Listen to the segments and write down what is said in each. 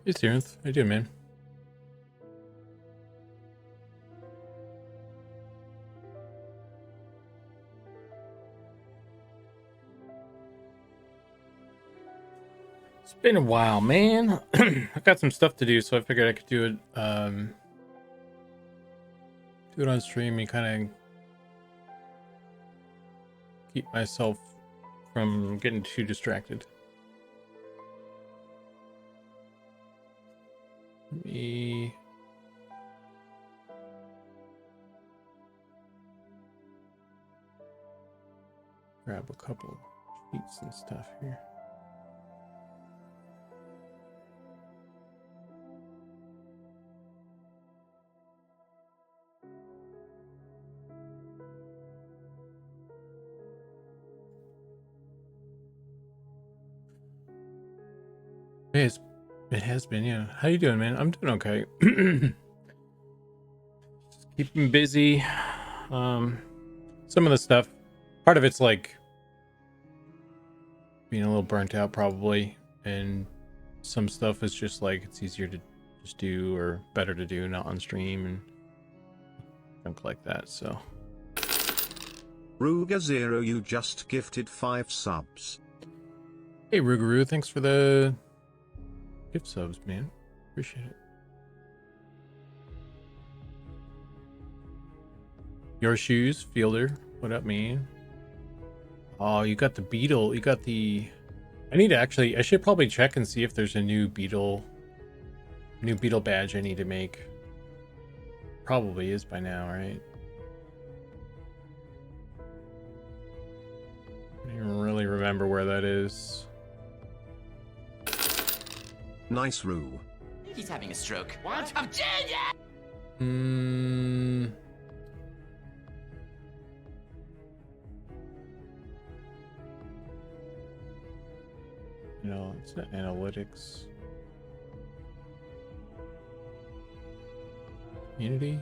Hey, Serenth. How you doing, man? It's been a while, man. I've got some stuff to do, so I figured I could do it. Do it on stream and kind of keep myself from getting too distracted. Let me grab a couple of sheets and stuff here. It has been, yeah. How you doing, man? I'm doing okay. Just keeping busy. Some of the stuff, part of it's like being a little burnt out probably, and some stuff is just like it's easier to just do or better to do not on stream and junk like that. So Ruga Zero, you just gifted 5 subs. hey Rugaroo, thanks for the gift subs, man. Appreciate it. Your shoes, Fielder. What up, man? Oh, you got the beetle. You got the. I should probably check and see if there's a new beetle badge I need to make. Probably is by now, right? I don't even really remember where that is. Nice, Roo. He's having a stroke. What? I'm genius! No, it's not analytics. Community.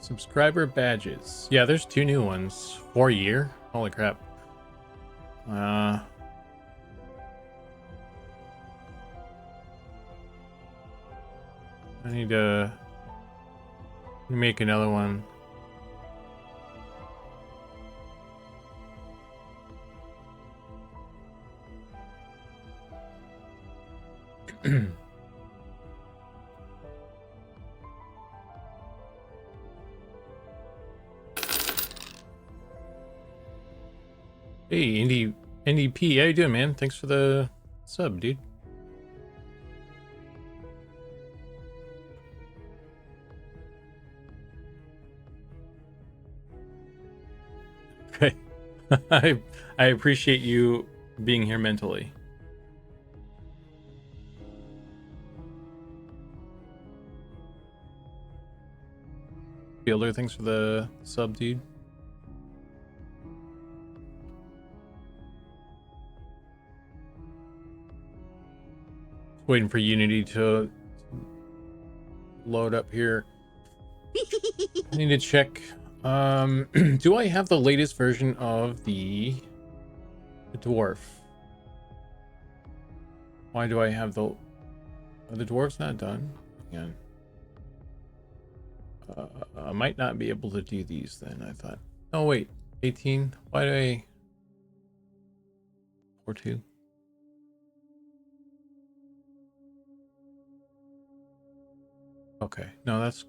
Subscriber badges. Yeah, there's 2 new ones. 4 year. Holy crap. I need to make another one. Hey, NDP, how you doing, man? Thanks for the sub, dude. Okay. I appreciate you being here mentally. Fielder, thanks for the sub, dude. Waiting for Unity to load up here. I need to check. Do I have the latest version of the dwarf? Why do I have the... Are the dwarves not done? Again. I might not be able to do these then, I thought. Oh, wait. 18? Why do I... 4-2? Okay. No, that's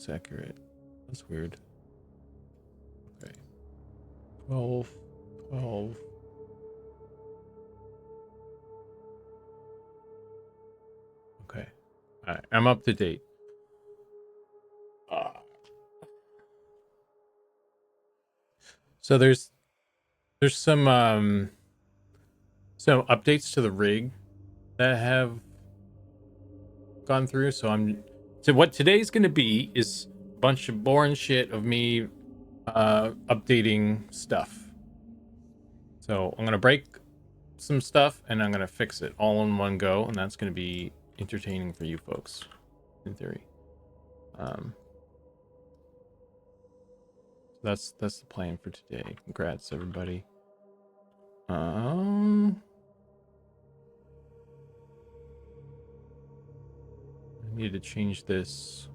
accurate. That's weird. Okay. 12. Okay. All right. I'm up to date. So there's some updates to the rig that have gone through. So what today's going to be is a bunch of boring shit of me updating stuff. So I'm going to break some stuff and I'm going to fix it all in one go, and that's going to be entertaining for you folks in theory. That's the plan for today. Congrats, everybody. I need to change this.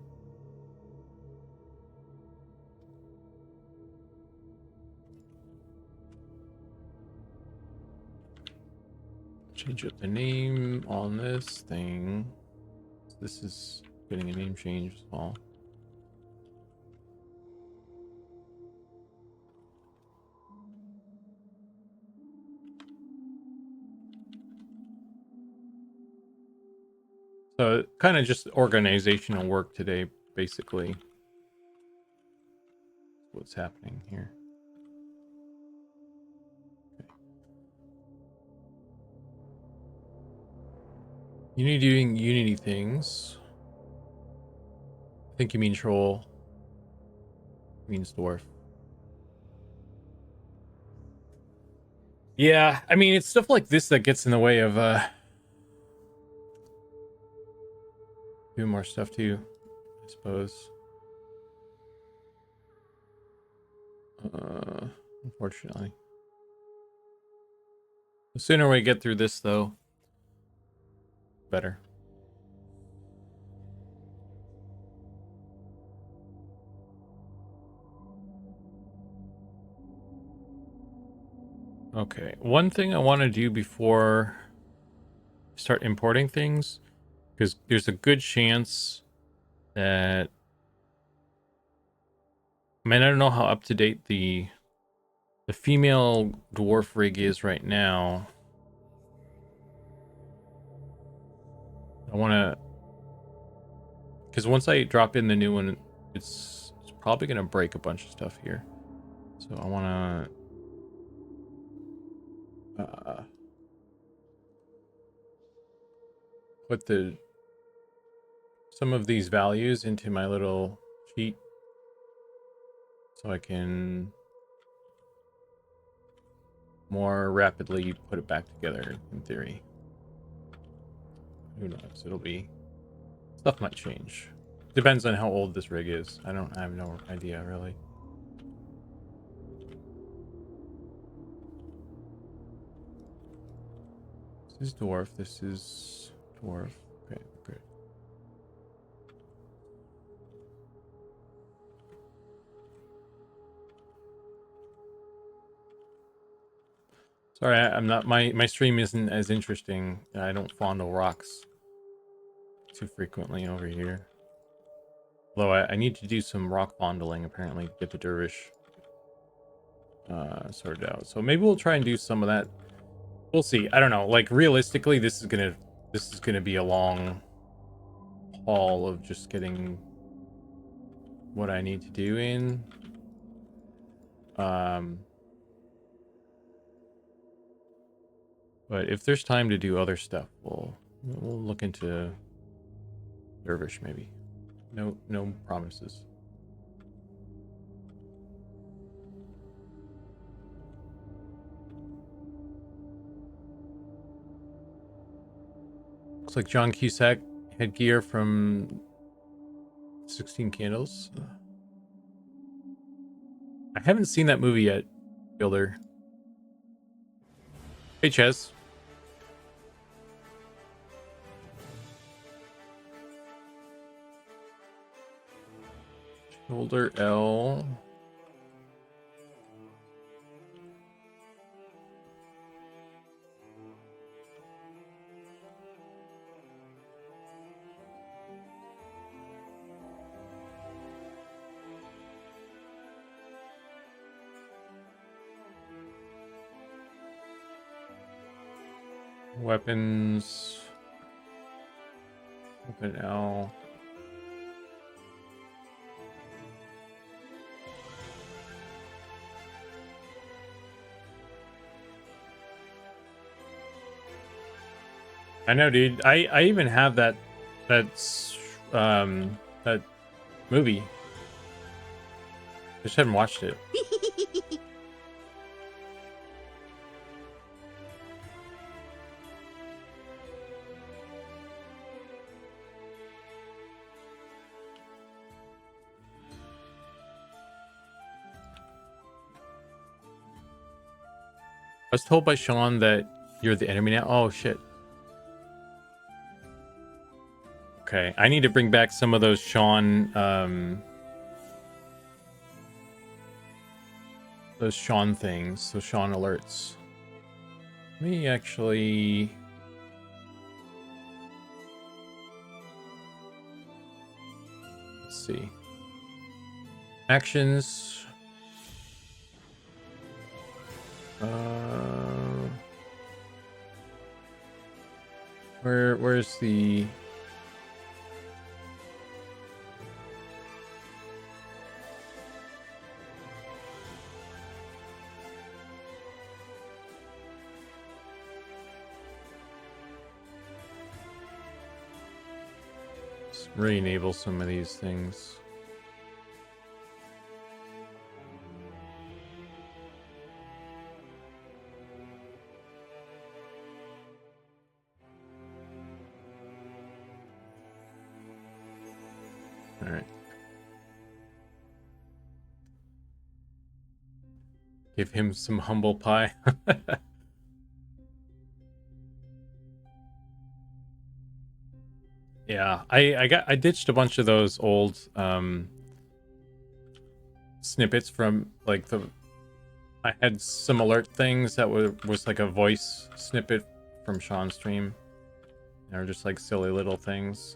Change up the name on this thing. This is getting a name change as well. So kind of just organizational work today, basically. What's happening here? Okay. Unity doing Unity things. I think you mean troll. Means dwarf. Yeah, I mean it's stuff like this that gets in the way of doing more stuff too, I suppose. Unfortunately. The sooner we get through this though, better. Okay, one thing I want to do before I start importing things, because there's a good chance that, I mean, I don't know how up to date the female dwarf rig is right now. I want to, because once I drop in the new one, it's probably going to break a bunch of stuff here. So I want to put some of these values into my little sheet so I can more rapidly put it back together in theory. Who knows? It'll be, stuff might change. Depends on how old this rig is. I have no idea really. This is dwarf. This is dwarf. Okay, good. Sorry, I'm not. My stream isn't as interesting. I don't fondle rocks too frequently over here. Although I need to do some rock fondling apparently to get the dervish sorted out. So maybe we'll try and do some of that. We'll see. I don't know. Like realistically, this is gonna be a long haul of just getting what I need to do in. But if there's time to do other stuff, we'll look into dervish maybe. No promises. Looks like John Cusack headgear from 16 Candles. I haven't seen that movie yet, Builder. Hey, Ches. Shoulder L. Weapons. Open L. I know, dude. I even have that movie. Just haven't watched it. was told by Sean that you're the enemy now. Oh shit. Okay, I need to bring back some of those Sean things, those Sean alerts. Let me actually let's see. Actions. Where's the let's re-enable some of these things. All right. Give him some humble pie. Yeah, I ditched a bunch of those old snippets from like I had some alert things that was like a voice snippet from Sean's stream. They were just like silly little things.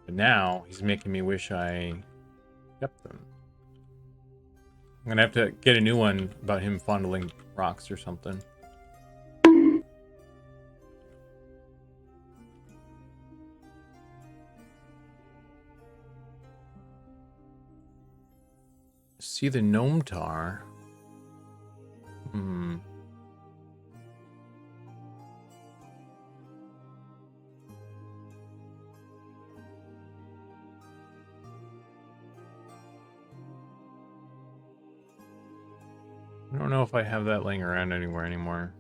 But now he's making me wish I kept them. I'm gonna have to get a new one about him fondling rocks or something. See the gnome tar. I don't know if I have that laying around anywhere anymore.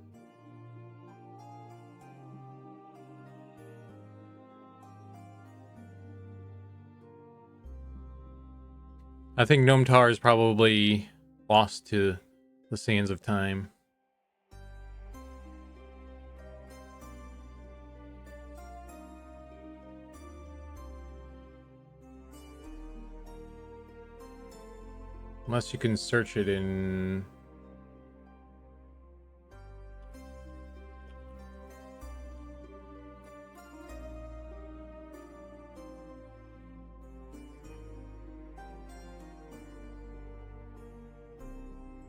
I think Gnome Tar is probably lost to the sands of time. Unless you can search it in...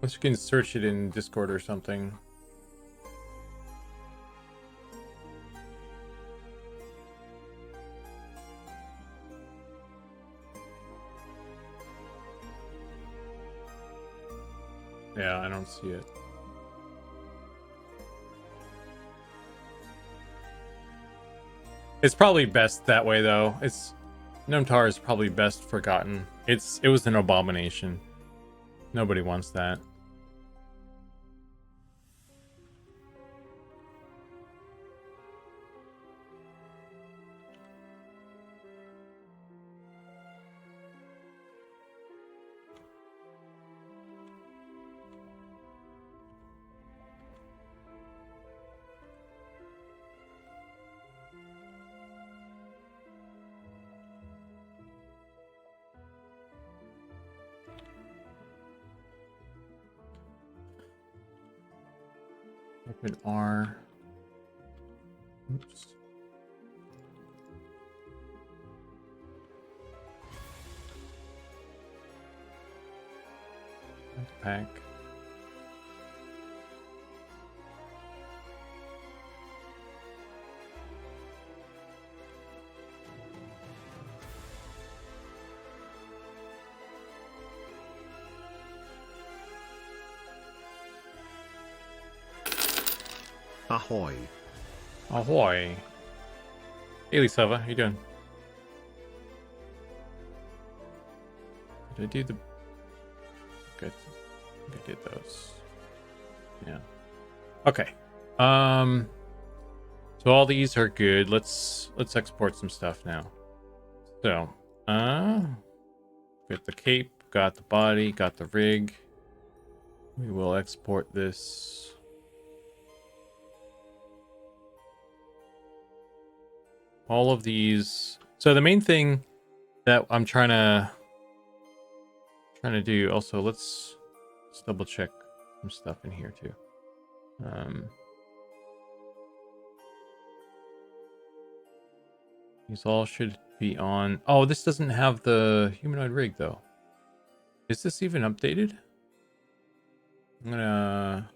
Unless you can search it in Discord or something. Yeah, I don't see it. It's probably best that way, though. Gnome Tar is probably best forgotten. It was an abomination. Nobody wants that. Open R. Oops. Pack. Ahoy. Ahoy. Hey, Lisava, how you doing? Did I do the... Good. I think I did those. Yeah. Okay. So all these are good. Let's export some stuff now. So, got the cape, got the body, got the rig. We will export this. All of these. So the main thing that I'm trying to do also, let's double check some stuff in here too. These all should be on. Oh, this doesn't have the humanoid rig though. Is this even updated? I'm gonna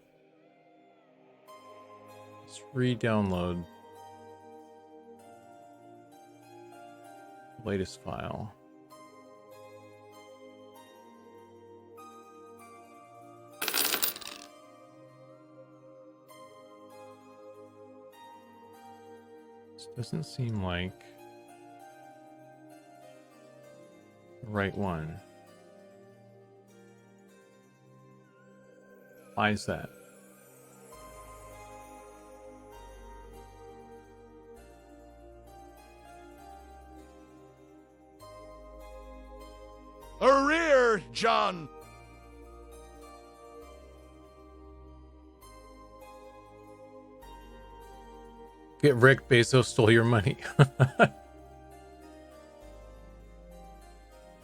let's re-download the latest file. This doesn't seem like the right one. Why is that? A rear, John! Get Rick Bezos stole your money.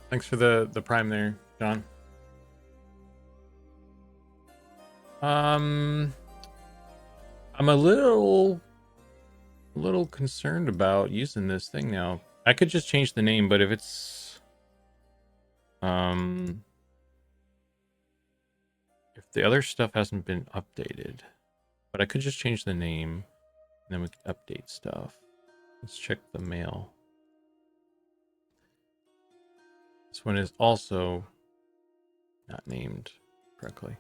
Thanks for the prime there, John. I'm a little concerned about using this thing now. I could just change the name, but if it's if the other stuff hasn't been updated, but I could just change the name, and then we can update stuff. Let's check the mail. This one is also not named correctly.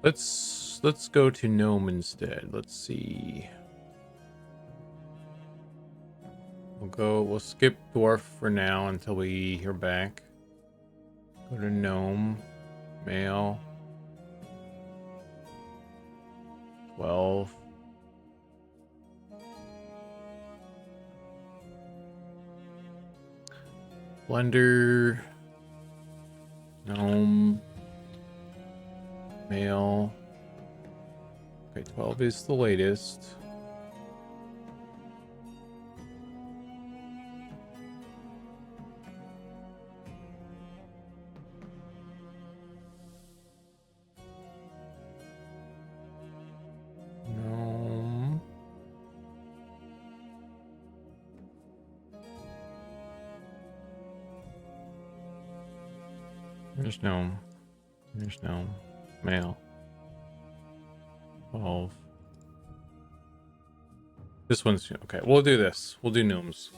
Let's go to Gnome instead. Let's see. We'll skip Dwarf for now until we hear back. Go to Gnome. Male. 12. Blender. Gnome. Male. Okay, 12 is the latest. Gnome. There's Gnome. There's Gnome. Male. 12. This one's okay. We'll do this. We'll do Gnomes.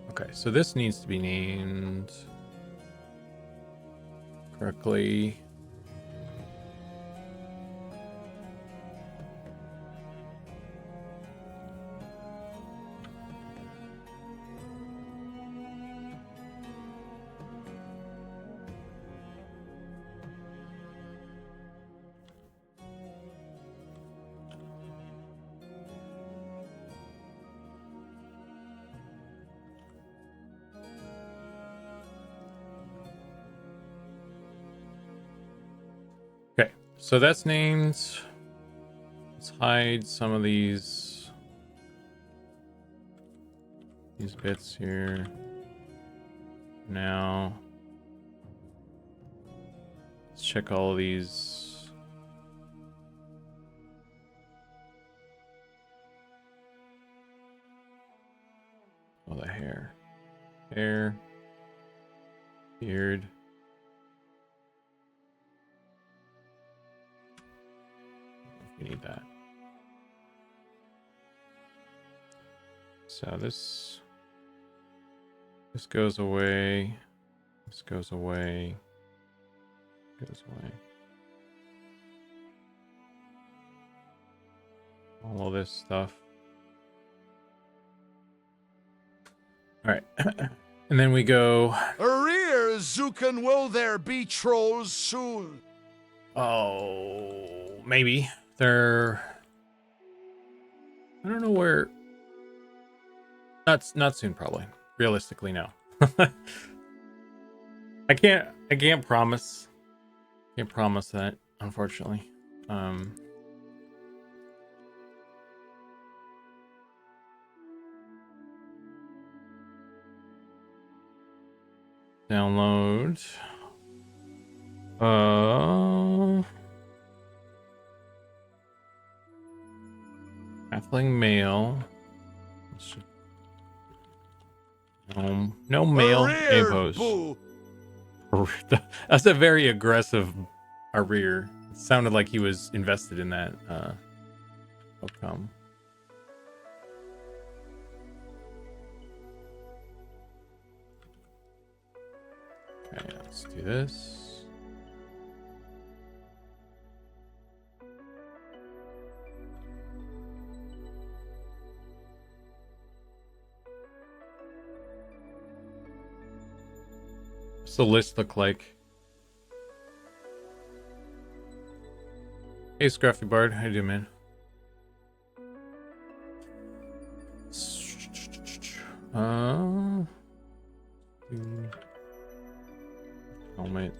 Okay, so this needs to be named correctly. So that's named. Let's hide some of these bits here. Now let's check all of these. Oh, the hair, beard. We need that. So this goes away. This goes away. Goes away. All of this stuff. All right. And then we go. Rear, Zukan, will there be trolls soon? Oh, maybe. They're. I don't know where. Not soon, probably. Realistically, no. I can't promise. Can't promise that, unfortunately. Download. Halfling mail. No mail. Rear, Post. boo. That's a very aggressive arrear. It sounded like he was invested in that outcome. Okay, let's do this. What's the list look like? Hey, Scruffy Bard, how you doing, man? Helmet.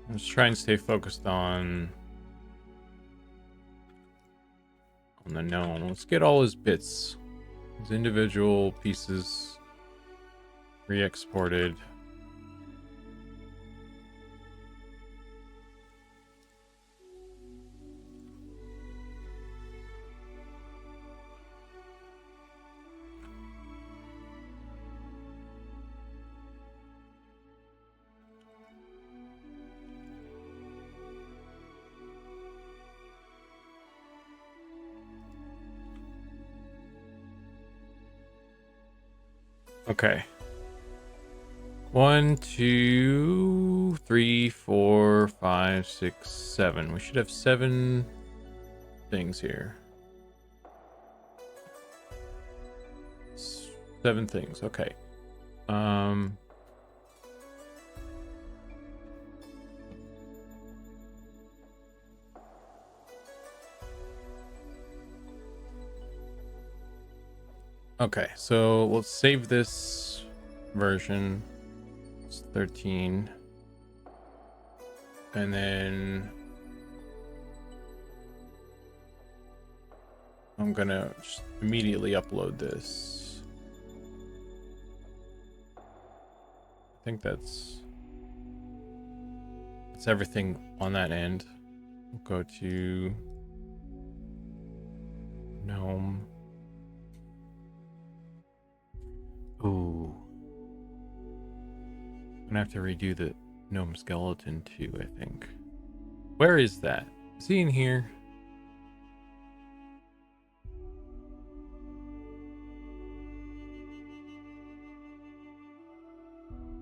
Let's try and stay focused on the gnome. Let's get all his bits, his individual pieces re-exported. Okay. 1, 2, 3, 4, 5, 6, 7. We should have 7 things here. 7 things. Okay. Okay, so let's save this version. It's 13. And then I'm gonna just immediately upload this. I think that's everything on that end. We'll go to Gnome. Ooh. I'm gonna have to redo the Gnome Skeleton too, I think. Where is that? Is he in here?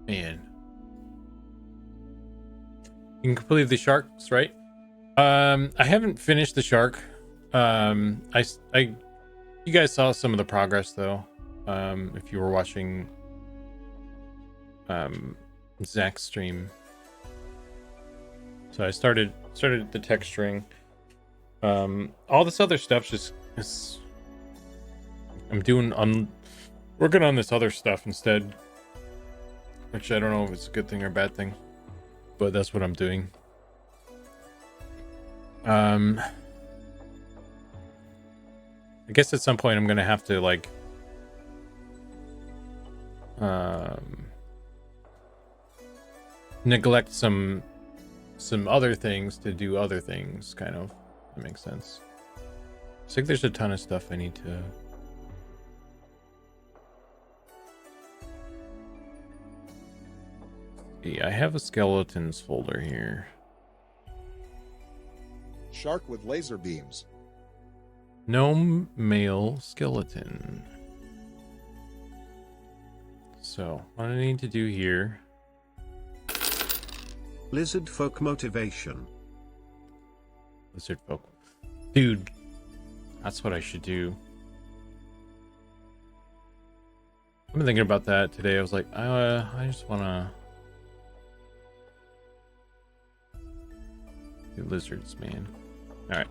Man. You can complete the sharks, right? I haven't finished the shark. You guys saw some of the progress though. If you were watching Zach's stream. So I started the texturing. All this other stuff just is. I'm working on this other stuff instead, which I don't know if it's a good thing or a bad thing, but that's what I'm doing. I guess at some point I'm gonna have to like neglect some other things to do other things, kind of. That makes sense. I think there's a ton of stuff I need to. Yeah, I have a skeletons folder here. Shark with laser beams. Gnome male skeleton. So, what I need to do here. Lizard folk motivation. Lizard folk. Dude, that's what I should do. I've been thinking about that today. I was like, I just want to do lizards, man. All right.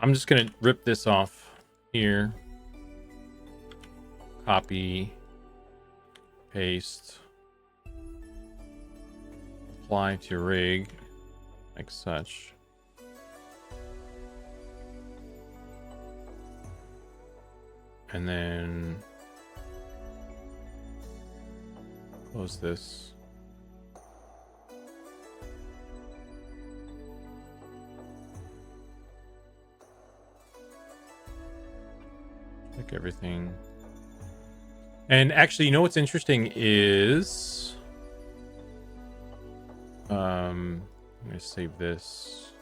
I'm just going to rip this off here. Copy. Paste. Apply to rig. Like such. And then close this. Like everything. And actually, you know what's interesting is I'm gonna save this.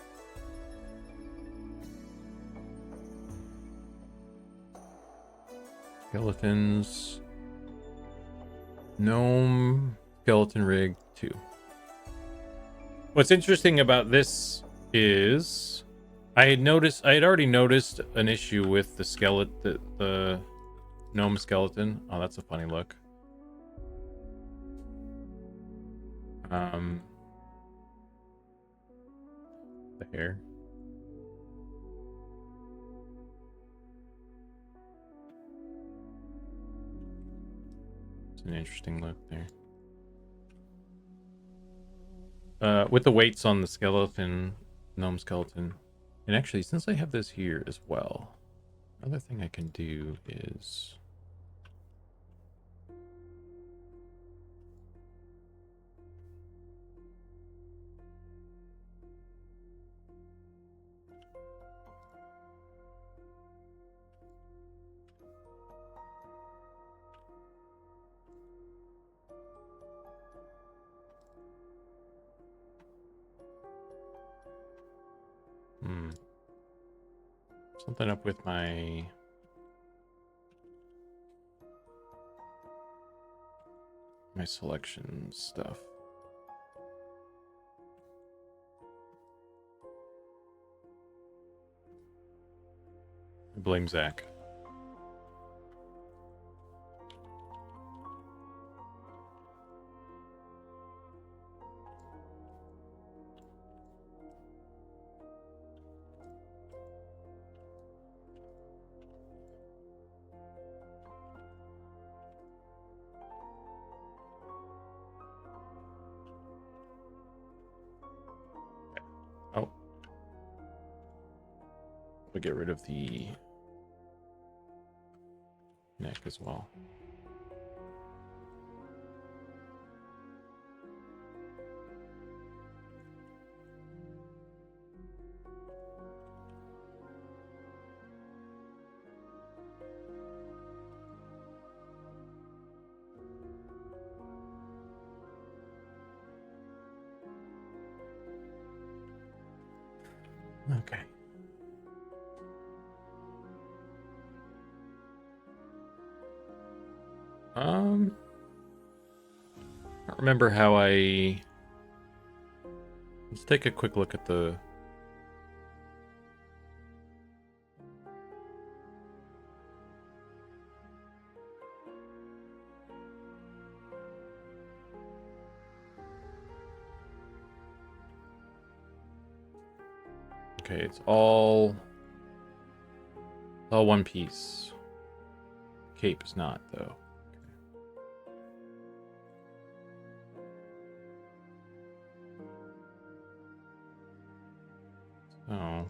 Skeletons. Gnome Skeleton Rig 2. What's interesting about this is I had already noticed an issue with the skeleton, the Gnome Skeleton. Oh, that's a funny look. The hair. It's an interesting look there. With the weights on the skeleton, Gnome Skeleton. And actually, since I have this here as well, another thing I can do is something up with my selection stuff. I blame Zach. Oh. We'll get rid of the neck as well. Okay. I don't remember how let's take a quick look at the Okay, it's all one piece. Cape is not though. Oh.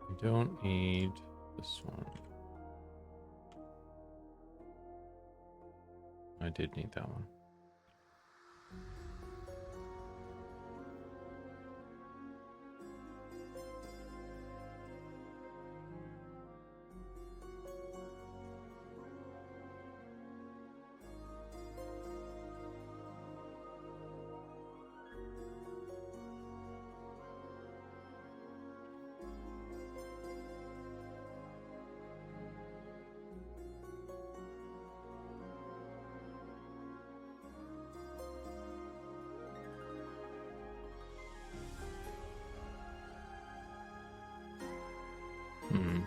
I don't need this one. I did need that one. Hmm.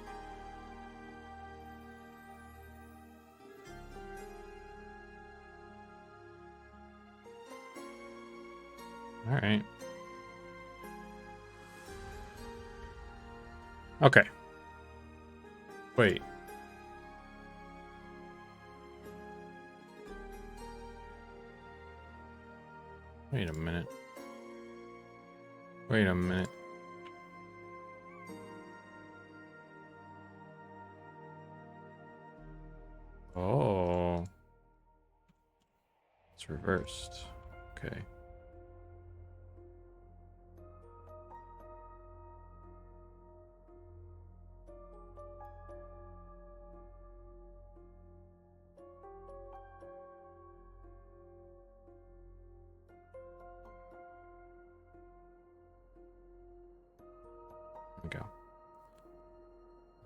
All right. Okay. Wait. Wait a minute. Wait a minute. Oh. It's reversed. Okay. There we go.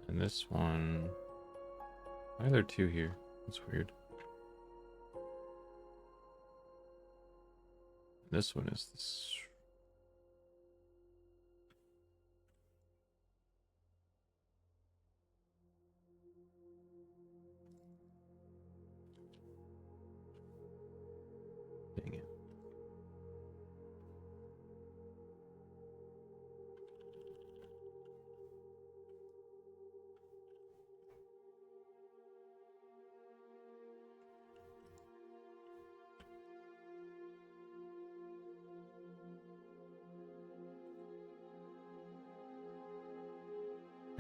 And this one. Why are there two here? That's weird. This one is this. Dang it.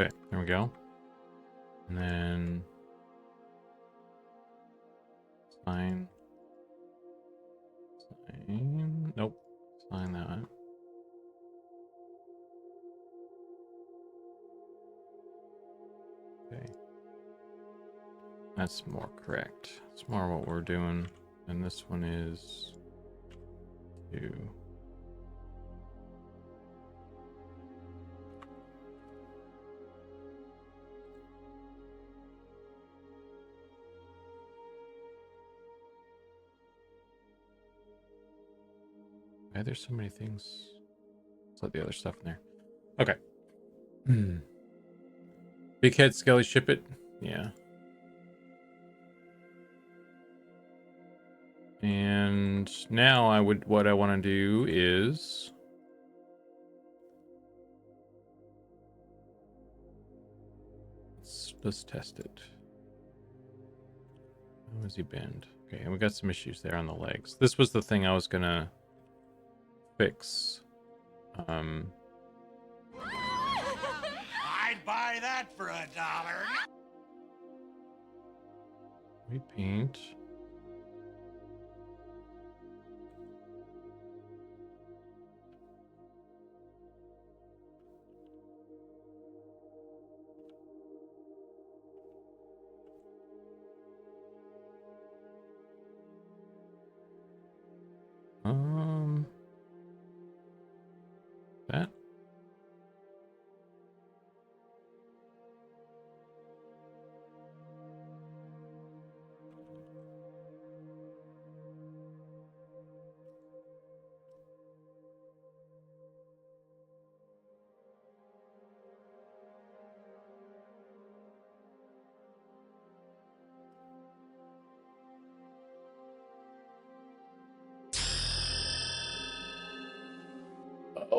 Okay, there we go. And then sign. Nope. Sign that. Okay. That's more correct. It's more what we're doing. And this one is 2. Why there's so many things? Let's let the other stuff in there. Okay. Big head Skelly, ship it. Yeah. And now what I want to do is let's test it. How has he bend? Okay, and we got some issues there on the legs. This was the thing I was gonna fix. I'd buy that for $1. We paint. That.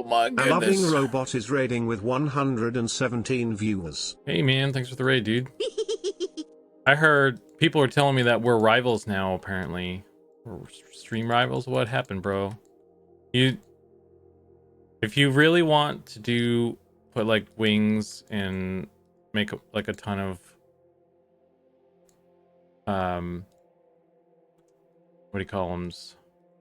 Oh my A loving goodness. robot is raiding with 117 viewers. Hey man, thanks for the raid, dude. I heard people are telling me that we're rivals now, apparently. We're stream rivals? What happened, bro? If you really want to put like wings and make like a ton of what do you call them,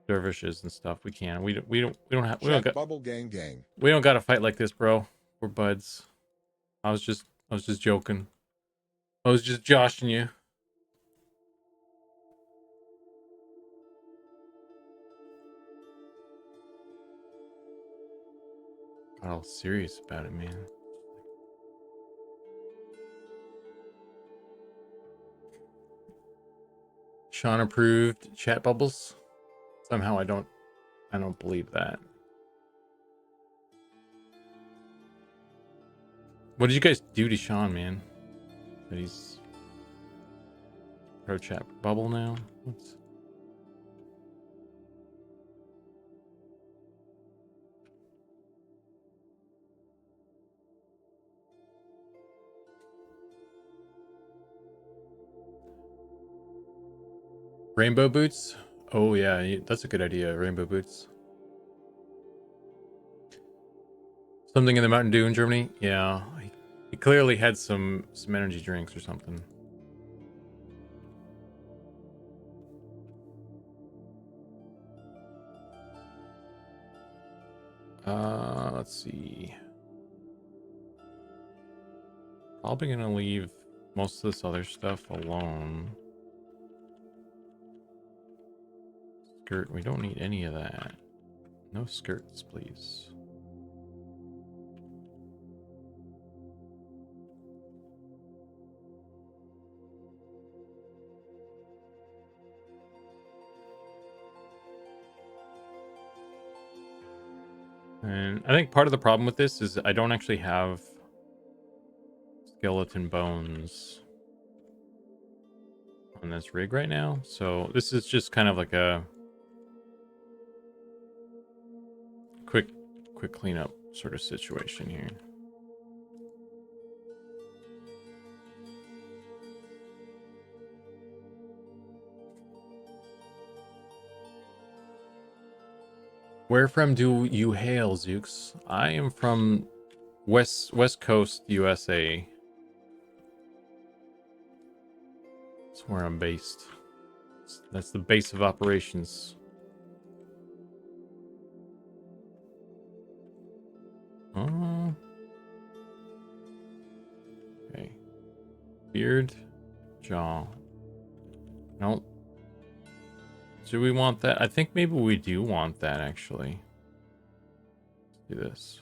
dervishes and stuff, we can. We don't Chat bubble gang. we don't got to fight like this, bro. We're buds. I was just joking. I was just joshing you. Got all serious about it, man. Sean approved chat bubbles. Somehow I don't believe that. What did you guys do to Sean, man? That he's pro chat bubble now? What's... Rainbow boots? Oh yeah, that's a good idea. Rainbow boots. Something in the Mountain Dew in Germany? Yeah, he clearly had some energy drinks or something. Let's see. Probably gonna leave most of this other stuff alone. Skirt, we don't need any of that. No skirts, please. And I think part of the problem with this is I don't actually have skeleton bones on this rig right now. So this is just kind of like a quick cleanup sort of situation here. Where from do you hail, Zooks? I am from West Coast, USA. That's where I'm based. That's the base of operations. Okay. Beard, jaw. Nope. Do we want that? I think maybe we do want that, actually. Let's do this.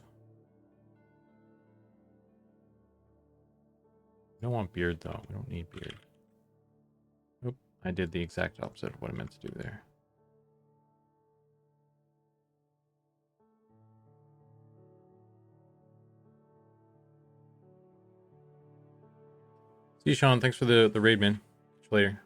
We don't want beard, though. We don't need beard. Oop, I did the exact opposite of what I meant to do there. See you, Sean. Thanks for the raid, man. Catch you later.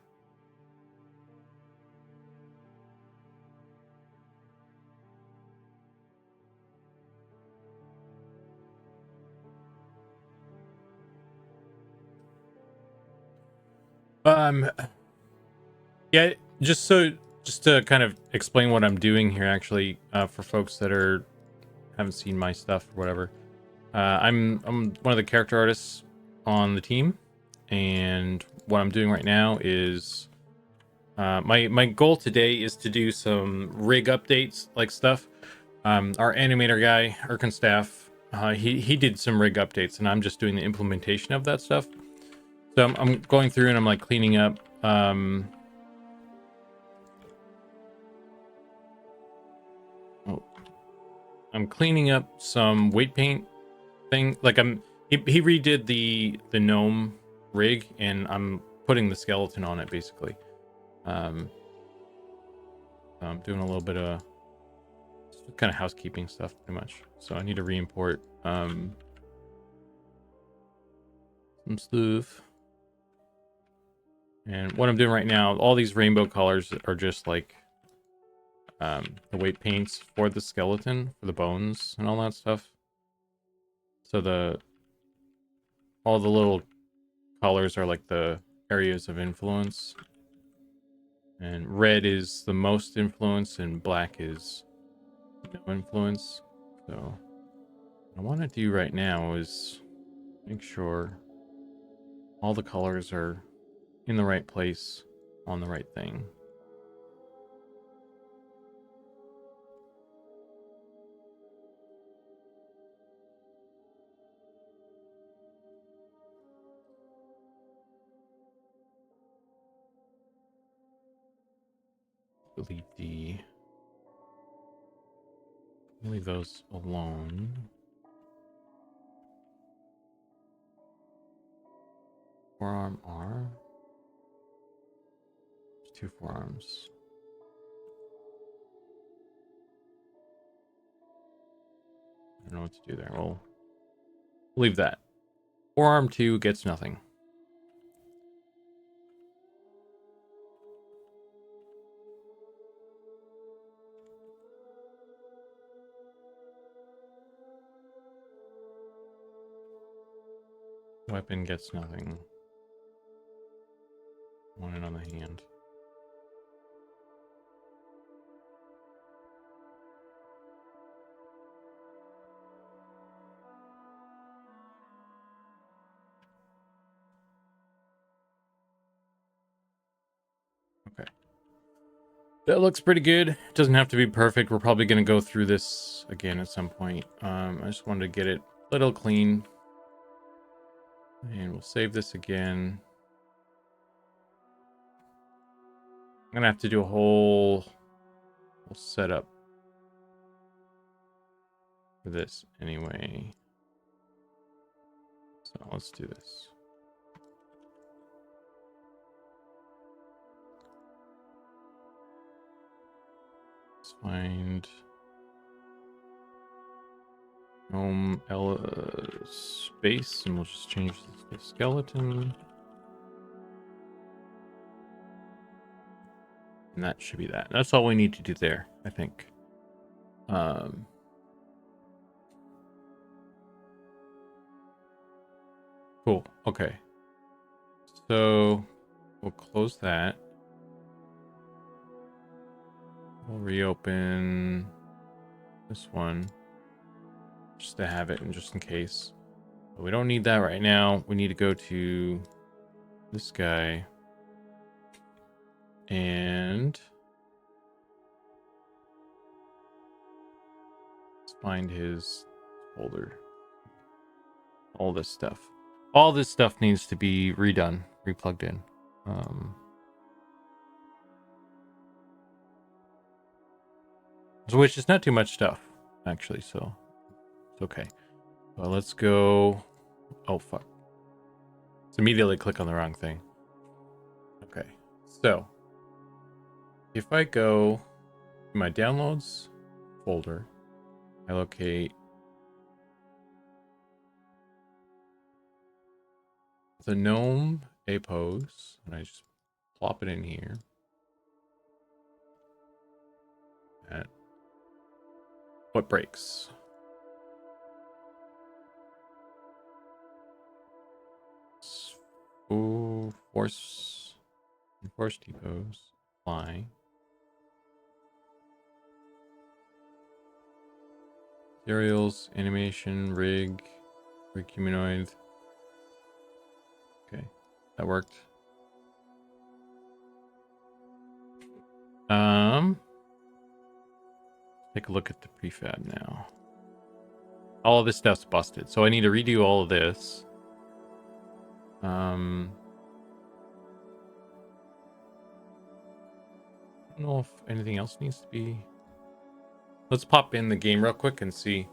Yeah, just to kind of explain what I'm doing here, actually, for folks that haven't seen my stuff or whatever. I'm one of the character artists on the team, and what I'm doing right now is my goal today is to do some rig updates, like stuff. Our animator guy, Erkenstaff, he did some rig updates, and I'm just doing the implementation of that stuff. So I'm going through and I'm like cleaning up. I'm cleaning up some weight paint thing. Like he redid the gnome rig, and I'm putting the skeleton on it basically. I'm doing a little bit of kind of housekeeping stuff, pretty much. So I need to re-import some stuff. And what I'm doing right now, all these rainbow colors are just like the weight paints for the skeleton, for the bones and all that stuff. So all the little colors are like the areas of influence. And red is the most influence and black is no influence. So what I want to do right now is make sure all the colors are in the right place on the right thing. Leave those alone. Forearm R. There's 2 forearms. I don't know what to do there. We'll leave that. Forearm 2 gets nothing. Weapon gets nothing. Want it on the hand. Okay. That looks pretty good. It doesn't have to be perfect. We're probably going to go through this again at some point. I just wanted to get it a little clean. And we'll save this again. I'm going to have to do a whole setup for this anyway. So let's do this. Let's find Gnome space, and we'll just change this to skeleton. And that should be that. That's all we need to do there, I think. Cool. Okay. So we'll close that. We'll reopen this one just to have it and just in case. But we don't need that right now. We need to go to this guy and let's find his folder. All this stuff. All this stuff needs to be redone, replugged in. Which is not too much stuff, actually, so it's okay. Well, let's go. Oh, fuck. Let's immediately click on the wrong thing. Okay, so if I go to my downloads folder, I locate the Gnome Apose, and I just plop it in here. At what breaks? Ooh, force depose, fly. Materials, animation, rig humanoid. Okay, that worked. Take a look at the prefab now. All of this stuff's busted, so I need to redo all of this. I don't know if anything else needs to be. Let's pop in the game real quick and see.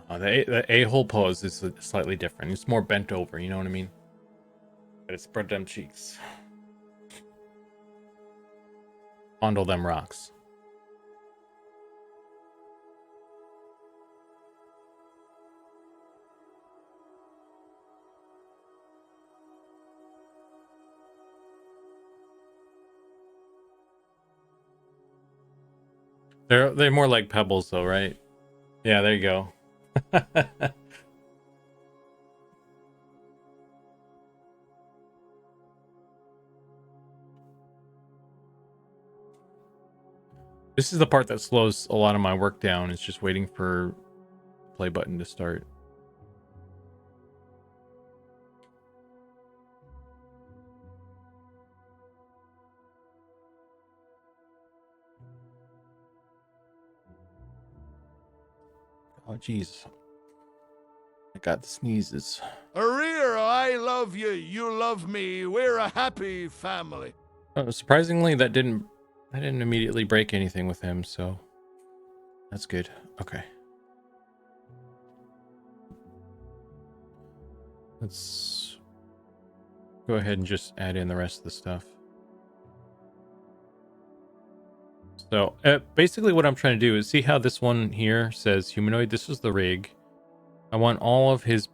The a-hole pose is slightly different. It's more bent over, you know what I mean? Gotta spread them cheeks. Fondle them rocks. They're more like pebbles though, right? Yeah, there you go. This is the part that slows a lot of my work down. It's just waiting for the play button to start. Oh, jeez. I got the sneezes. Arir, I love you, you love me. We're a happy family. Surprisingly, that didn't immediately break anything with him, so that's good. Okay. Let's go ahead and just add in the rest of the stuff. So basically what I'm trying to do is see how this one here says humanoid. This is the rig. I want all of his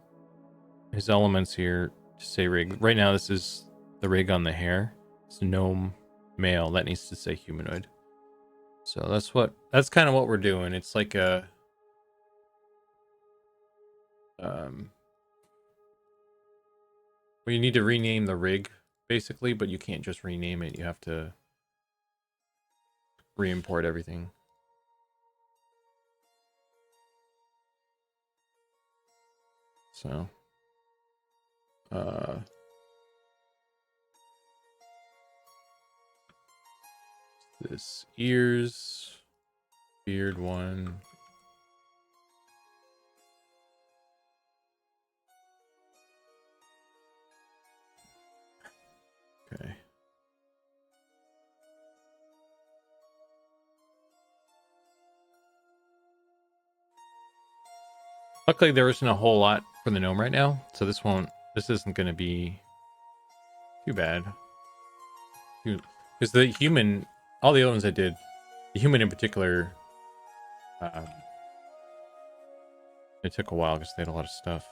elements here to say rig. Right now this is the rig on the hair. It's gnome male. That needs to say humanoid. So that's kind of what we're doing. It's like a well, you need to rename the rig basically, but you can't just rename it. You have to re-import everything. So this ears, beard one. Okay. Luckily there isn't a whole lot for the gnome right now, so this isn't going to be too bad. Because the human, all the other ones I did, the human in particular, it took a while because they had a lot of stuff.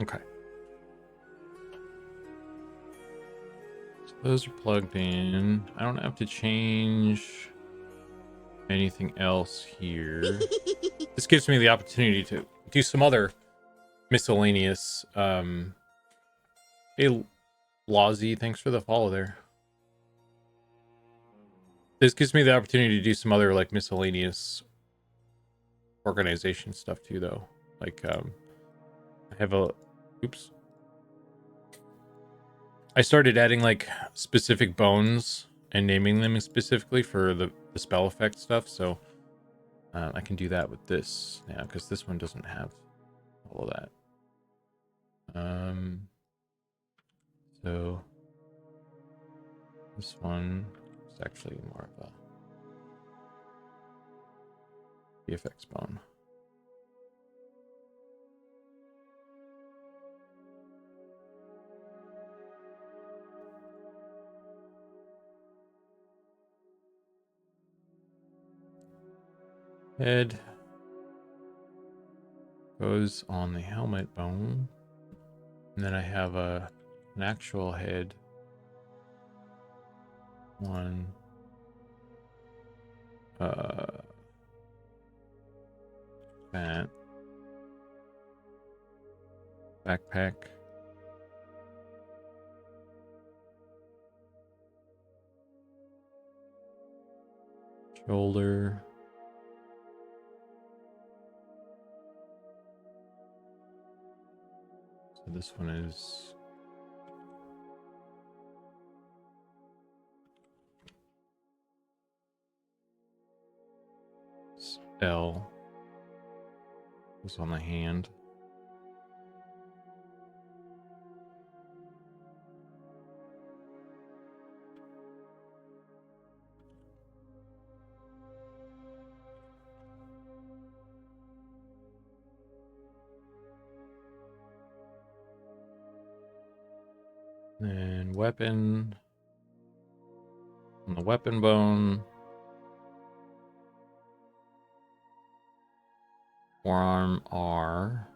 Okay. So those are plugged in. I don't have to change anything else here. This gives me the opportunity to do some other miscellaneous. Hey, Lawsy, thanks for the follow there. This gives me the opportunity to do some other like miscellaneous organization stuff too, though. Like, I have a, oops. I started adding like specific bones and naming them specifically for the spell effect stuff, so I can do that with this now because this one doesn't have all of that. So this one is actually more of a VFX bone. Head goes on the helmet bone, and then I have an actual head one. That backpack. Shoulder. So this one is L. Goes on the hand. Then weapon. On the weapon bone. Forearm R.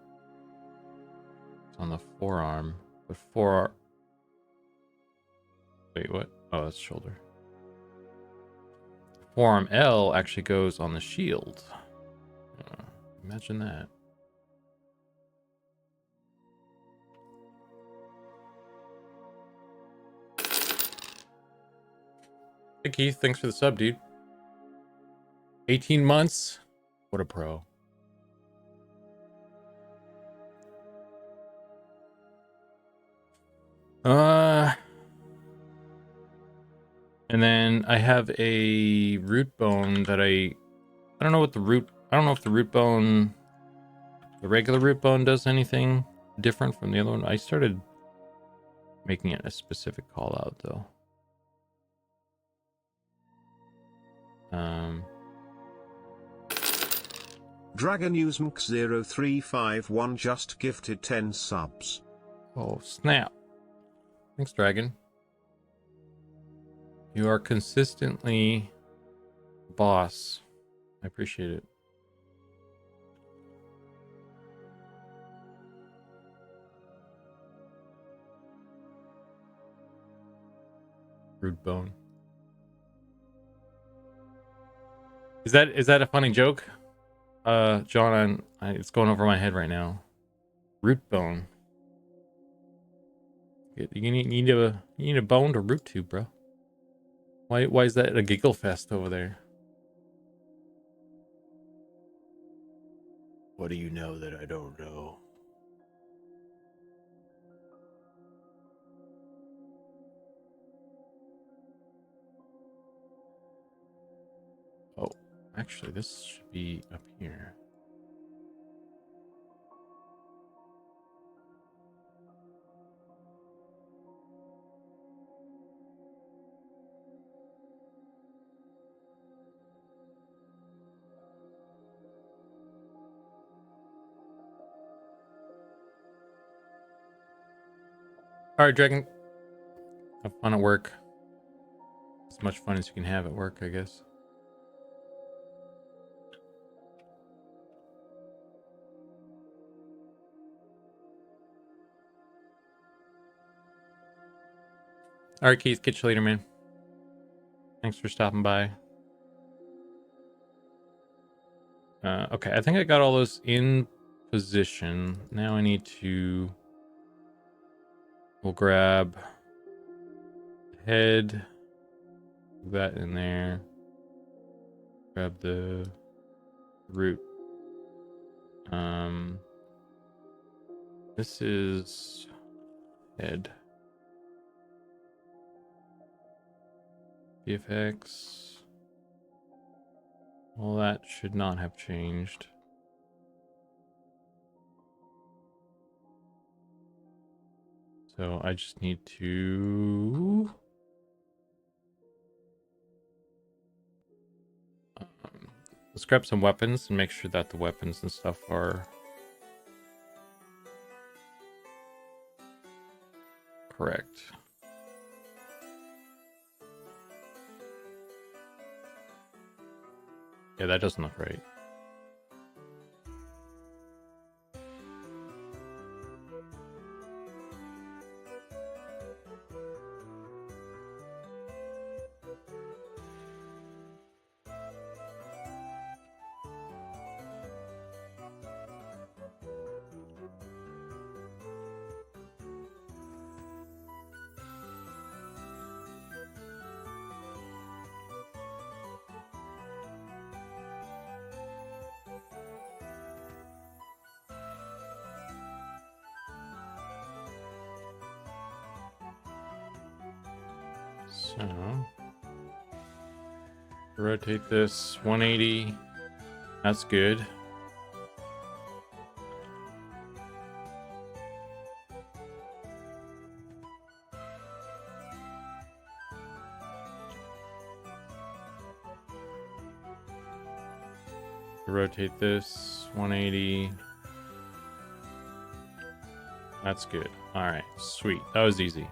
It's on the forearm. But wait, what? Oh, that's shoulder. Forearm L actually goes on the shield. Imagine that. Hey Keith, thanks for the sub, dude. 18 months? What a pro. And then I have a root bone that I don't know what I don't know if the root bone, the regular root bone does anything different from the other one. I started making it a specific call out though. Dragon Usmk 0351 just gifted 10 subs. Oh, snap. Thanks, Dragon. You are consistently boss. I appreciate it. Root bone. Is that a funny joke? John, it's going over my head right now. Root bone. You need a bone to root to, bro. Why is that a giggle fest over there? What do you know that I don't know? Oh, actually, this should be up here. All right, Dragon. Have fun at work. As much fun as you can have at work, I guess. All right, Keith. Catch you later, man. Thanks for stopping by. Okay, I think I got all those in position. Now I need to... We'll grab head, put that in there. Grab the root. This is head. VFX. All that should not have changed. So I just need to let's grab some weapons and make sure that the weapons and stuff are correct. Yeah, that doesn't look right. So, rotate this 180. That's good. Rotate this 180. That's good. All right, sweet. That was easy.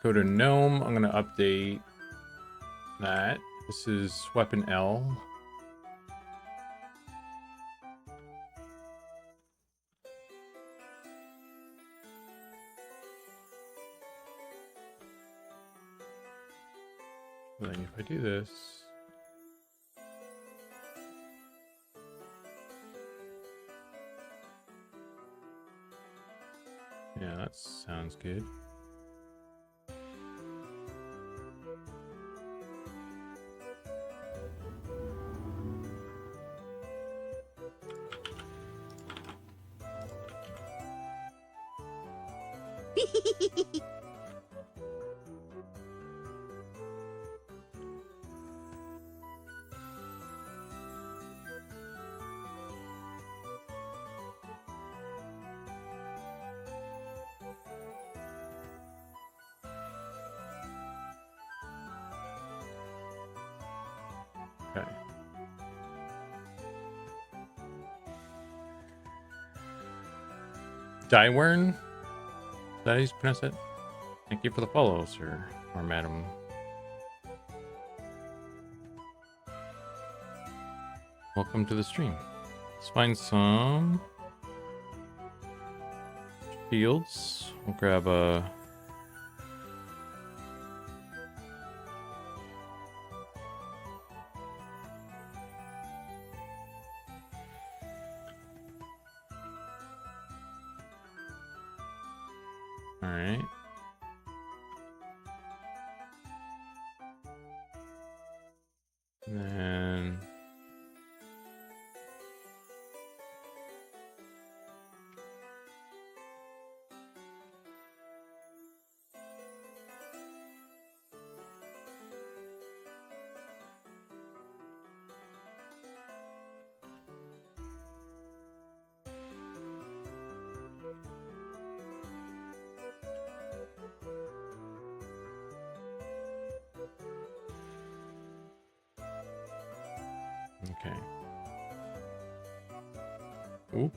Go to Gnome. I'm gonna update that. This is weapon L. Then if I do this, yeah, that sounds good. Okay. Dywern? Is that how you pronounce it? Thank you for the follow, sir or madam. Welcome to the stream. Let's find some fields. We'll grab a all right. And then okay. Ooh.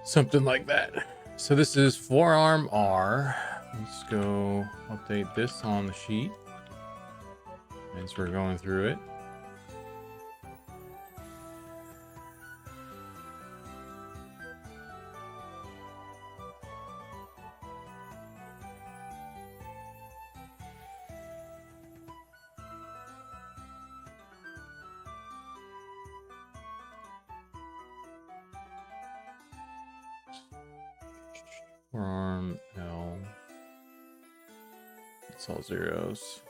Something like that. So this is forearm R. Let's go update this on the sheet as we're going through it. Forearm L. It's all zeros.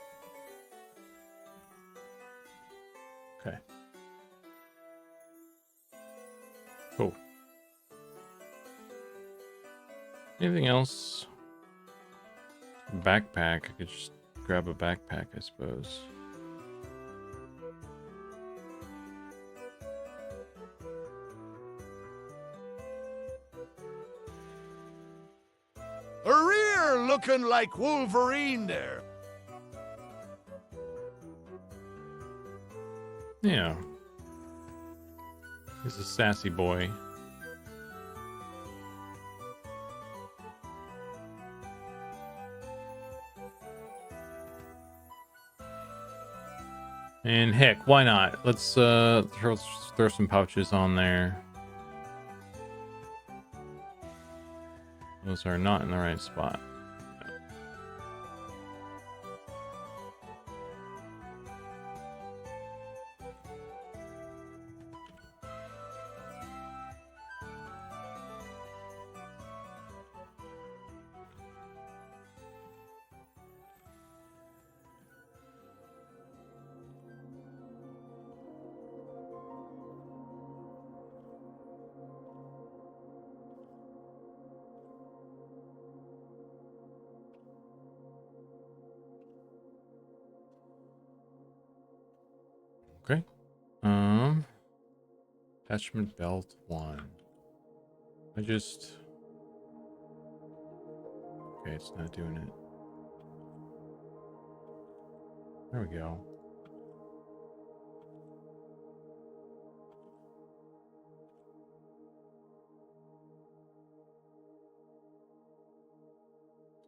Okay. Cool. Anything else? Backpack. I could just grab a backpack, I suppose. A rear looking like Wolverine there. Yeah. He's a sassy boy. And heck, why not? Let's throw some pouches on there. Those are not in the right spot. Attachment belt 1. I just... Okay, it's not doing it. There we go.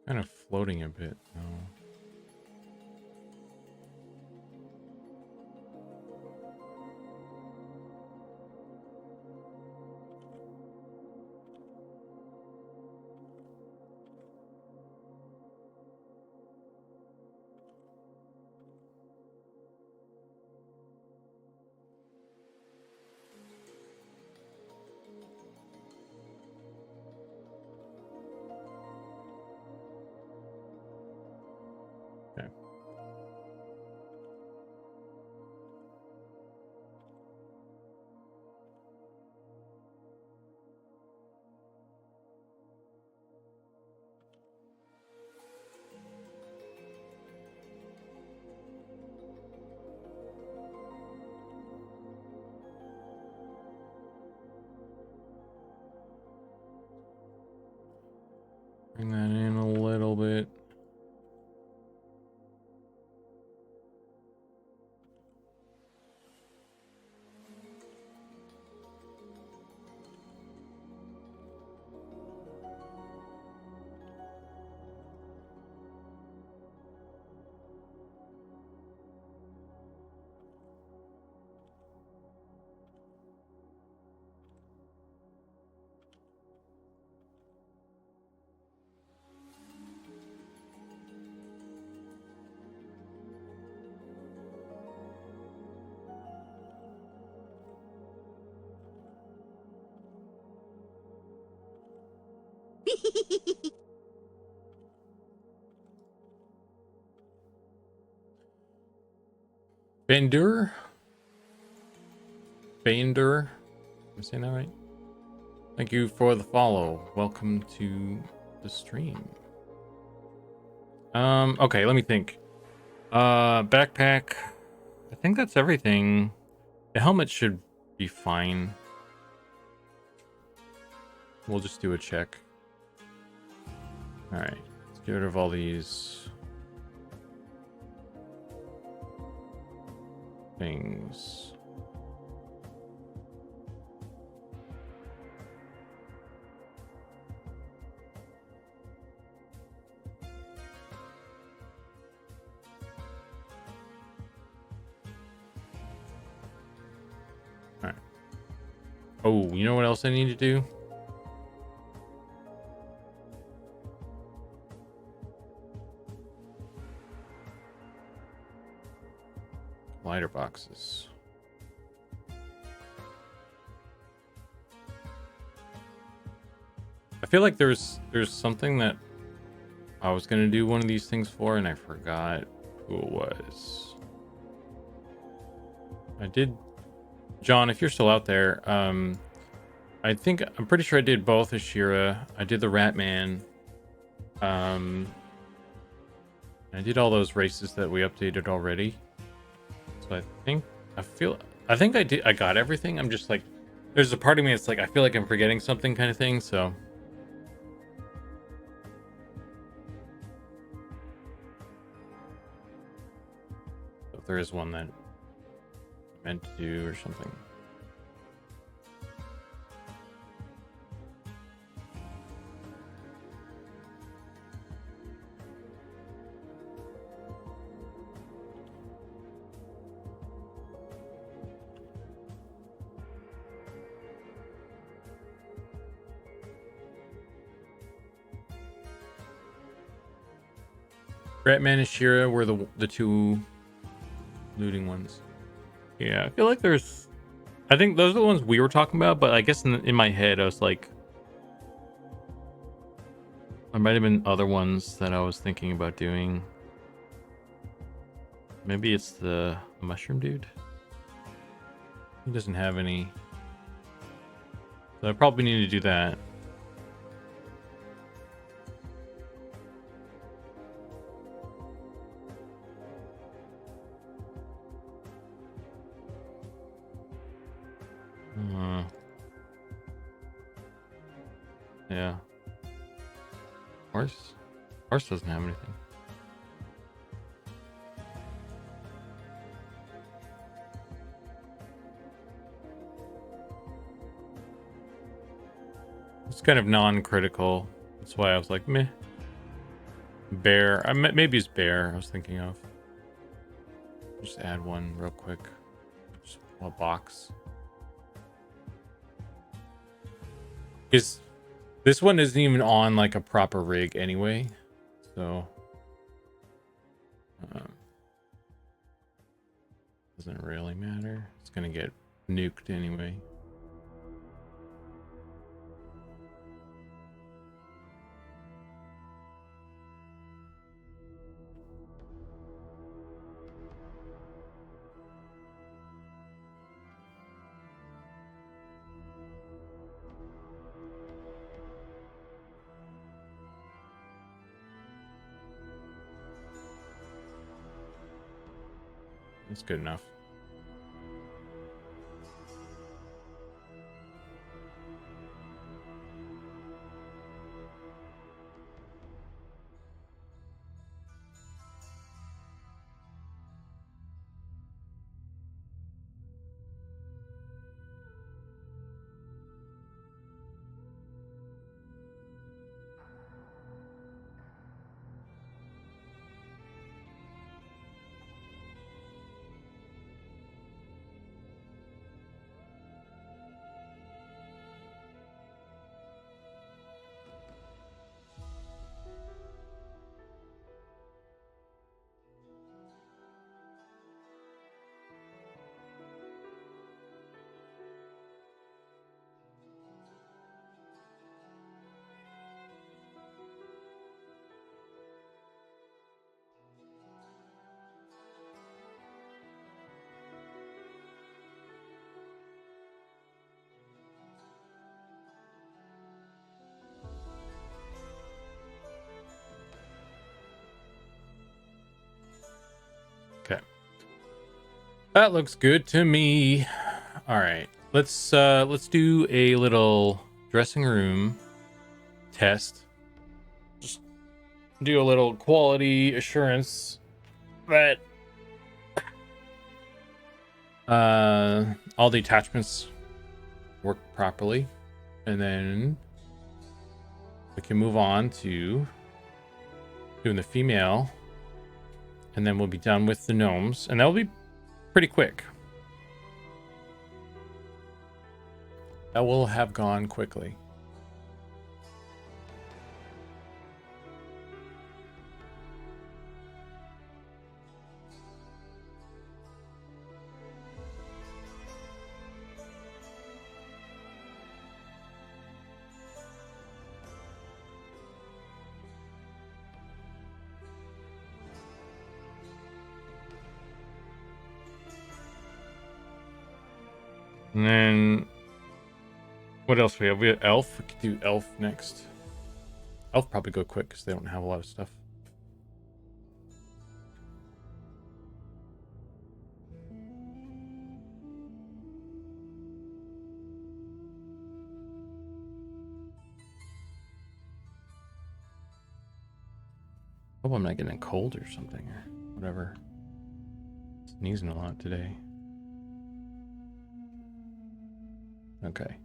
Kind of floating a bit now. Okay. Bring that in a little bit. Bender? Bender? Am I saying that right? Thank you for the follow. Welcome to the stream. Okay, let me think. Backpack. I think that's everything. The helmet should be fine. We'll just do a check. Alright, let's get rid of all these things. Alright. Oh, you know what else I need to do? Lighter boxes. I feel like there's something that I was gonna do one of these things for and I forgot who it was. I did, John, if you're still out there, I'm pretty sure I did both Ashira. I did the Ratman. I did all those races that we updated already. So I think I got everything. I'm just like, there's a part of me that's like, I feel like I'm forgetting something kind of thing, so. If there is one that I meant to do or something. Ratman and Shira were the two looting ones. Yeah, I feel like I think those are the ones we were talking about, but I guess in my head I was like, there might have been other ones that I was thinking about doing. Maybe it's the mushroom dude. He doesn't have any. So I probably need to do that. Yeah. Horse? Horse doesn't have anything. It's kind of non-critical. That's why I was like, meh. Bear. Maybe it's bear I was thinking of. Just add one real quick. Just a box. Is this one isn't even on like a proper rig anyway, so doesn't really matter. It's gonna get nuked anyway. That's good enough. Okay. That looks good to me. All right. Let's do a little dressing room test. Just do a little quality assurance that all the attachments work properly, and then we can move on to doing the female, and then we'll be done with the gnomes, and that'll be pretty quick. That will have gone quickly. And then what else we have? We have elf. We could do elf next. Elf probably go quick because they don't have a lot of stuff. Hope I'm not getting a cold or something or whatever. Sneezing a lot today. Okay.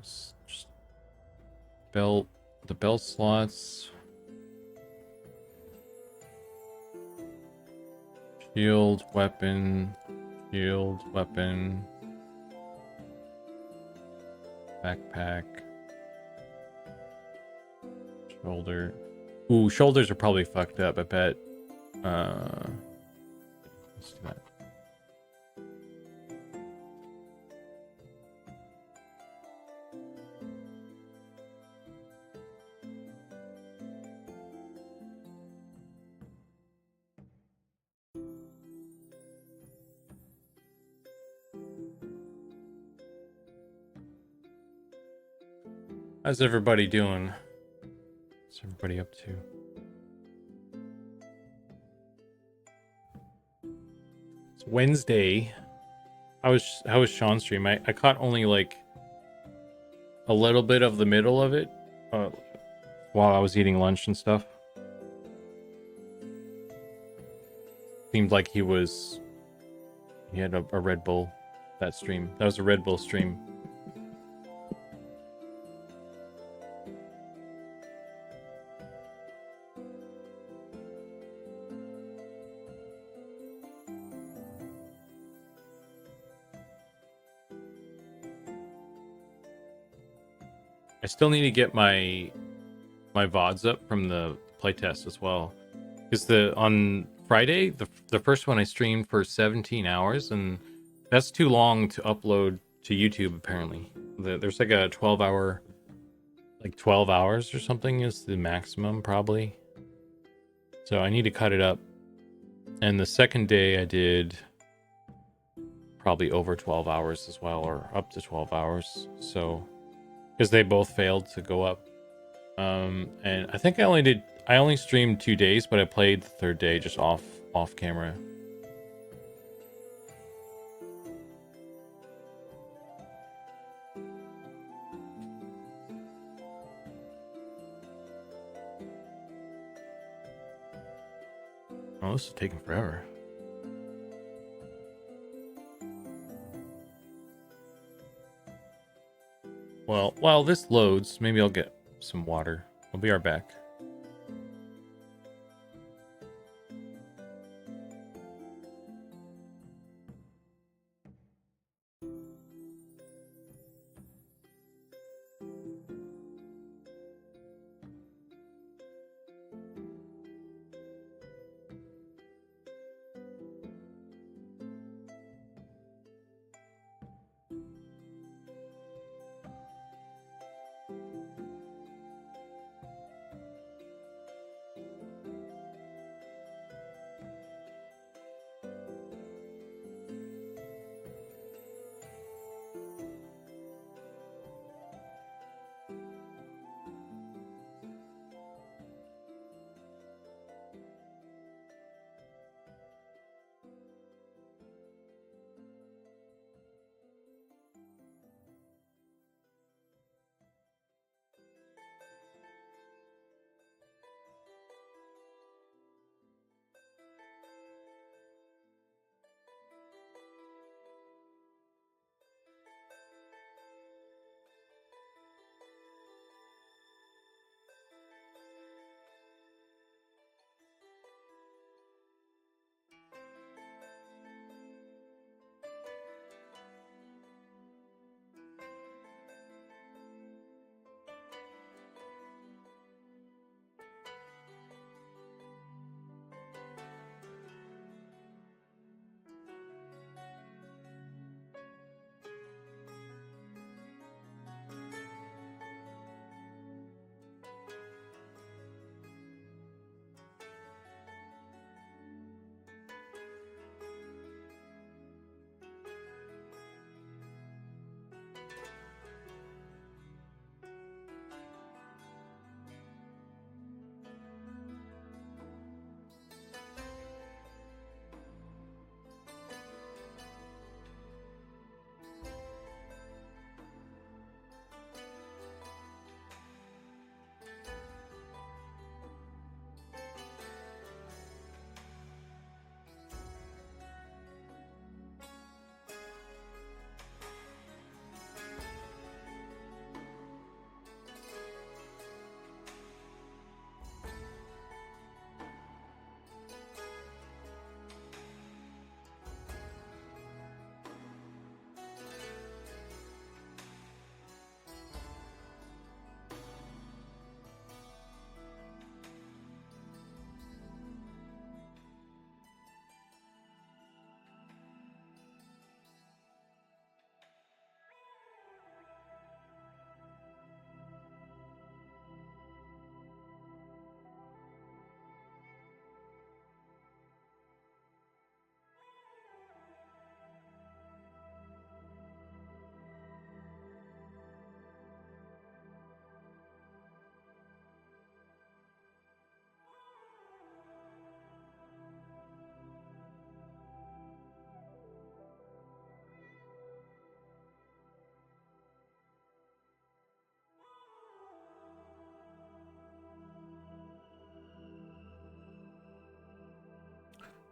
Just belt, the belt slots. Shield, weapon, backpack, shoulder. Ooh, shoulders are probably fucked up, I bet. Let's do that. How's everybody doing? What's everybody up to? It's Wednesday. How was Sean's stream? I caught only like a little bit of the middle of it while I was eating lunch and stuff. Seemed like he had a Red Bull that stream. That was a Red Bull stream. I still need to get my VODs up from the playtest as well. Because on Friday, the first one I streamed for 17 hours, and that's too long to upload to YouTube apparently. There's like a 12-hour, like 12 hours or something is the maximum probably. So I need to cut it up. And the second day I did probably over 12 hours as well, or up to 12 hours. So because they both failed to go up. And I think I only streamed 2 days, but I played the third day just off camera. Oh, this is taking forever. Well, while this loads, maybe I'll get some water. I'll be right back.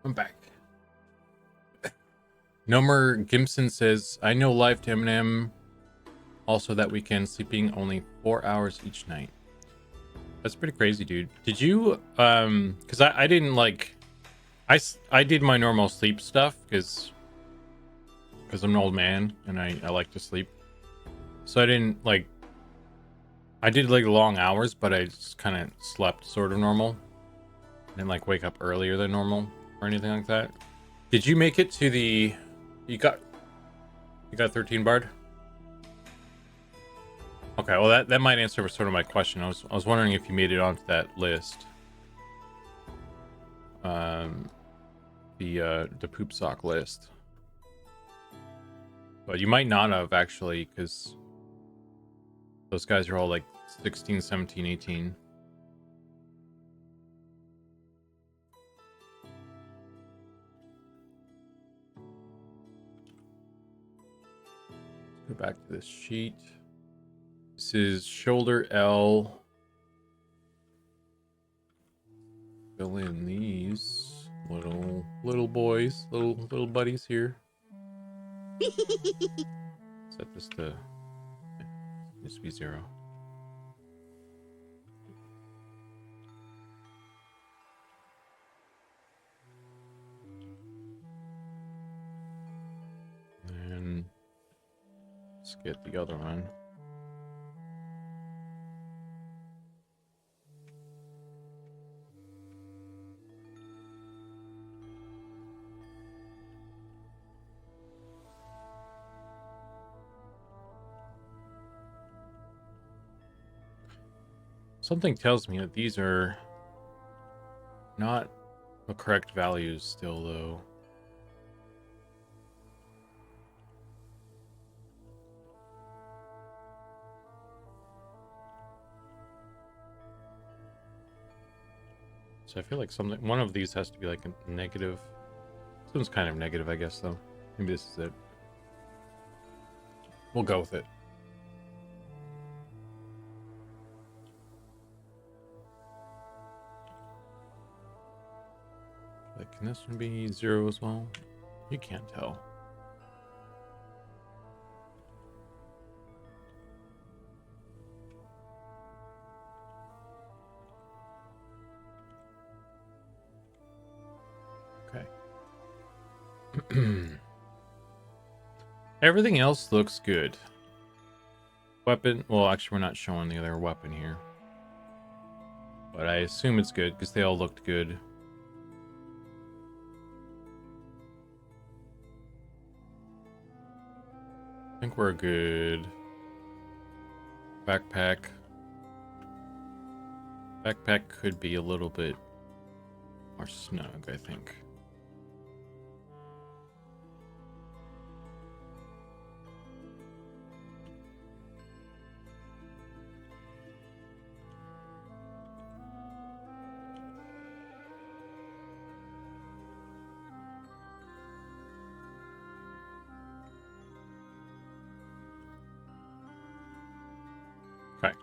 I'm back. Nomer Gimson says, I know live to Eminem also that weekend, sleeping only 4 hours each night. That's pretty crazy, dude. Did you, because I didn't like, I did my normal sleep stuff because I'm an old man and I like to sleep. So I didn't like, I did like long hours, but I just kind of slept sort of normal. Didn't like wake up earlier than normal or anything like that. Did you make it to the, you got 13 Bard? Okay, well that might answer sort of my question. I was wondering if you made it onto that list. The poop sock list. But you might not have actually, because those guys are all like 16, 17, 18. Go back to this sheet. This is shoulder L. Fill in these little boys, little buddies here. Set this to, needs to be 0. And let's get the other one. Something tells me that these are not the correct values still, though. So I feel like one of these has to be like a negative. This one's kind of negative, I guess, though. Maybe this is it. We'll go with it. Like, can this one be 0 as well? You can't tell. Okay. Everything else looks good. Weapon, well, actually, we're not showing the other weapon here. But I assume it's good because they all looked good. I think we're good. Backpack. Backpack could be a little bit more snug, I think. Okay.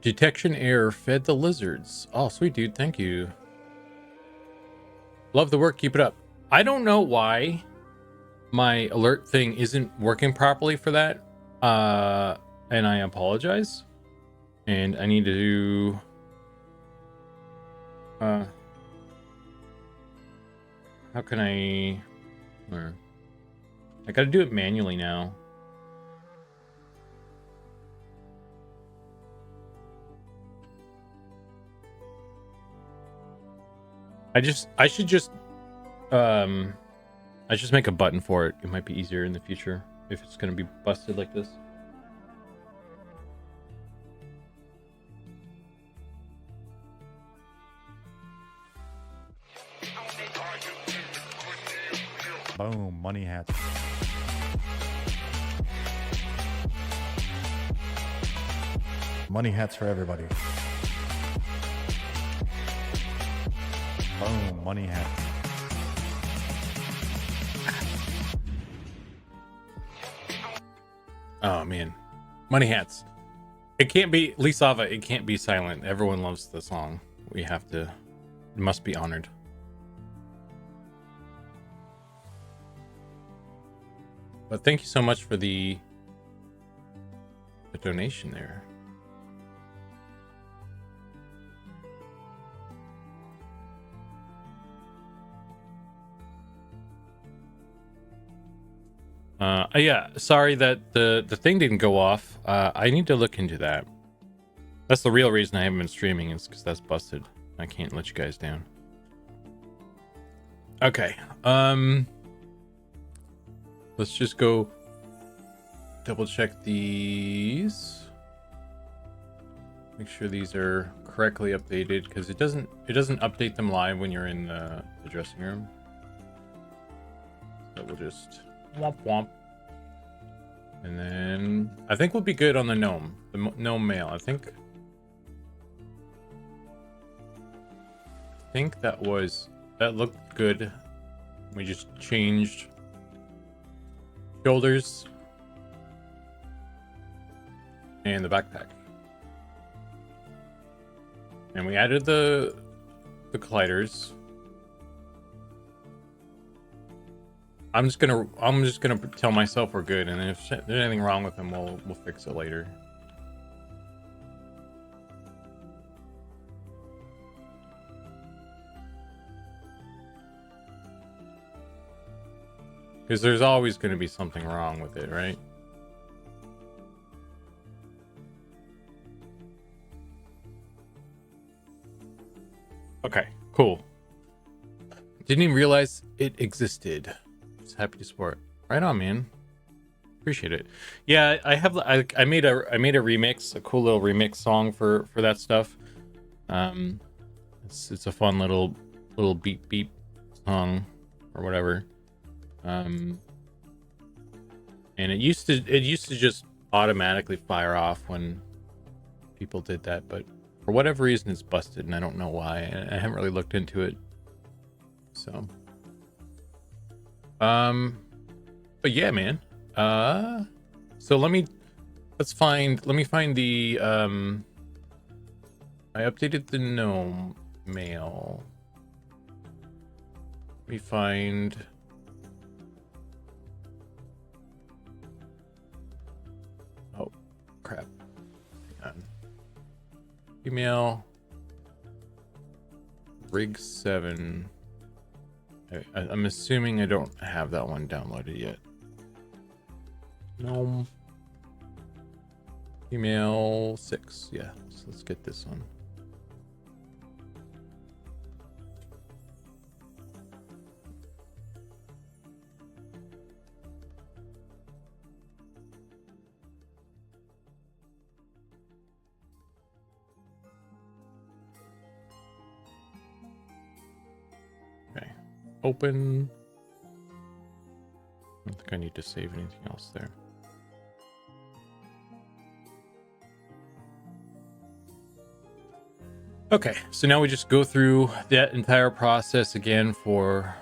Detection error fed the lizards. Oh, sweet dude, thank you. Love the work, keep it up. I don't know why my alert thing isn't working properly for that. And I apologize. And I need to do how can I gotta do it manually now. I should just make a button for it. It might be easier in the future if it's gonna be busted like this. Boom, money hats. Money hats for everybody. Boom, money hats. Oh man, money hats. It can't be Lisava. It can't be silent. Everyone loves the song. We have to. It must be honored. But thank you so much for the donation there. Yeah, sorry that the thing didn't go off. I need to look into that. That's the real reason I haven't been streaming, is because that's busted. I can't let you guys down. Okay. Let's just go double check these. Make sure these are correctly updated, because it doesn't update them live when you're in the dressing room. So we'll just womp womp. And then I think we'll be good on the gnome male. I think that looked good. We just changed shoulders and the backpack, and we added the colliders. I'm just gonna tell myself we're good, and if there's anything wrong with them, we'll fix it later. Because there's always going to be something wrong with it, right? Okay, cool. Didn't even realize it existed. Just happy to support. Right on, man. Appreciate it. Yeah, I made a remix, a cool little remix song for that stuff. It's a fun little beep beep song or whatever. And it used to just automatically fire off when people did that, but for whatever reason it's busted, and I don't know why. I haven't really looked into it. So but yeah, man. So let me find the I updated the gnome mail. Let me find crap. Hang on. Email rig 7. I'm assuming I don't have that one downloaded yet. Gnome email 6. Yeah, so let's get this one. Open. I don't think I need to save anything else there. Okay, so now we just go through that entire process again for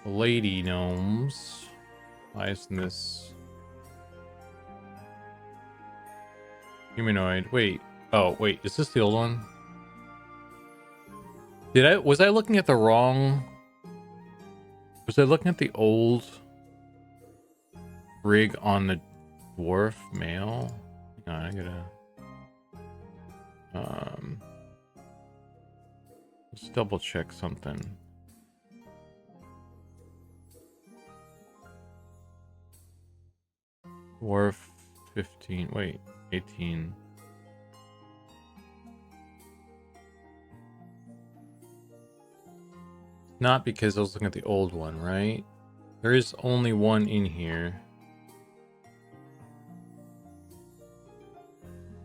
lady gnomes. Why isn't this humanoid? Wait. Oh, wait. Is this the old one? Was I looking at the wrong? Was I looking at the old rig on the dwarf male? Hang on, I gotta let's double check something. Dwarf 15. Wait, 18. Not because I was looking at the old one, right? There is only one in here.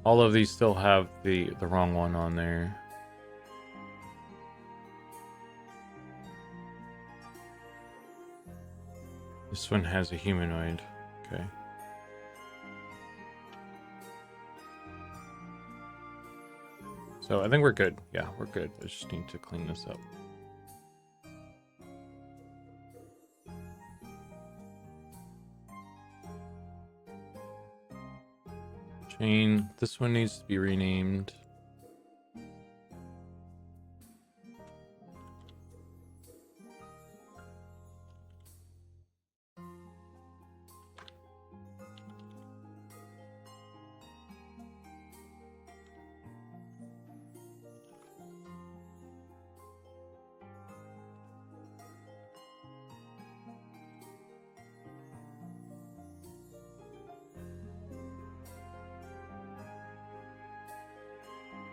All of these still have the wrong one on there. This one has a humanoid. Okay. So I think we're good. Yeah, we're good. I just need to clean this up. Chain. This one needs to be renamed.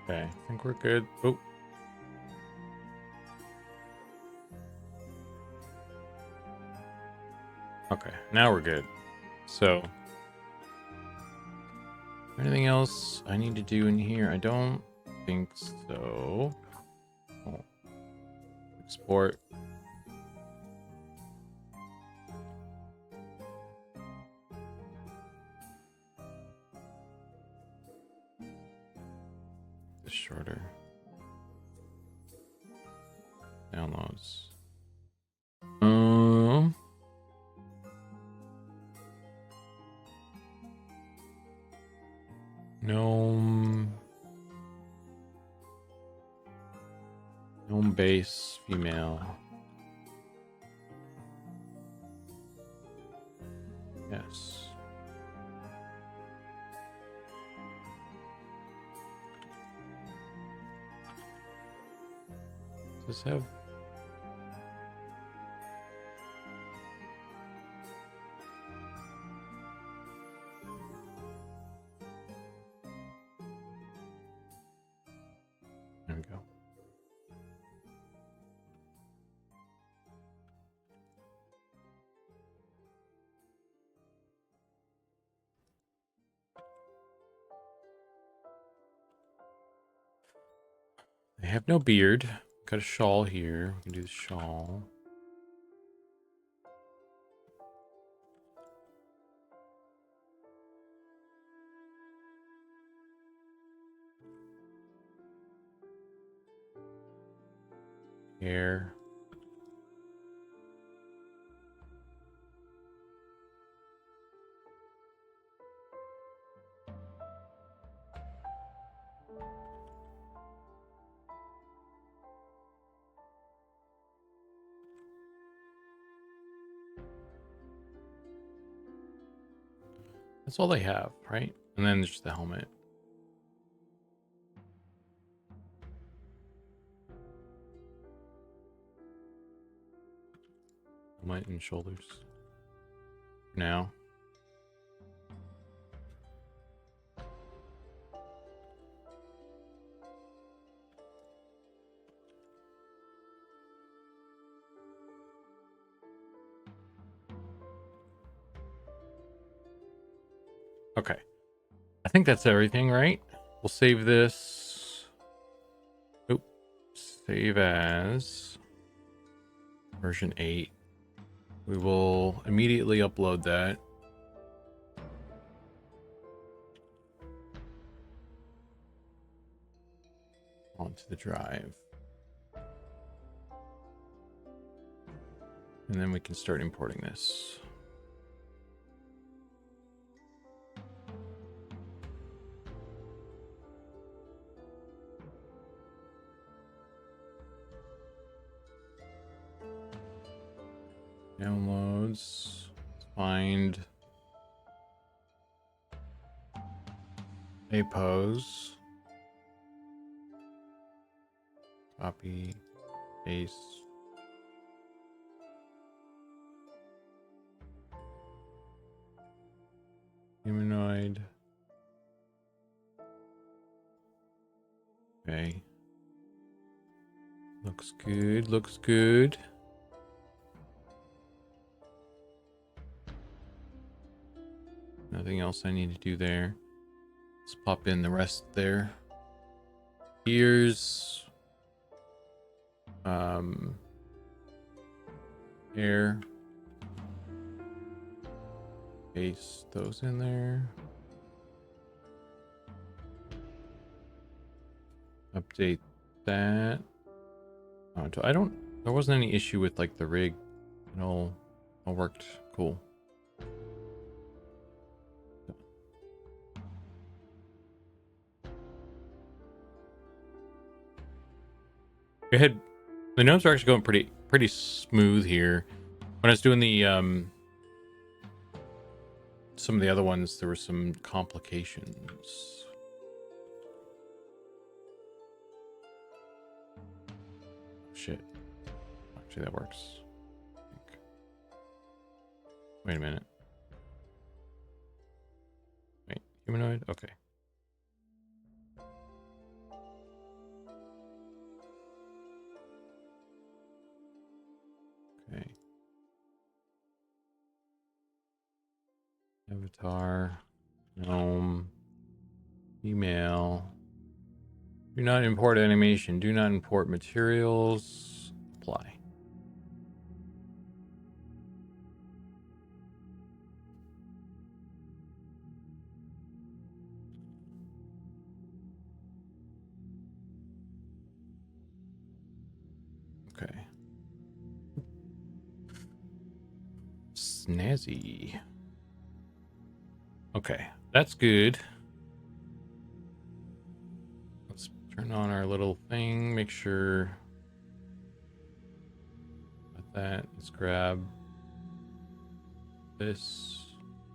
Okay, I think we're good. Oh. Okay, now we're good. So, anything else I need to do in here? I don't think so. Oh. Export. This shorter. Downloads. Gnome base female. Yes. Does this have? There we go. They have no beard. Got a shawl here. We can do the shawl. Hair. That's all they have, right? And then there's the helmet. Helmet and shoulders. Now. Okay. I think that's everything, right? We'll save this. Oop. Save as version 8. We will immediately upload that. Onto the drive. And then we can start importing this. Downloads. Find a pose. Copy. Paste. Humanoid. Okay. Looks good. Looks good. Nothing else I need to do there. Let's pop in the rest there. Ears. Hair. Paste those in there. Update that. Oh, there wasn't any issue with like the rig. It all worked cool. Go ahead. The gnomes are actually going pretty smooth here. When I was doing the some of the other ones, there were some complications. Shit. Actually, that works. Wait a minute. Wait, humanoid? Okay. Okay. Avatar. Gnome. Email. Do not import animation. Do not import materials. Apply. Okay. Snazzy. Okay, that's good. Let's turn on our little thing, make sure that. Let's grab this,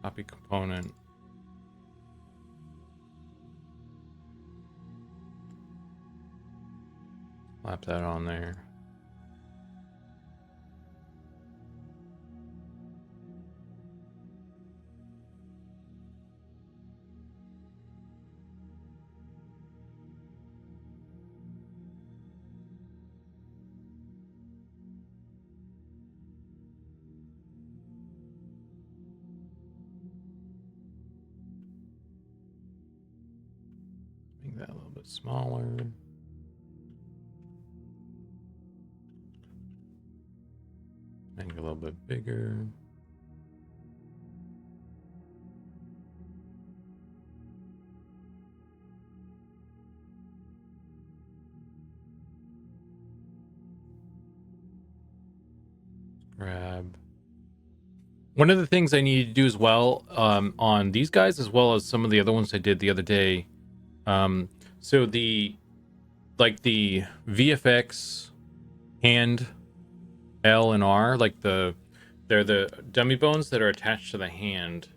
copy component. Slap that on there. Make that a little bit smaller. Make it a little bit bigger. Grab. One of the things I need to do as well on these guys, as well as some of the other ones I did the other day. So the VFX hand L and R, they're the dummy bones that are attached to the hand.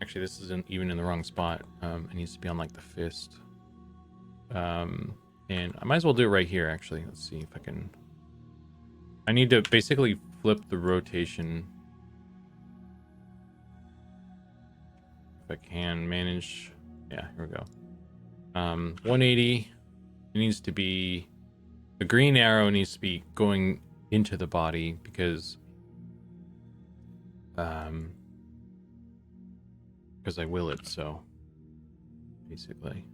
Actually, this isn't even in the wrong spot. It needs to be on like the fist. And I might as well do it right here. Actually, let's see if I can. I need to basically flip the rotation. If I can manage. Yeah, here we go. 180. It needs to be, the green arrow needs to be going into the body because I will it, so basically.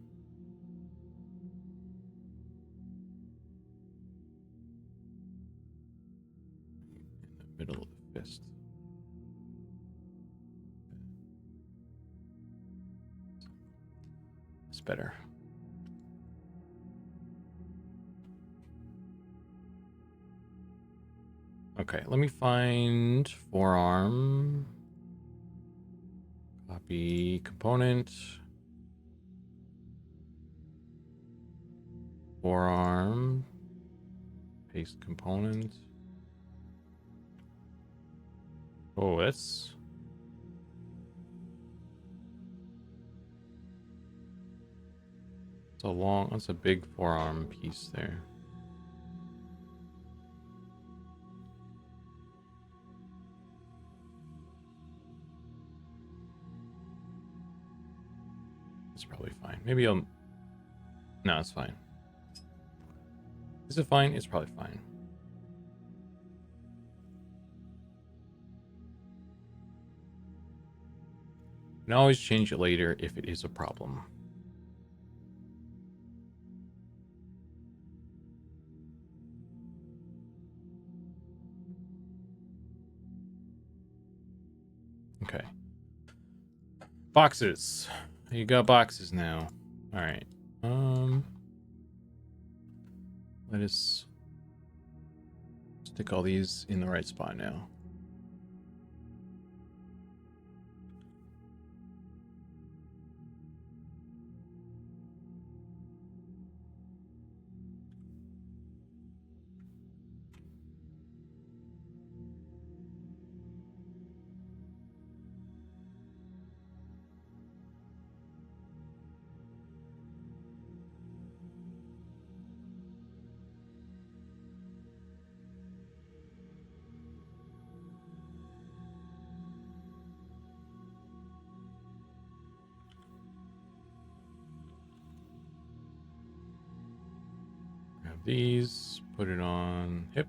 In the middle of the fist. It's better. Okay, let me find forearm. Copy component. Forearm. Paste component. Oh, that's that's a big forearm piece there. It's probably fine. Maybe I'll... No, it's fine. Is it fine? It's probably fine. You can always change it later if it is a problem. Okay. Boxes. You got boxes now. All right. Let us stick all these in the right spot now. these, put it on hip.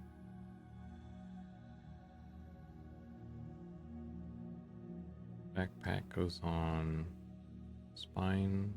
Backpack goes on spine.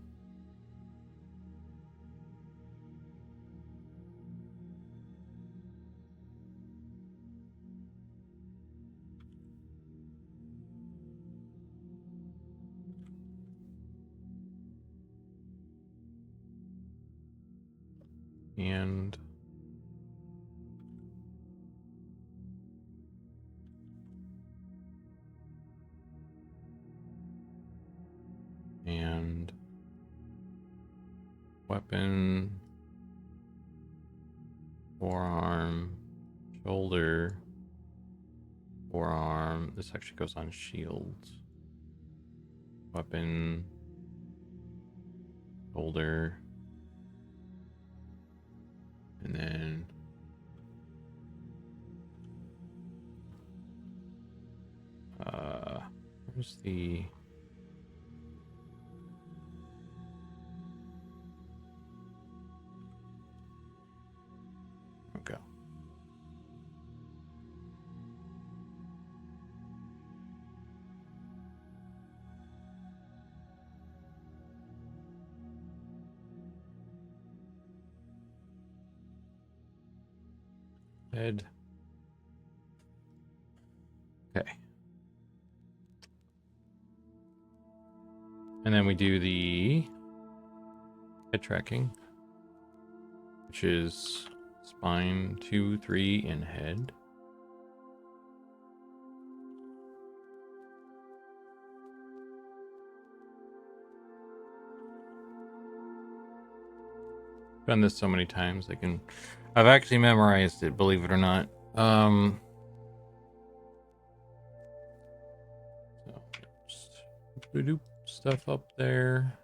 And weapon, forearm, shoulder, forearm. This actually goes on shields. Weapon, shoulder, and then where's the go. Head. Okay. And then we do the head tracking, which is spine 2, 3, and head. Done this so many times I've actually memorized it, believe it or not. So just doop stuff up there.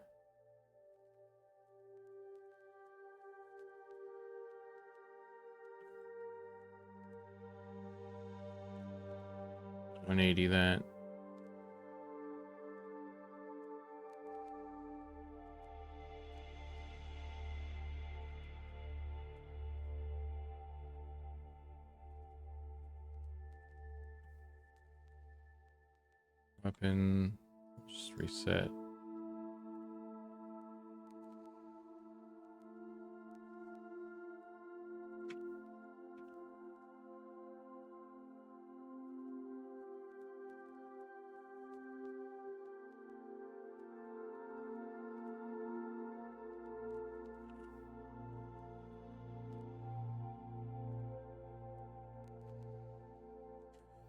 $180 that. Weapon, just reset.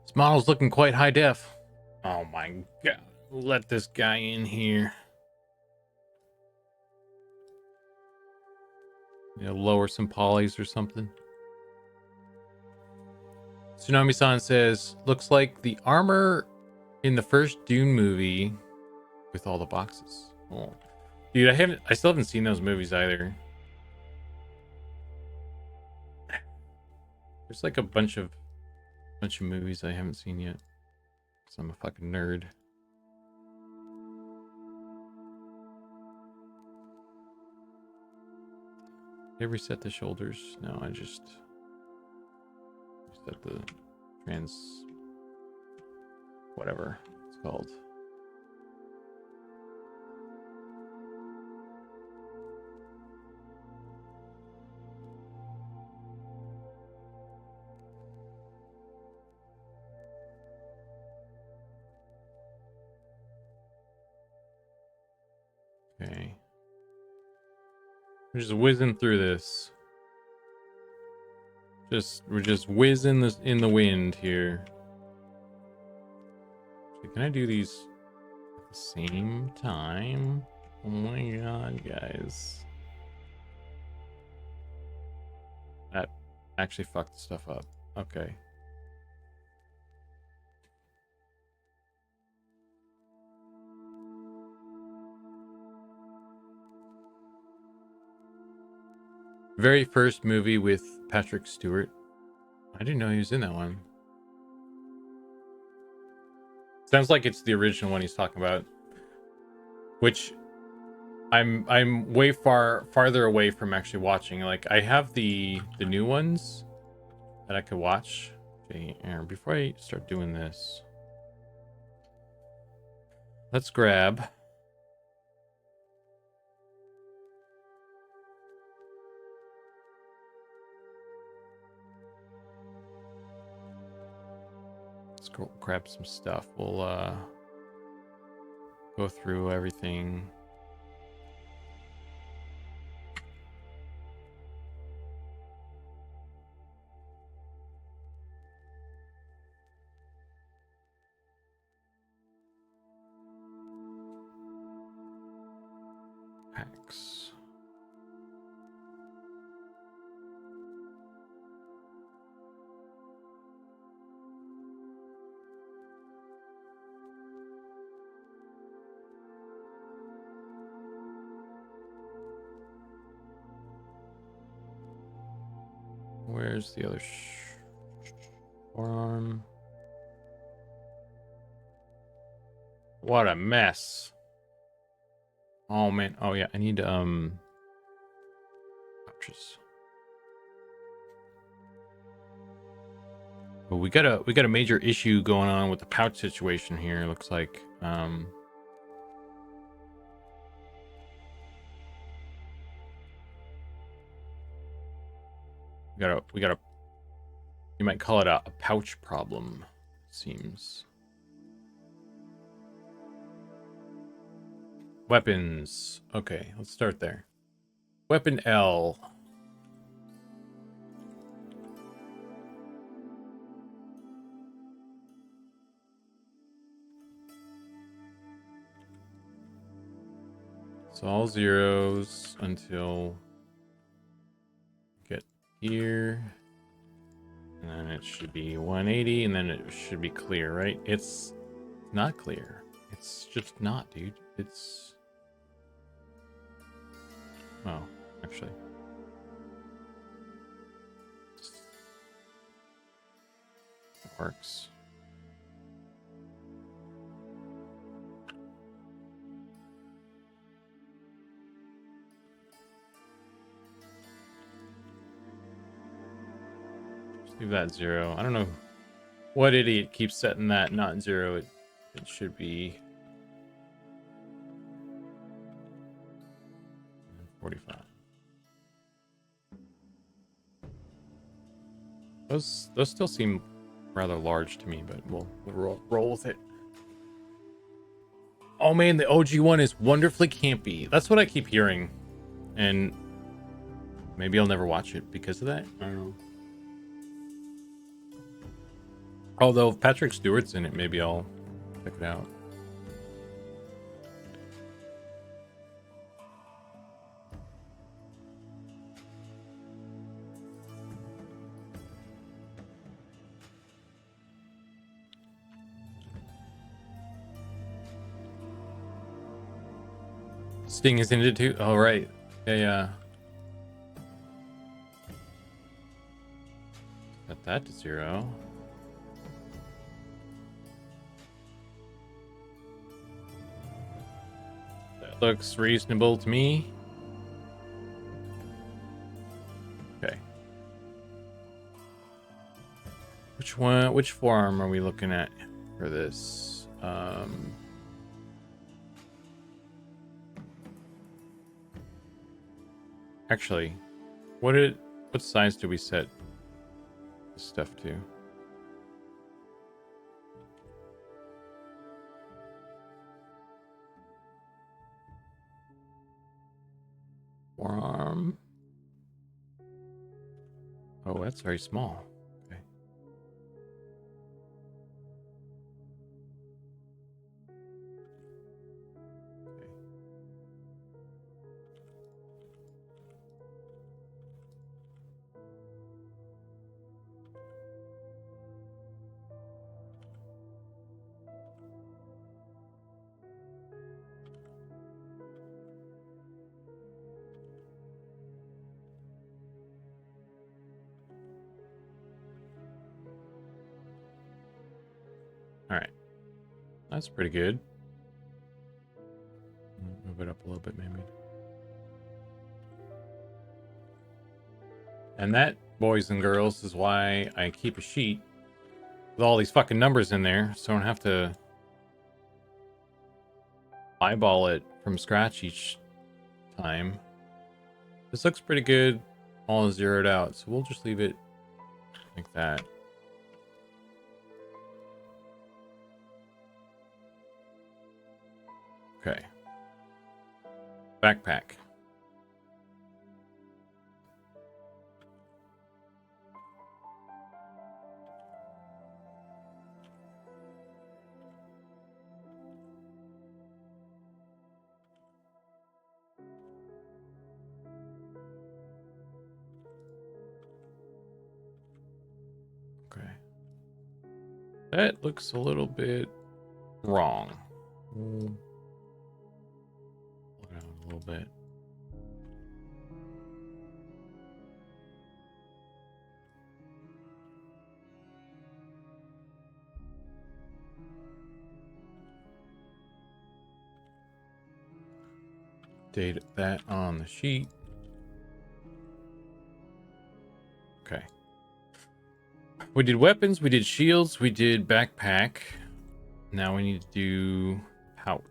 This model's looking quite high def. Oh my god. Let this guy in here. Lower some polys or something. Tsunami-san says, looks like the armor in the first Dune movie with all the boxes. Oh. Dude, I still haven't seen those movies either. There's like a bunch of movies I haven't seen yet. Cause I'm a fucking nerd. Did I reset the shoulders? No, I just reset the whatever it's called. Okay. We're just whizzing through this. We're just whizzing this in the wind here. Can I do these at the same time? Oh my god, guys. That actually fucked stuff up. Okay. Very first movie with Patrick Stewart. I didn't know he was in that one. Sounds like it's the original one he's talking about. Which I'm way farther away from actually watching. Like I have the new ones that I could watch. Okay, Aaron, before I start doing this, let's grab grab some stuff. We'll go through everything. Packs. Where's the other forearm? What a mess. Oh man. Oh yeah, I need pouches. But we got a major issue going on with the pouch situation here. Looks like we got a you might call it a pouch problem, seems. Weapons. Okay, let's start there. Weapon L. It's all zeros until get here. And then it should be 180, and then it should be clear, right? It's not clear. It's just not, dude. It's... Oh, actually. It works. Just leave that 0. I don't know what idiot keeps setting that not 0. It should be 45. Those still seem rather large to me, but we'll roll with it. Oh man, the OG one is wonderfully campy. That's what I keep hearing, and maybe I'll never watch it because of that. I don't know. Although if Patrick Stewart's in it, maybe I'll check it out. Sting is in it too. Oh right, yeah. Set that to 0. That looks reasonable to me. Okay. Which forearm are we looking at for this? Actually, what size do we set this stuff to? Forearm. Oh, that's very small. Okay. All right, that's pretty good. Move it up a little bit, maybe. And that, boys and girls, is why I keep a sheet with all these fucking numbers in there, so I don't have to eyeball it from scratch each time. This looks pretty good, all zeroed out, so we'll just leave it like that. Okay. Backpack. Okay. That looks a little bit wrong. Look down a little bit. Date that on the sheet. Okay. We did weapons, we did shields, we did backpack. Now we need to do pouch.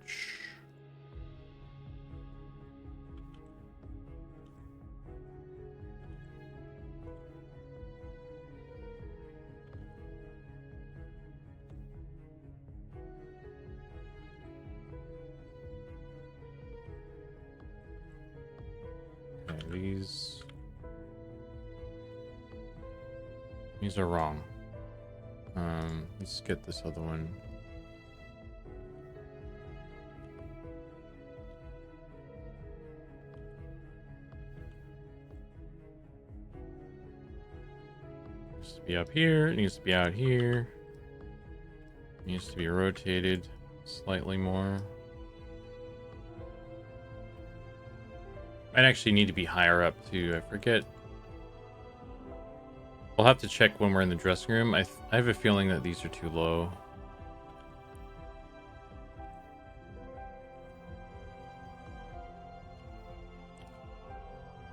Okay, these are wrong. Let's get this other one. Needs to be up here, it needs to be out here. It needs to be rotated slightly more. Might actually need to be higher up too, I forget. We'll have to check when we're in the dressing room. I have a feeling that these are too low.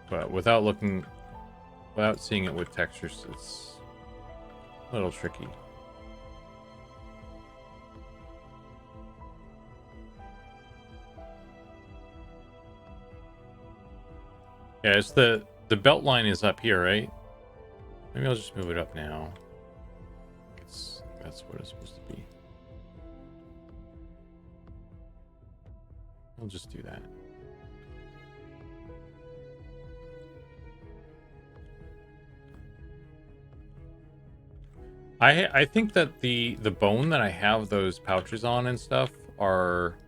But without seeing it with textures, it's a little tricky. Yeah, it's the belt line is up here, right? Maybe I'll just move it up now. That's what it's supposed to be. We'll just do that. I think that the bone that I have those pouches on and stuff are,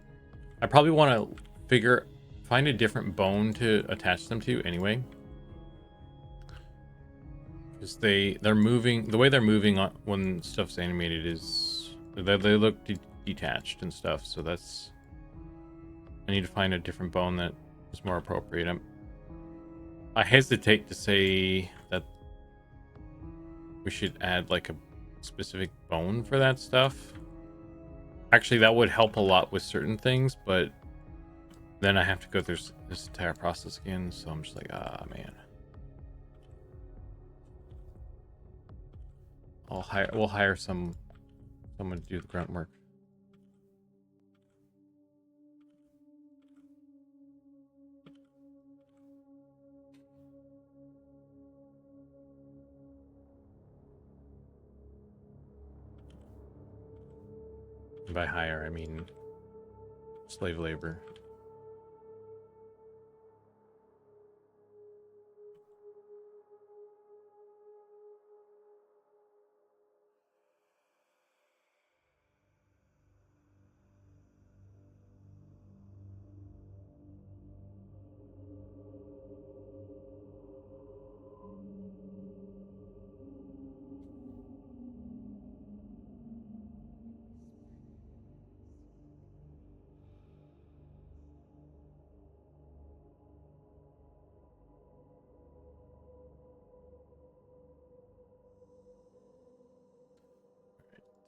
I probably want to find a different bone to attach them to anyway. Because they're moving, the way they're moving on when stuff's animated is they look detached and stuff. So I need to find a different bone that is more appropriate. I hesitate to say that we should add like a specific bone for that stuff. Actually, that would help a lot with certain things, but then I have to go through this entire process again. So I'm just like, ah, man. We'll hire someone to do the grunt work. And by hire, I mean slave labor.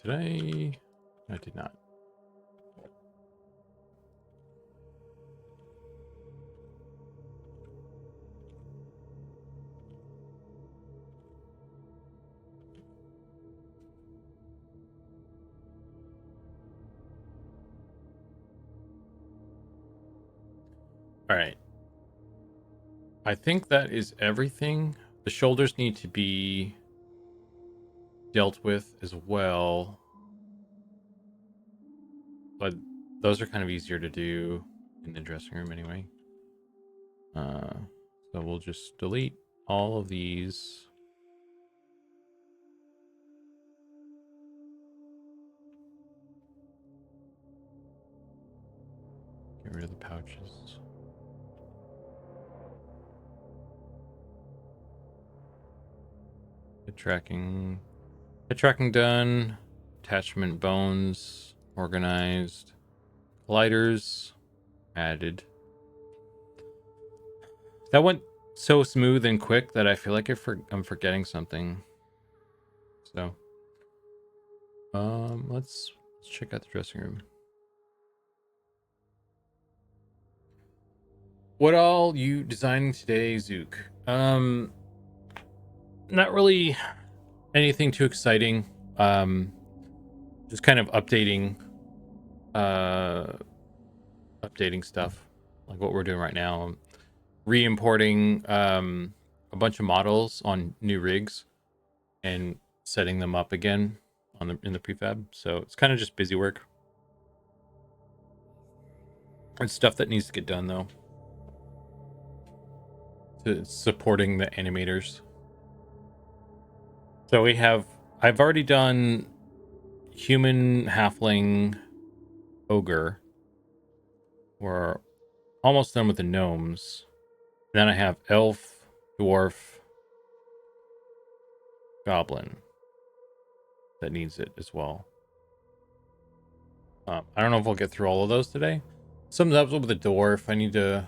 Did I did not. All right. I think that is everything. The shoulders need to be dealt with as well. But those are kind of easier to do in the dressing room anyway. So we'll just delete all of these. Get rid of the pouches. Hit tracking done. Attachment bones organized. Colliders added. That went so smooth and quick that I feel like I'm forgetting something. So, let's check out the dressing room. What all you designing today, Zook? Not really anything too exciting. Just kind of updating stuff like what we're doing right now. Re-importing a bunch of models on new rigs and setting them up again in the prefab. So it's kind of just busy work. It's stuff that needs to get done though. To supporting the animators. So I've already done human, halfling, ogre. We're almost done with the gnomes. Then I have elf, dwarf, goblin that needs it as well. I don't know if we'll get through all of those today. Something's up with the dwarf. I need to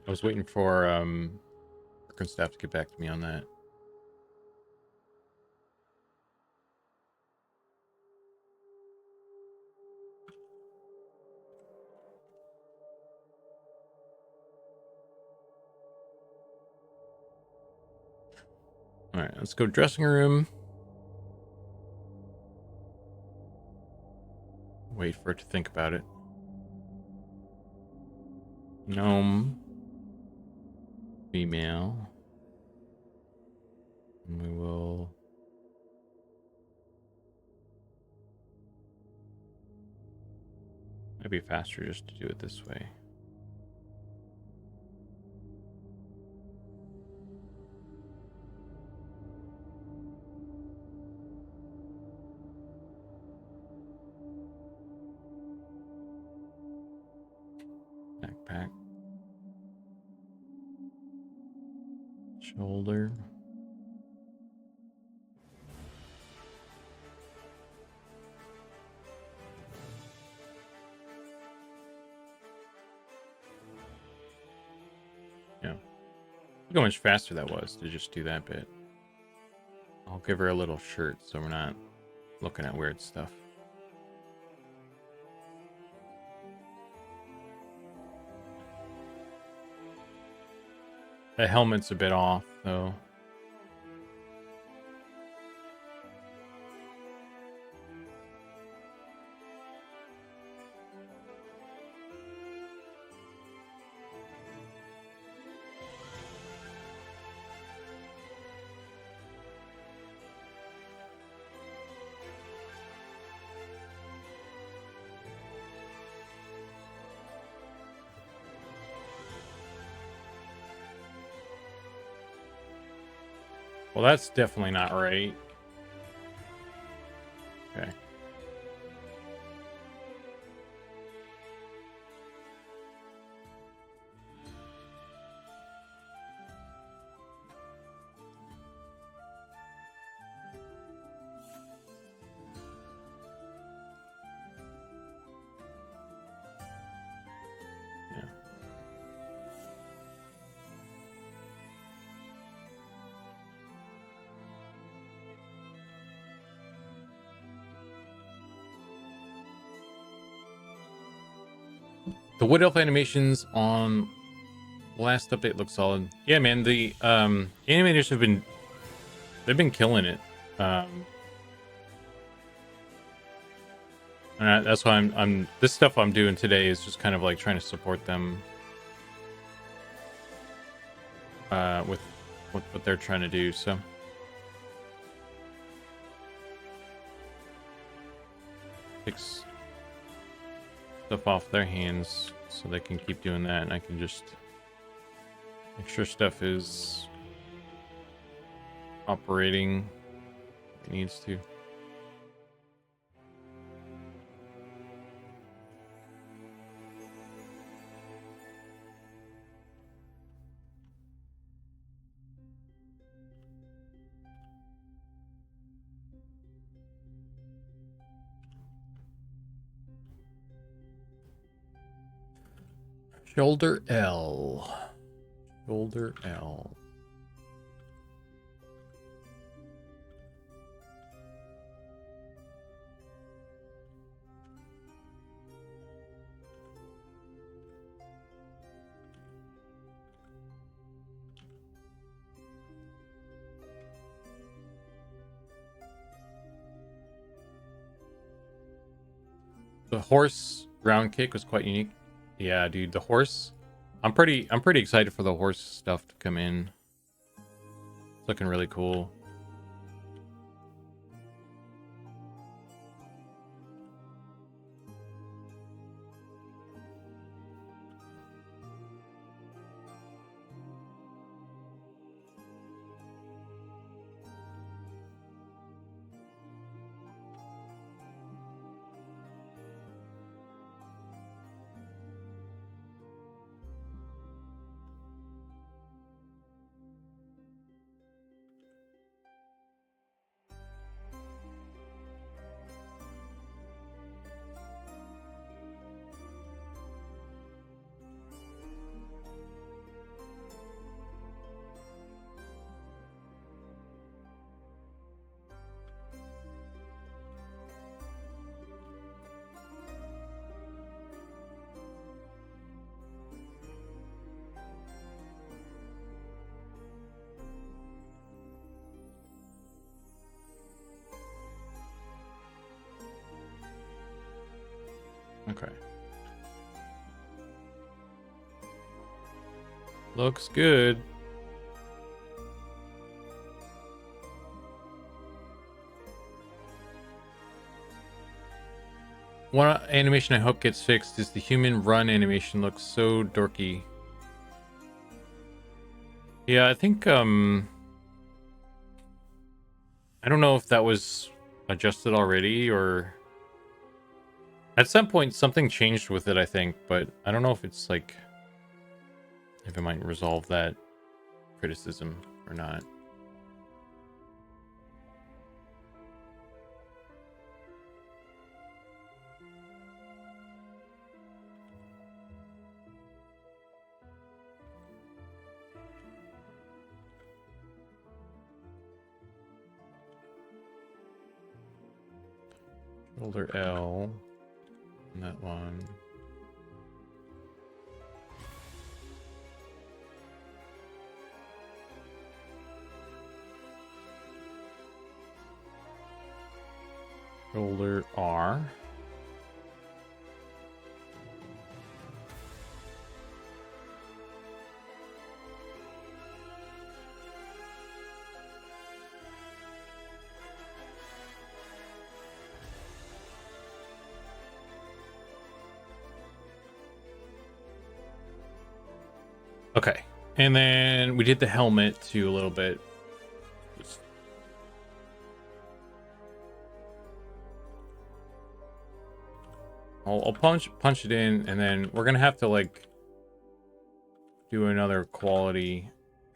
I was waiting for working staff to get back to me on that. All right, let's go dressing room. Wait for it to think about it. Gnome. Female. And we will... It'd be faster just to do it this way. Backpack. Shoulder. Yeah. Look how much faster that was to just do that bit. I'll give her a little shirt so we're not looking at weird stuff. The helmet's a bit off, though. Well, that's definitely not right. Okay. Yeah. The Wood Elf animations on last update look solid. Yeah, man, the animators they've been killing it. And that's why I'm this stuff I'm doing today is just kind of like trying to support them with what they're trying to do. So takes stuff off their hands so they can keep doing that, and I can just make sure stuff is operating it needs to. Shoulder L. Shoulder L. The horse round kick was quite unique. Yeah, dude, the horse. I'm pretty excited for the horse stuff to come in. It's looking really cool. Okay. Looks good. One animation I hope gets fixed is the human run animation. Looks so dorky. Yeah, I think I don't know if that was adjusted already or at some point something changed with it, I think, but I don't know if it's like if it might resolve that criticism or not. Shoulder L on that one. Shoulder R. Okay, and then we did the helmet too a little bit. I'll punch it in, and then we're gonna have to like do another quality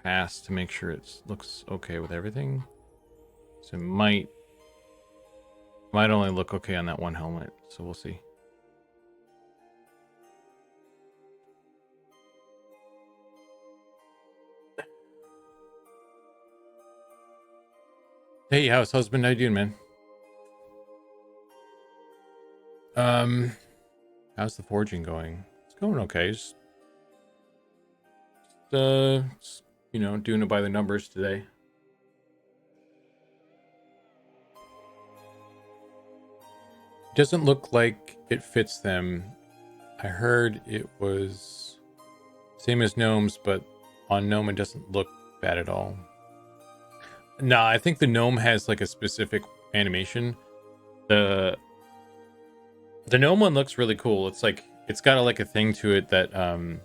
pass to make sure it looks okay with everything. So it might only look okay on that one helmet, so we'll see. Hey, house husband, how you doing, man? How's the forging going? It's going okay. You know, doing it by the numbers today. Doesn't look like it fits them. I heard it was same as Gnomes, but on Gnome it doesn't look bad at all. Nah, I think the Gnome has like a specific animation. The Gnome one looks really cool. It's like it's got like a thing to it that it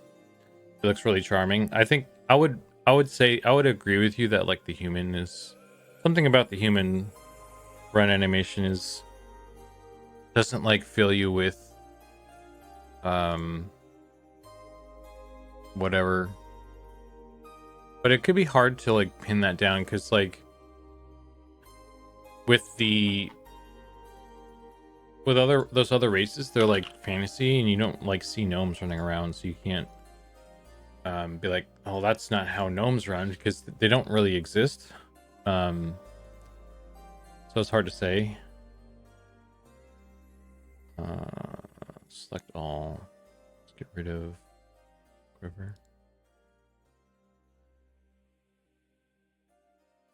looks really charming. I think I would say I would agree with you that like the human is something about the human run animation is doesn't like fill you with whatever, but it could be hard to like pin that down because like with those other races, they're like fantasy and you don't like see gnomes running around, so you can't be like, oh, that's not how gnomes run, because they don't really exist. So it's hard to say. Select all. Let's get rid of Quiver.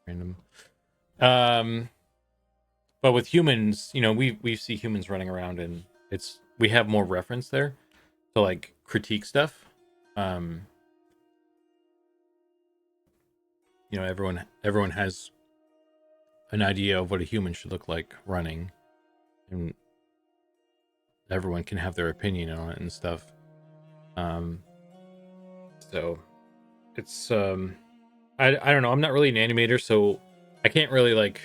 Random. But with humans, you know, we see humans running around, and we have more reference there to like critique stuff. You know, everyone has an idea of what a human should look like running, and everyone can have their opinion on it and stuff. So it's I don't know. I'm not really an animator, so I can't really like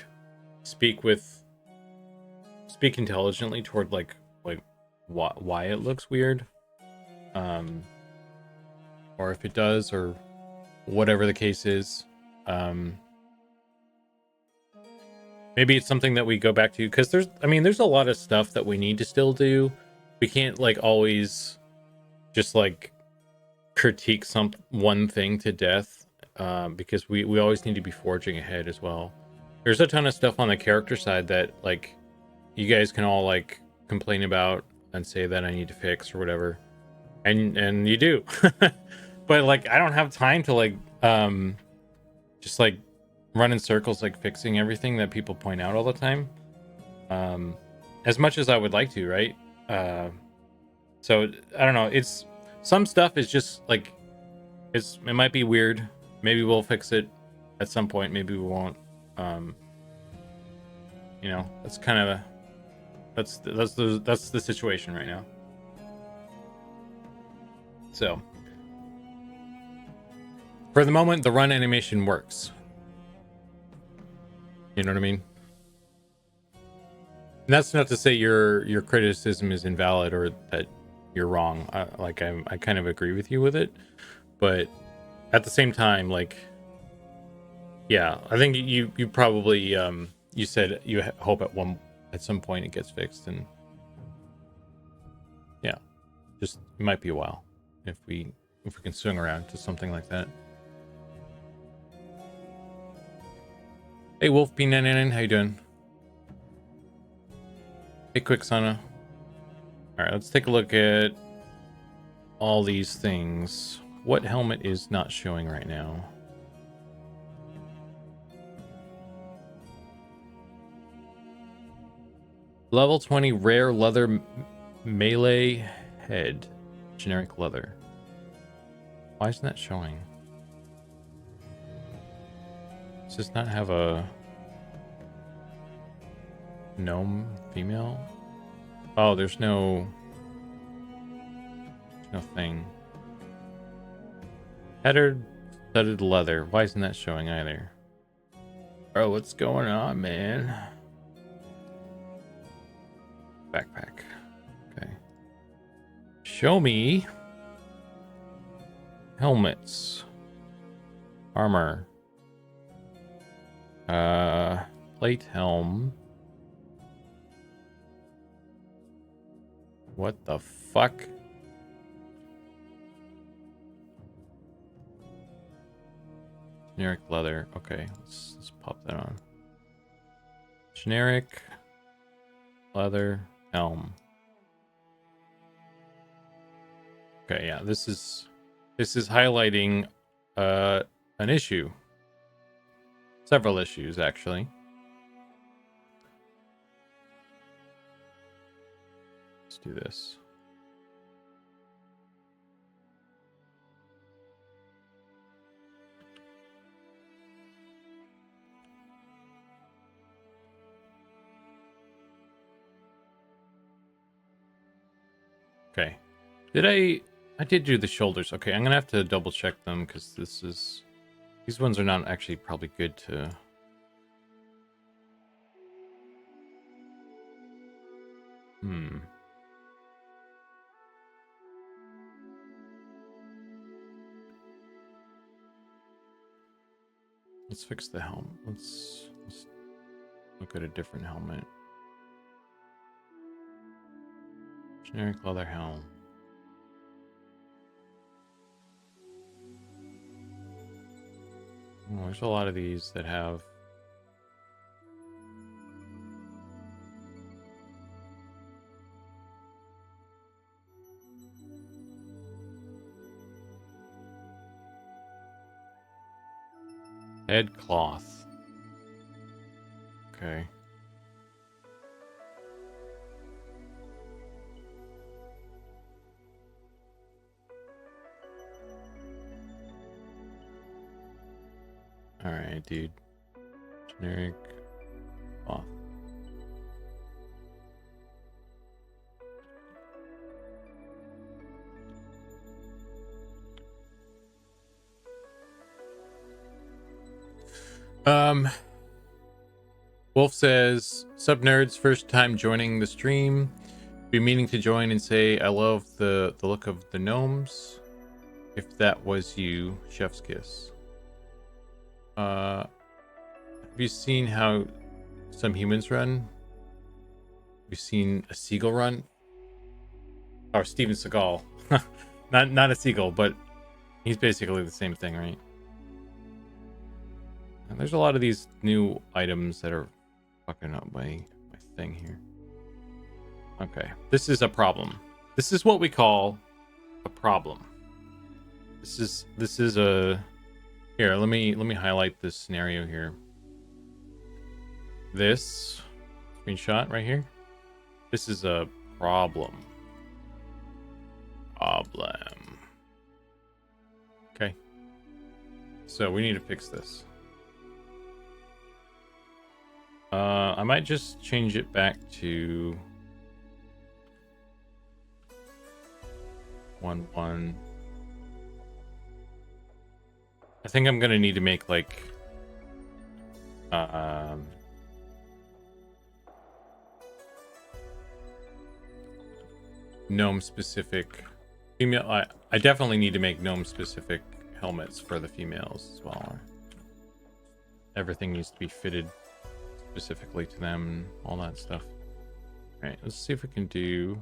speak intelligently toward like why it looks weird, or if it does, or whatever the case is. Maybe it's something that we go back to, because there's a lot of stuff that we need to still do. We can't like always just like critique one thing to death, because we always need to be forging ahead as well. There's a ton of stuff on the character side that like you guys can all like complain about and say that I need to fix or whatever, and you do. But like I don't have time to like just like run in circles like fixing everything that people point out all the time, as much as I would like to, right? So I don't know, it's some stuff is just like it might be weird. Maybe we'll fix it at some point, maybe we won't. You know, that's kind of that's the situation right now. So for the moment, the run animation works. You know what I mean? And that's not to say your criticism is invalid or that you're wrong. I kind of agree with you with it, but at the same time, like, yeah, I think you probably you said you hope at some point it gets fixed, and yeah, just it might be a while if we can swing around to something like that. Hey Wolf P99, how you doing? Hey Quicksana. All right, let's take a look at all these things. What helmet is not showing right now? Level 20 rare leather melee head, generic leather. Why isn't that showing? Does this not have a gnome female? Oh, there's no thing. Header studded leather. Why isn't that showing either? Bro, what's going on, man? Backpack. Okay. Show me helmets. Armor. Plate helm. What the fuck? Generic leather. Okay, let's pop that on. Generic leather helm. Okay, yeah, this is highlighting an issue. Several issues, actually. Let's do this. Okay. I did do the shoulders. Okay, I'm gonna have to double check them because these ones are not actually probably good to. Let's fix the helmet. Let's look at a different helmet. Generic leather helm. Oh, there's a lot of these that have head cloth. Okay. All right, dude. Generic cloth. Wolf says, "Sub nerds, first time joining the stream. Be meaning to join and say I love the look of the gnomes. If that was you, chef's kiss." Have you seen how some humans run? Have you seen a seagull run? Or Steven Seagal. not a seagull, but he's basically the same thing, right? And there's a lot of these new items that are fucking up my thing here. Okay, this is a problem. This is what we call a problem. This is a here. Let me highlight this scenario here. This screenshot right here. This is a problem. Okay. So we need to fix this. I might just change it back to 1-1. I think I'm gonna need to make like gnome specific female. I definitely need to make gnome specific helmets for the females as well. Everything needs to be fitted specifically to them and all that stuff. All right, let's see if we can do.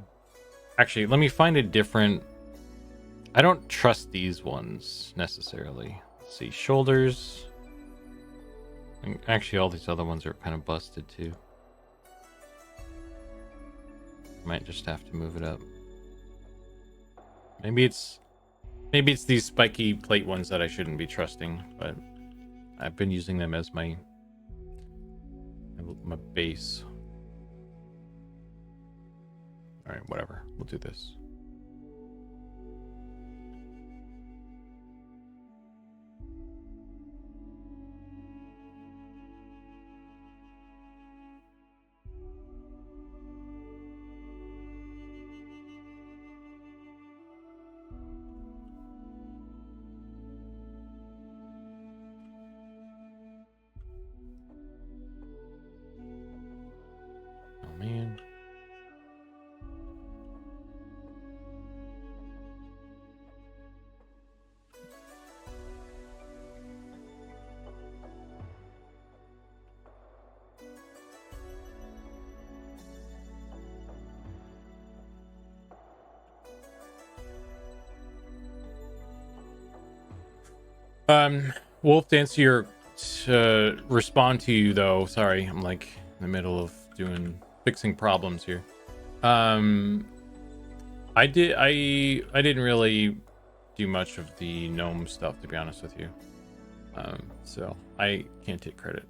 Actually, let me find a different. I don't trust these ones necessarily. Let's see, shoulders. And actually, all these other ones are kind of busted too. Might just have to move it up. Maybe it's these spiky plate ones that I shouldn't be trusting, but I've been using them as my base. All right, whatever. We'll do this. Oh man. Wolf, to answer your respond to you though. Sorry, I'm like in the middle of fixing problems here. I didn't really do much of the gnome stuff, to be honest with you. So I can't take credit.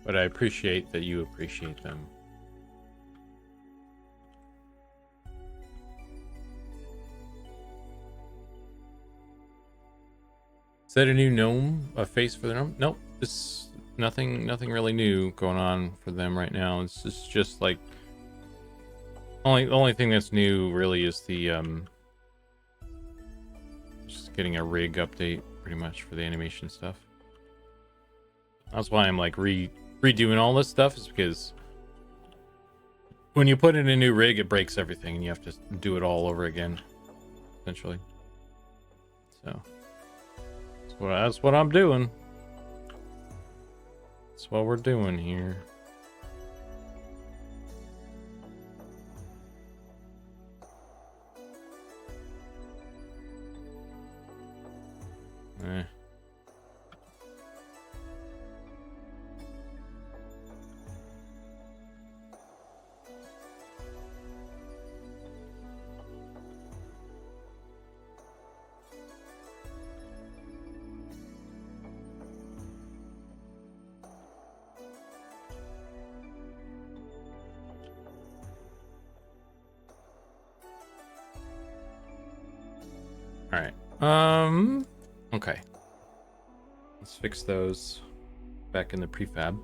But I appreciate that you appreciate them. Is that a new gnome? A face for the gnome? Nope. This nothing really new going on for them right now. It's just like only thing that's new really is the just getting a rig update pretty much for the animation stuff. That's why I'm like redoing all this stuff, is because when you put in a new rig, it breaks everything and you have to do it all over again, essentially. So that's what I'm doing. That's what we're doing here. Eh. All right. Okay. Let's fix those back in the prefab.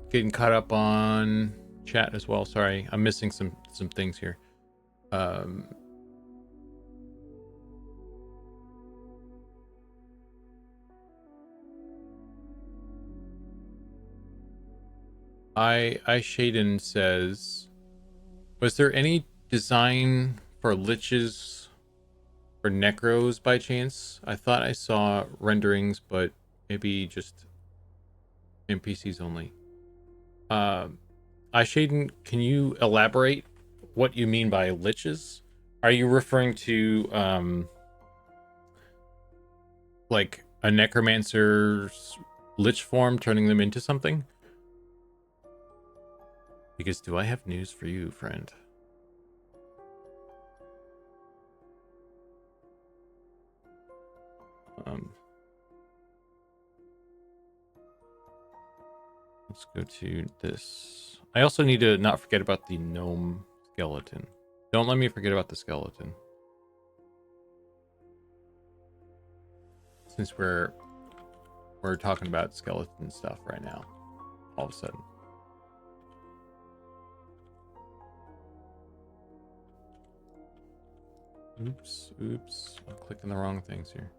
Getting caught up on chat as well. Sorry, I'm missing some things here. Shaden says, was there any design for liches or necros by chance? I thought I saw renderings, but maybe just NPCs only. Shaden, can you elaborate what you mean by liches? Are you referring to like a necromancer's lich form, turning them into something? Because do I have news for you, friend? Let's go to this. I also need to not forget about the Gnome Skeleton. Don't let me forget about the skeleton. Since we're talking about skeleton stuff right now, all of a sudden. Oops. I'm clicking the wrong things here.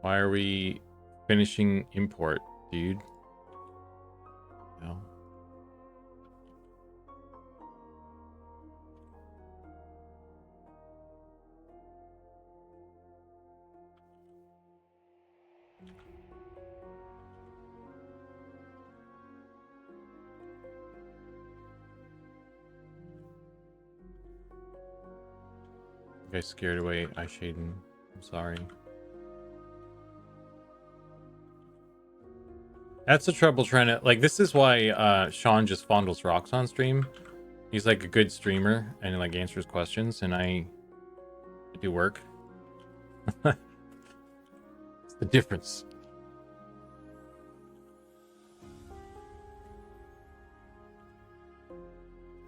Why are we finishing import, dude? No. You guys scared away Shaden. I'm sorry. That's the trouble trying to, like, this is why Sean just fondles rocks on stream. He's like a good streamer and like answers questions, and I do work. It's the difference.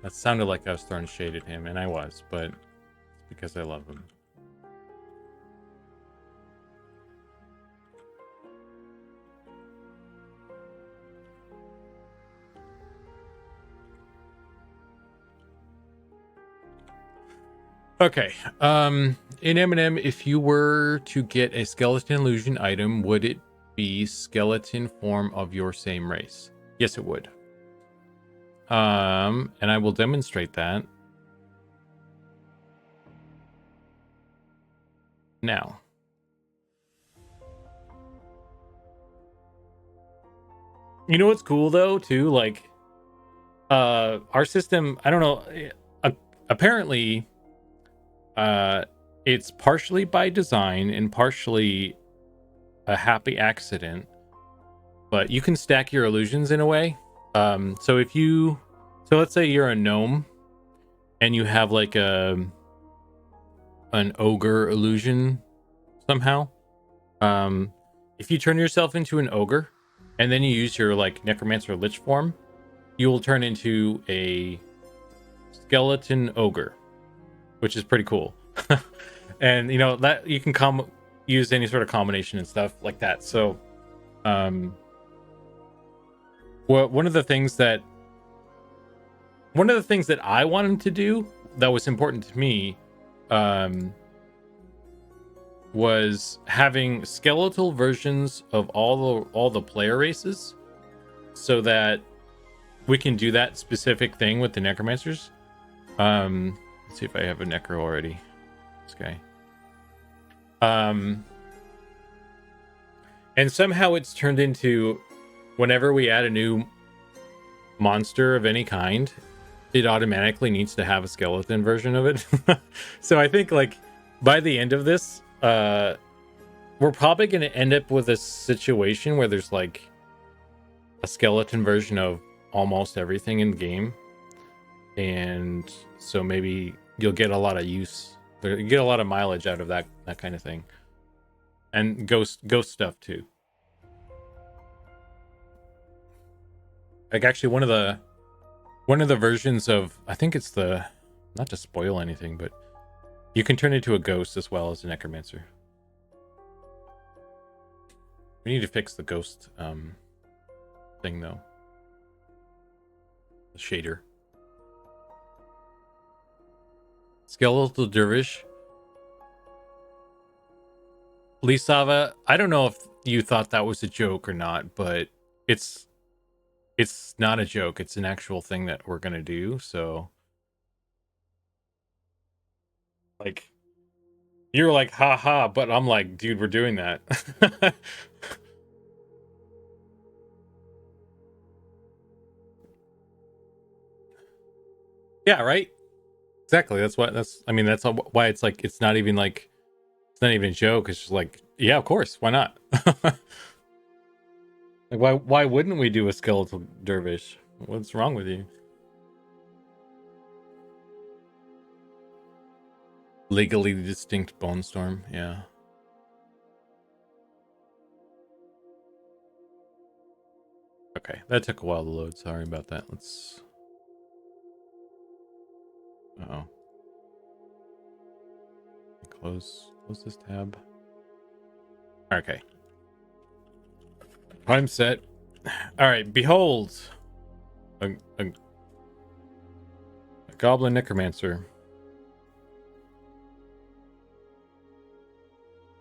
That sounded like I was throwing shade at him, and I was, but it's because I love him. Okay. In M&M, if you were to get a skeleton illusion item, would it be skeleton form of your same race? Yes, it would. And I will demonstrate that now. You know what's cool though too, like our system, I don't know, apparently it's partially by design and partially a happy accident, but you can stack your illusions in a way. So let's say you're a gnome and you have like an ogre illusion somehow. If you turn yourself into an ogre and then you use your like necromancer lich form, you will turn into a skeleton ogre, which is pretty cool. And you know that you can use any sort of combination and stuff like that. So one of the things that I wanted to do that was important to me was having skeletal versions of all the player races, so that we can do that specific thing with the necromancers. Let's see if I have a necro already. This guy. And somehow it's turned into, whenever we add a new monster of any kind, it automatically needs to have a skeleton version of it. So I think like by the end of this, we're probably going to end up with a situation where there's like a skeleton version of almost everything in the game. And so maybe you'll get a lot of use. You get a lot of mileage out of that kind of thing. And ghost stuff too. Like actually one of the versions of, I think it's not to spoil anything, but you can turn into a ghost as well as a necromancer. We need to fix the ghost thing though. The shader. Skeletal dervish. Lisava, I don't know if you thought that was a joke or not, but it's not a joke. It's an actual thing that we're gonna do. So, like, you're like, haha, but I'm like, dude, we're doing that. Yeah, right. Exactly. That's why it's like it's not even a joke. It's just like, yeah, of course, why not? Like why wouldn't we do a skeletal dervish? What's wrong with you? Legally distinct bone storm, yeah. Okay, that took a while to load. Sorry about that. Let's close this tab. Okay. I'm set. All right, behold a goblin necromancer.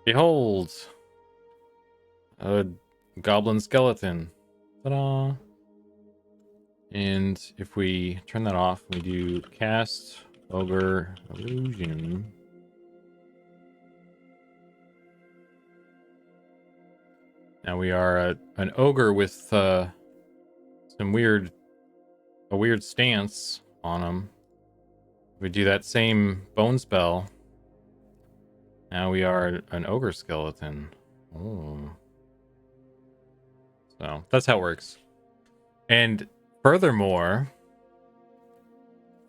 Behold a goblin skeleton. Ta-da! And if we turn that off, we do cast ogre illusion. Now we are an ogre with a weird stance on him. We do that same bone spell. Now we are an ogre skeleton. Oh. So that's how it works. And furthermore,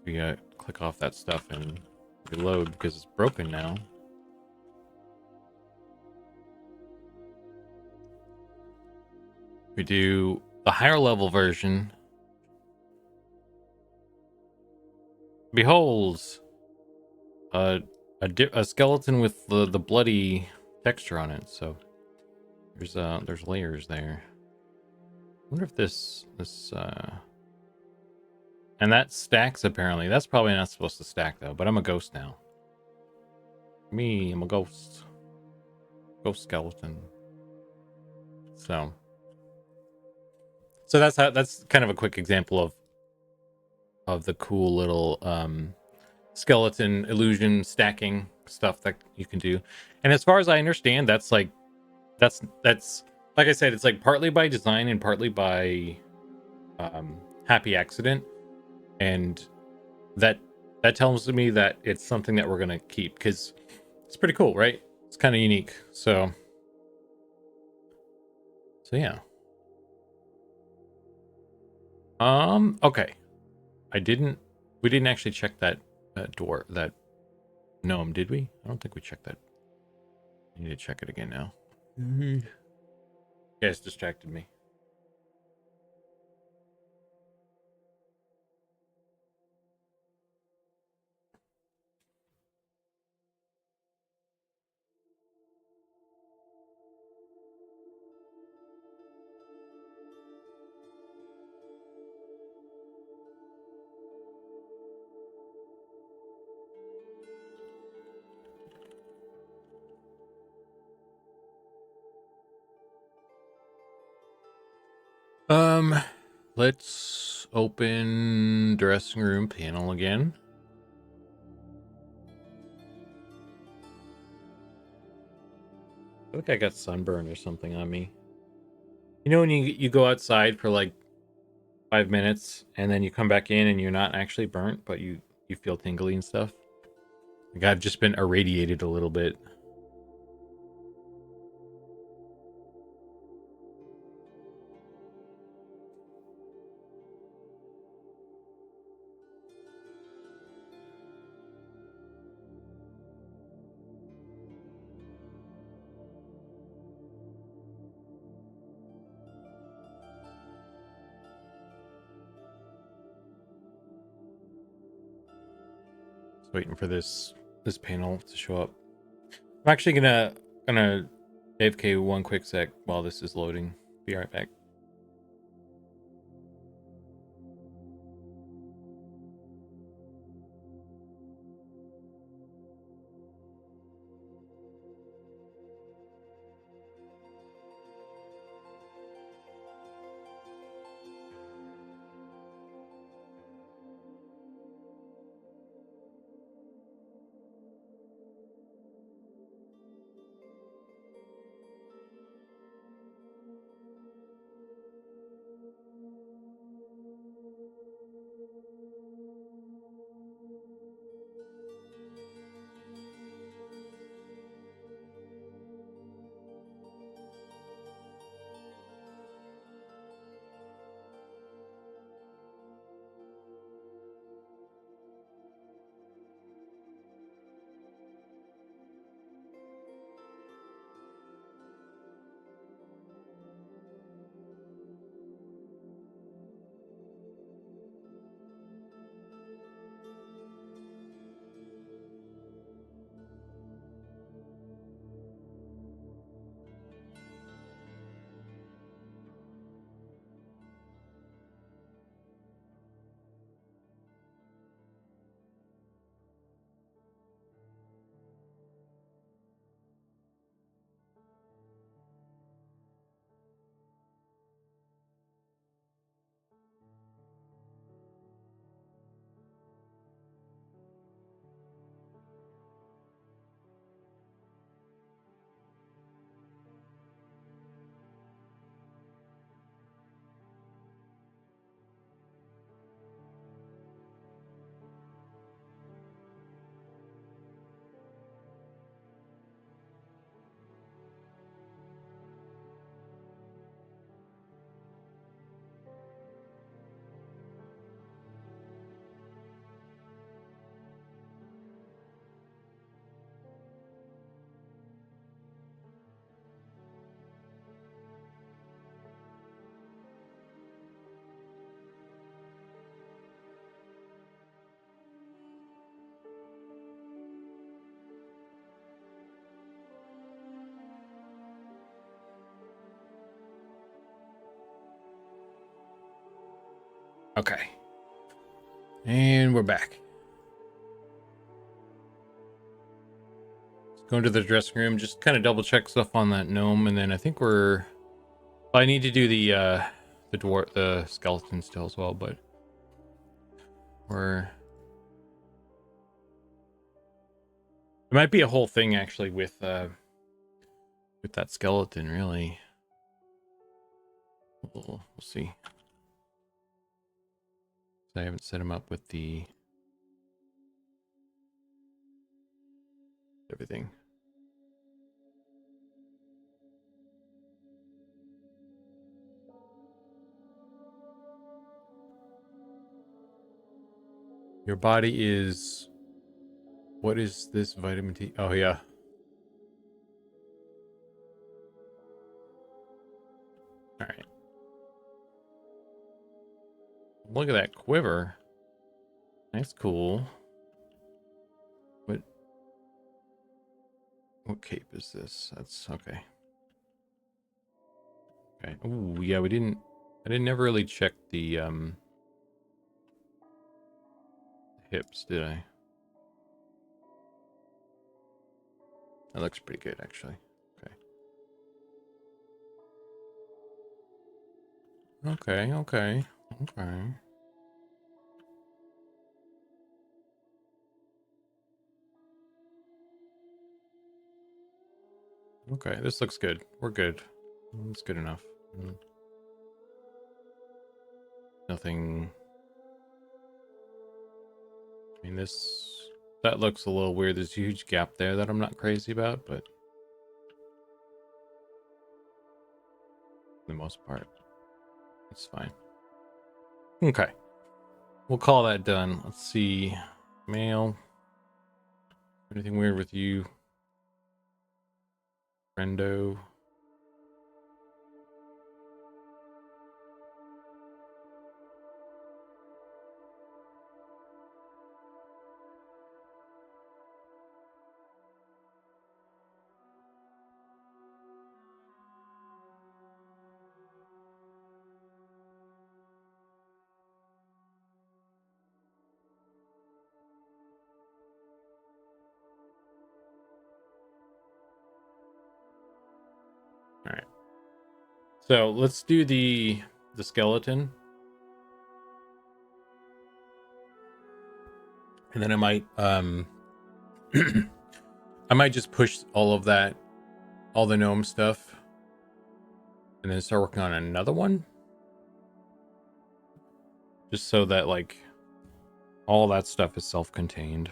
we click off that stuff and reload because it's broken now. We do the higher level version. Behold, a skeleton with the bloody texture on it. So there's layers there. I wonder if this and that stacks apparently. That's probably not supposed to stack though. But I'm a ghost now. I'm a ghost. Ghost skeleton. So that's kind of a quick example of the cool little skeleton illusion stacking stuff that you can do. And as far as I understand, that's like I said, it's like partly by design and partly by happy accident, and that tells me that it's something that we're gonna keep because it's pretty cool, right? It's kind of unique. So yeah. Okay. We didn't actually check that that gnome, did we? I don't think we checked that. I need to check it again now. You guys distracted me. Let's open dressing room panel again. I feel like I got sunburn or something on me. You know when you go outside for like 5 minutes and then you come back in and you're not actually burnt, but you feel tingly and stuff? Like I've just been irradiated a little bit. Just waiting for this panel to show up. I'm actually gonna AFK one quick sec while this is loading. Be right back. Okay. And we're back. Let's go into the dressing room, just kind of double check stuff on that gnome, and then I think well, I need to do the skeleton still as well, but there might be a whole thing actually with that skeleton, really. We'll see. I haven't set him up with the everything. Your body is... What is this vitamin T? Oh, yeah. All right. Look at that quiver. That's cool. What cape is this? That's okay. Okay. Ooh, yeah, I didn't never really check the hips, did I? That looks pretty good, actually. Okay. Okay. Okay, this looks good. We're good. It's good enough. Nothing... I mean, that looks a little weird. There's a huge gap there that I'm not crazy about, but for the most part, it's fine. Okay. We'll call that done. Let's see. Mail. Anything weird with you? Friendo. All right. So let's do the skeleton, and then I might I might just push all of that, all the gnome stuff, and then start working on another one, just so that like all that stuff is self-contained.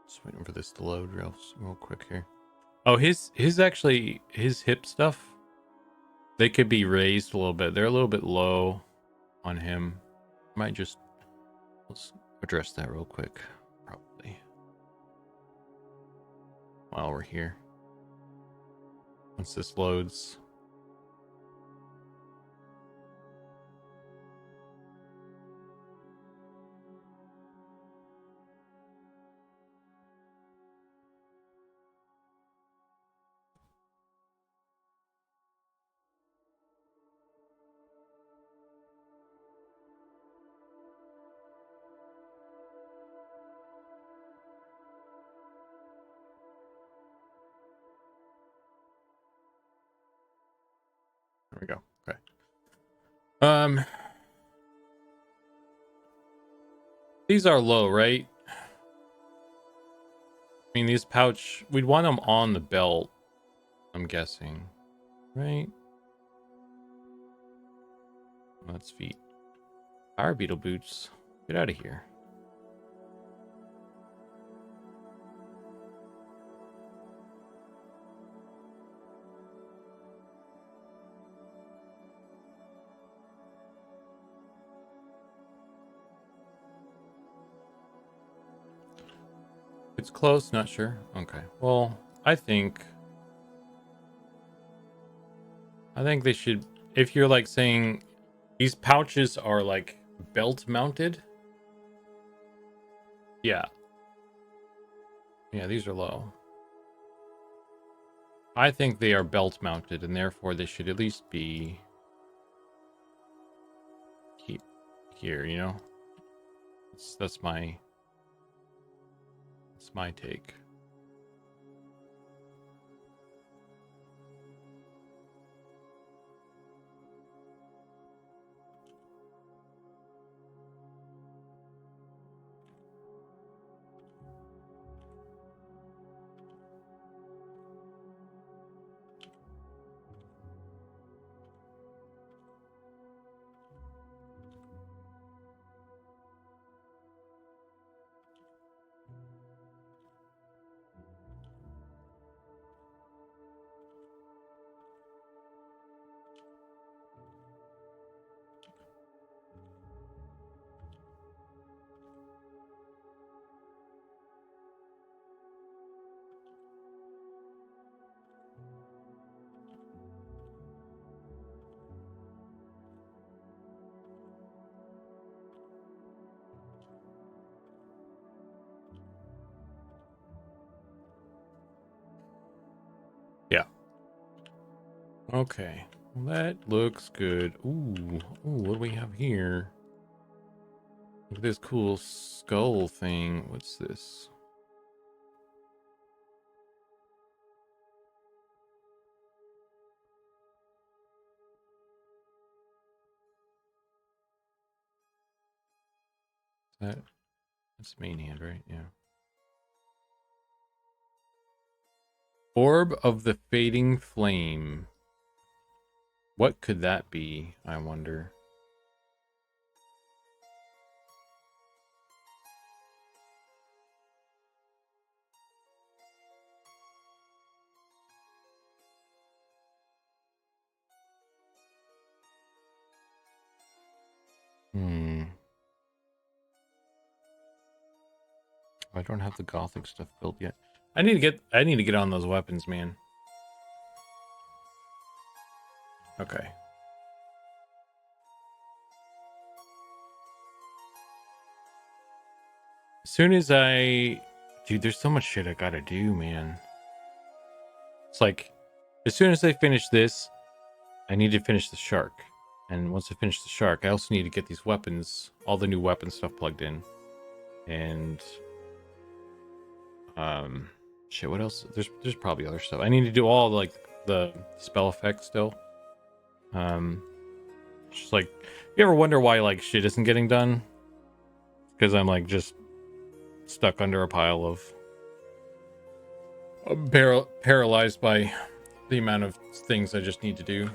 Just waiting for this to load real quick here. Oh, his hip stuff, they could be raised a little bit. They're a little bit low on him. Might just, let's address that real quick, probably, while we're here. Once this loads. There we go. Okay. These are low, right? I mean, these pouch, we'd want them on the belt, I'm guessing, right? That's feet. Fire beetle boots. Get out of here. It's close, not sure. Okay. Well, I think they should, if you're like saying these pouches are like belt mounted. Yeah. Yeah, these are low. I think they are belt mounted and therefore they should at least be here, you know? That's my take. Yeah. Okay. Well, that looks good. Ooh, what do we have here? Look at this cool skull thing. What's this? That's main hand, right? Yeah. Orb of the Fading Flame. What could that be, I wonder? I don't have the Gothic stuff built yet. I need to get on those weapons, man. Okay. As soon as dude, there's so much shit I gotta do, man. It's like, as soon as I finish this, I need to finish the shark. And once I finish the shark, I also need to get these weapons, all the new weapon stuff plugged in. And shit, what else? There's probably other stuff. I need to do all like the spell effects still. Just like, you ever wonder why like shit isn't getting done? Because I'm like just stuck under a pile of paralyzed by the amount of things I just need to do.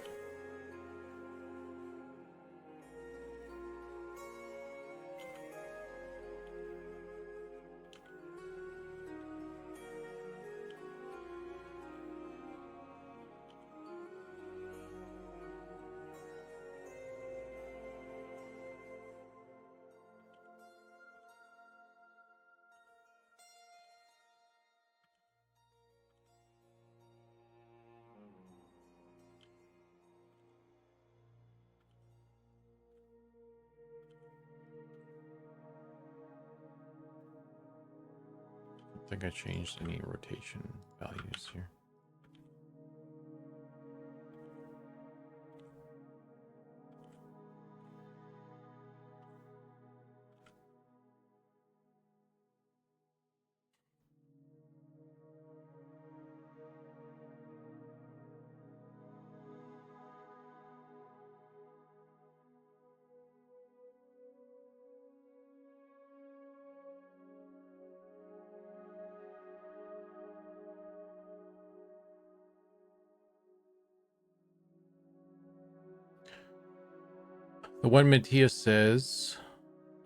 I think I changed any rotation values here. The one Matthias says,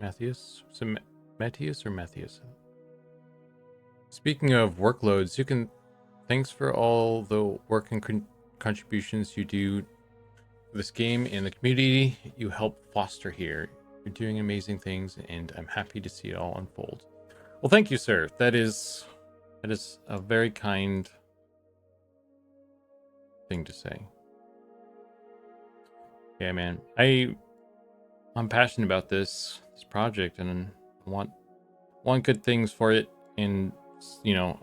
Matthias? Is it Matthias or Matthias? Speaking of workloads, you can, thanks for all the work and contributions you do for this game and the community you help foster here. You're doing amazing things, and I'm happy to see it all unfold. Well, thank you, sir. That is a very kind thing to say. Yeah, man. I'm passionate about this project, and I want good things for it, and you know,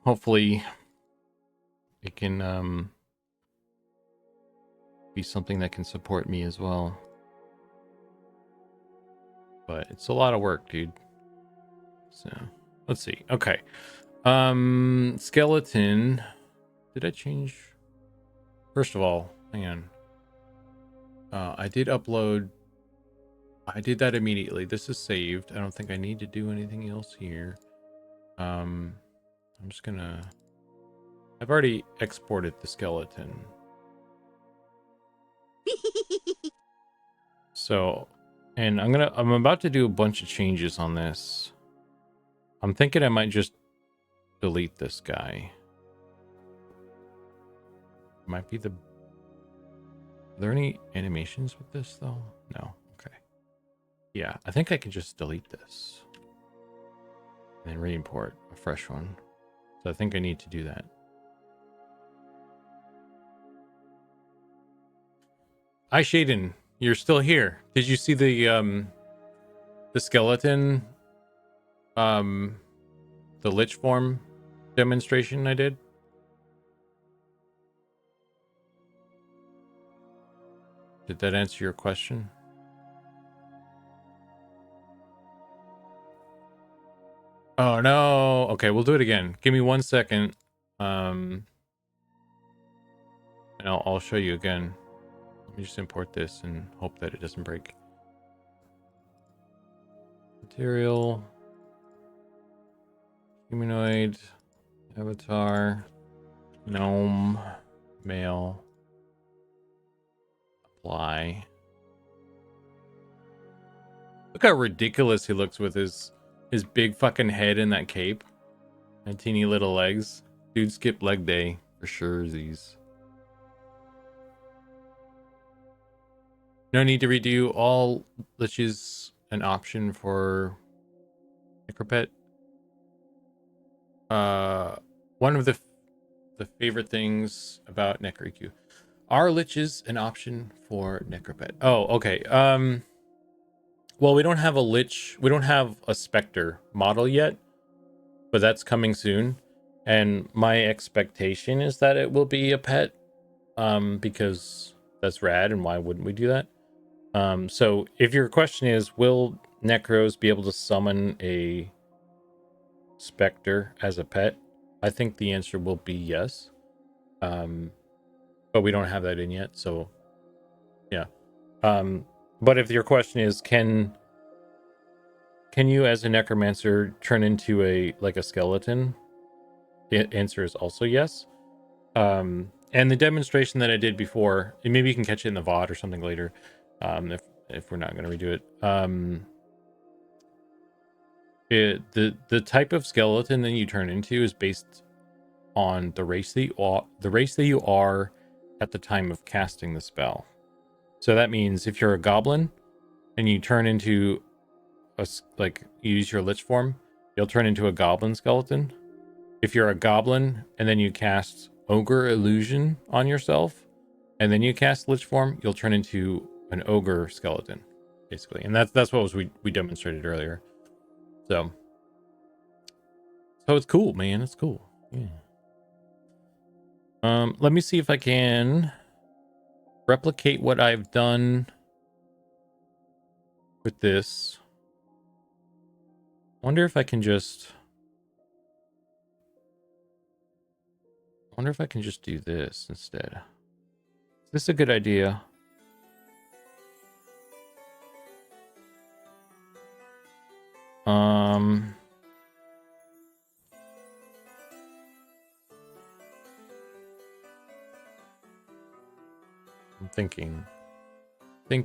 hopefully it can be something that can support me as well. but it's a lot of work, dude. So let's see. Okay. Skeleton. Did I change? First of all, hang on. I did upload. I did that immediately. This is saved. I don't think I need to do anything else here. I'm just gonna. I've already exported the skeleton. So, and I'm about to do a bunch of changes on this. I'm thinking I might just delete this guy. Might be the. Are there any animations with this though? No. Okay. Yeah, I think I can just delete this. And then re-import a fresh one. So I think I need to do that. Hi Shaden, you're still here. Did you see the skeleton the lich form demonstration I did? Did that answer your question? Oh no. Okay, we'll do it again. Give me 1 second. And I'll show you again. Let me just import this and hope that it doesn't break. Material. Humanoid. Avatar. Gnome. Male. Apply. Look how ridiculous he looks with his big fucking head in that cape and teeny little legs. Dude skipped leg day for sure. No need to redo all liches. An option for Necropet. One of the favorite things about Necroq. Are liches an option for Necropet? Oh, okay. Well, we don't have a lich. We don't have a specter model yet, but that's coming soon. And my expectation is that it will be a pet, because that's rad. And why wouldn't we do that? So if your question is, will Necros be able to summon a specter as a pet? I think the answer will be yes. But we don't have that in yet, so yeah. But if your question is, can you as a necromancer turn into a skeleton? The answer is also yes. And the demonstration that I did before, and maybe you can catch it in the VOD or something later, if we're not going to redo it. The type of skeleton that you turn into is based on the race that you are at the time of casting the spell. So that means if you're a goblin and you turn into you use your lich form, you'll turn into a goblin skeleton. If you're a goblin and then you cast ogre illusion on yourself and then you cast lich form, you'll turn into an ogre skeleton, basically. And that's what we demonstrated earlier. So it's cool, man. It's cool. Yeah. Let me see if I can replicate what I've done with this. Wonder if I can just do this instead. Is this a good idea? I'm thinking. I'm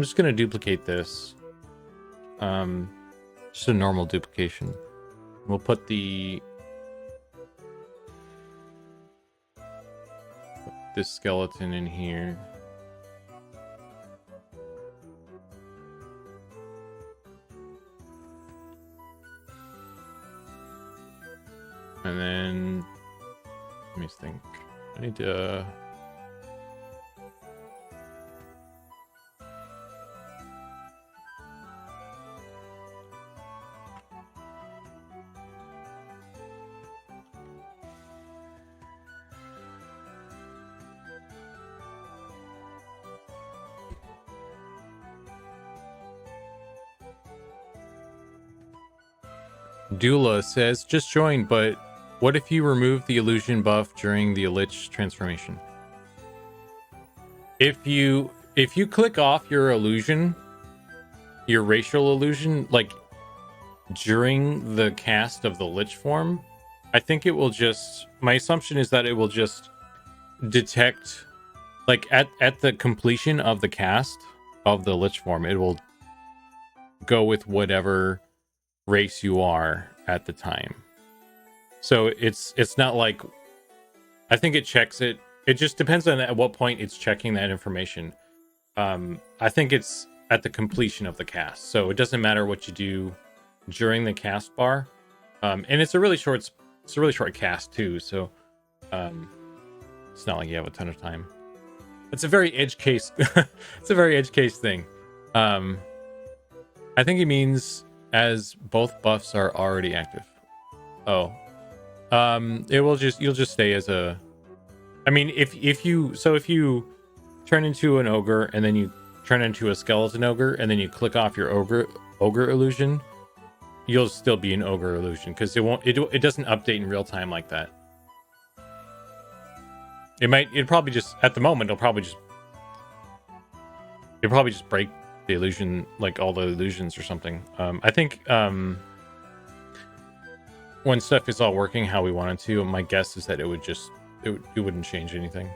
just gonna duplicate this. Just a normal duplication. We'll put this skeleton in here. And then let me think. I need to Dula says, just joined, but what if you remove the illusion buff during the Lich transformation? If you click off your illusion, your racial illusion, like during the cast of the Lich form, I think it will just, my assumption is that it will just detect, like at the completion of the cast of the Lich form, it will go with whatever race you are at the time. So it's not like, I think it checks it. It just depends on at what point it's checking that information. I think it's at the completion of the cast, so it doesn't matter what you do during the cast bar. And it's a really short cast too, so it's not like you have a ton of time. It's a very edge case. It's a very edge case thing. I think it means as both buffs are already active. Oh, you'll just stay as a. I mean, if you turn into an ogre and then you turn into a skeleton ogre and then you click off your ogre illusion, you'll still be an ogre illusion because it doesn't update in real time like that. It'll probably just at the moment it'll probably just break the illusion, like all the illusions or something. I think when stuff is all working how we want it to, my guess is that it wouldn't change anything.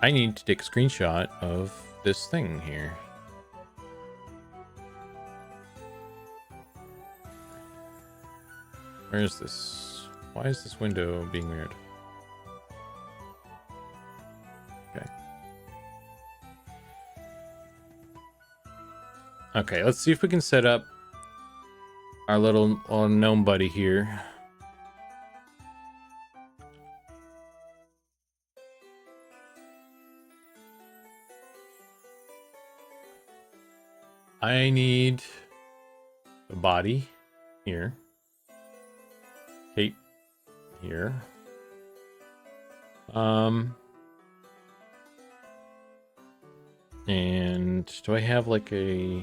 I need to take a screenshot of this thing here. Where is this? Why is this window being weird? Okay. Okay, let's see if we can set up our little gnome buddy here. I need a body here. Cape here. And do I have like a...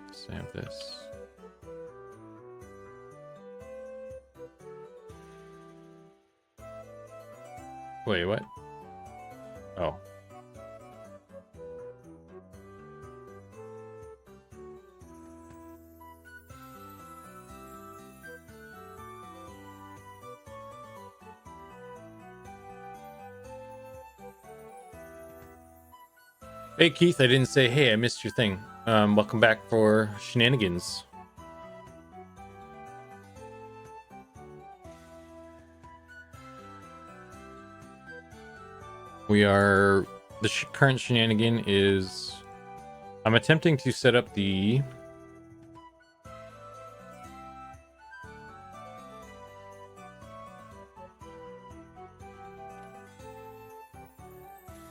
Let's have this. Wait, what? Oh. Hey Keith, I didn't say hey, I missed your thing. Welcome back for shenanigans. The current shenanigan is I'm attempting to set up the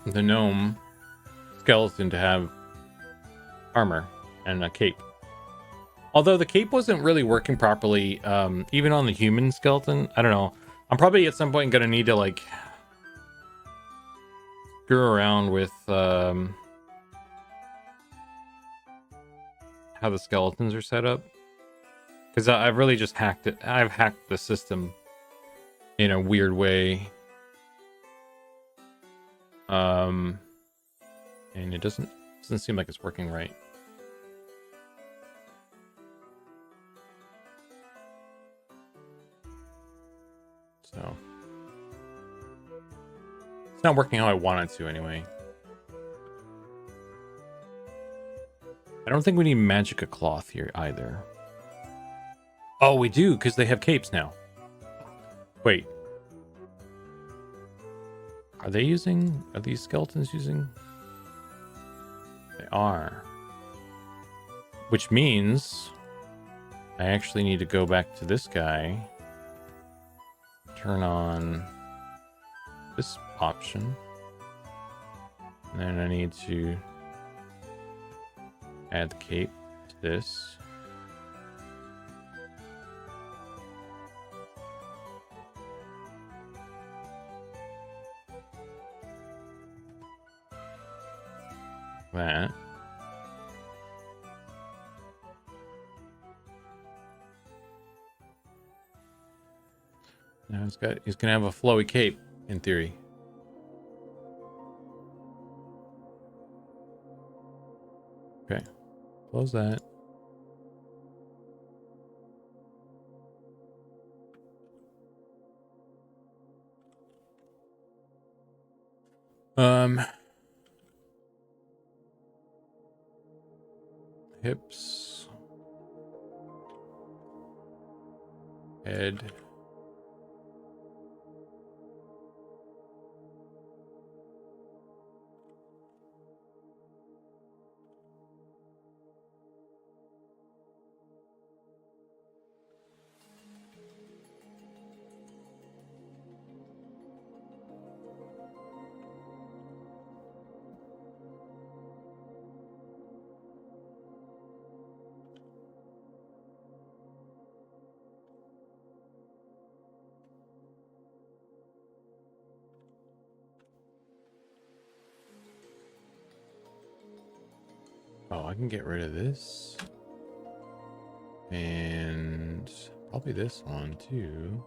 gnome skeleton to have armor and a cape. Although the cape wasn't really working properly, even on the human skeleton. I don't know. I'm probably at some point gonna need to like screw around with how the skeletons are set up, because I've really just hacked it. I've hacked the system in a weird way. And it doesn't seem like it's working right. So it's not working how I want it to anyway. I don't think we need Magica cloth here either. Oh, we do, because they have capes now. Wait. Are these skeletons using? They are. Which means I actually need to go back to this guy. Turn on this option. And then I need to add the cape to this. That. Now he's gonna have a flowy cape in theory. Okay, close that. Hips, head. Oh, I can get rid of this. And probably this one too.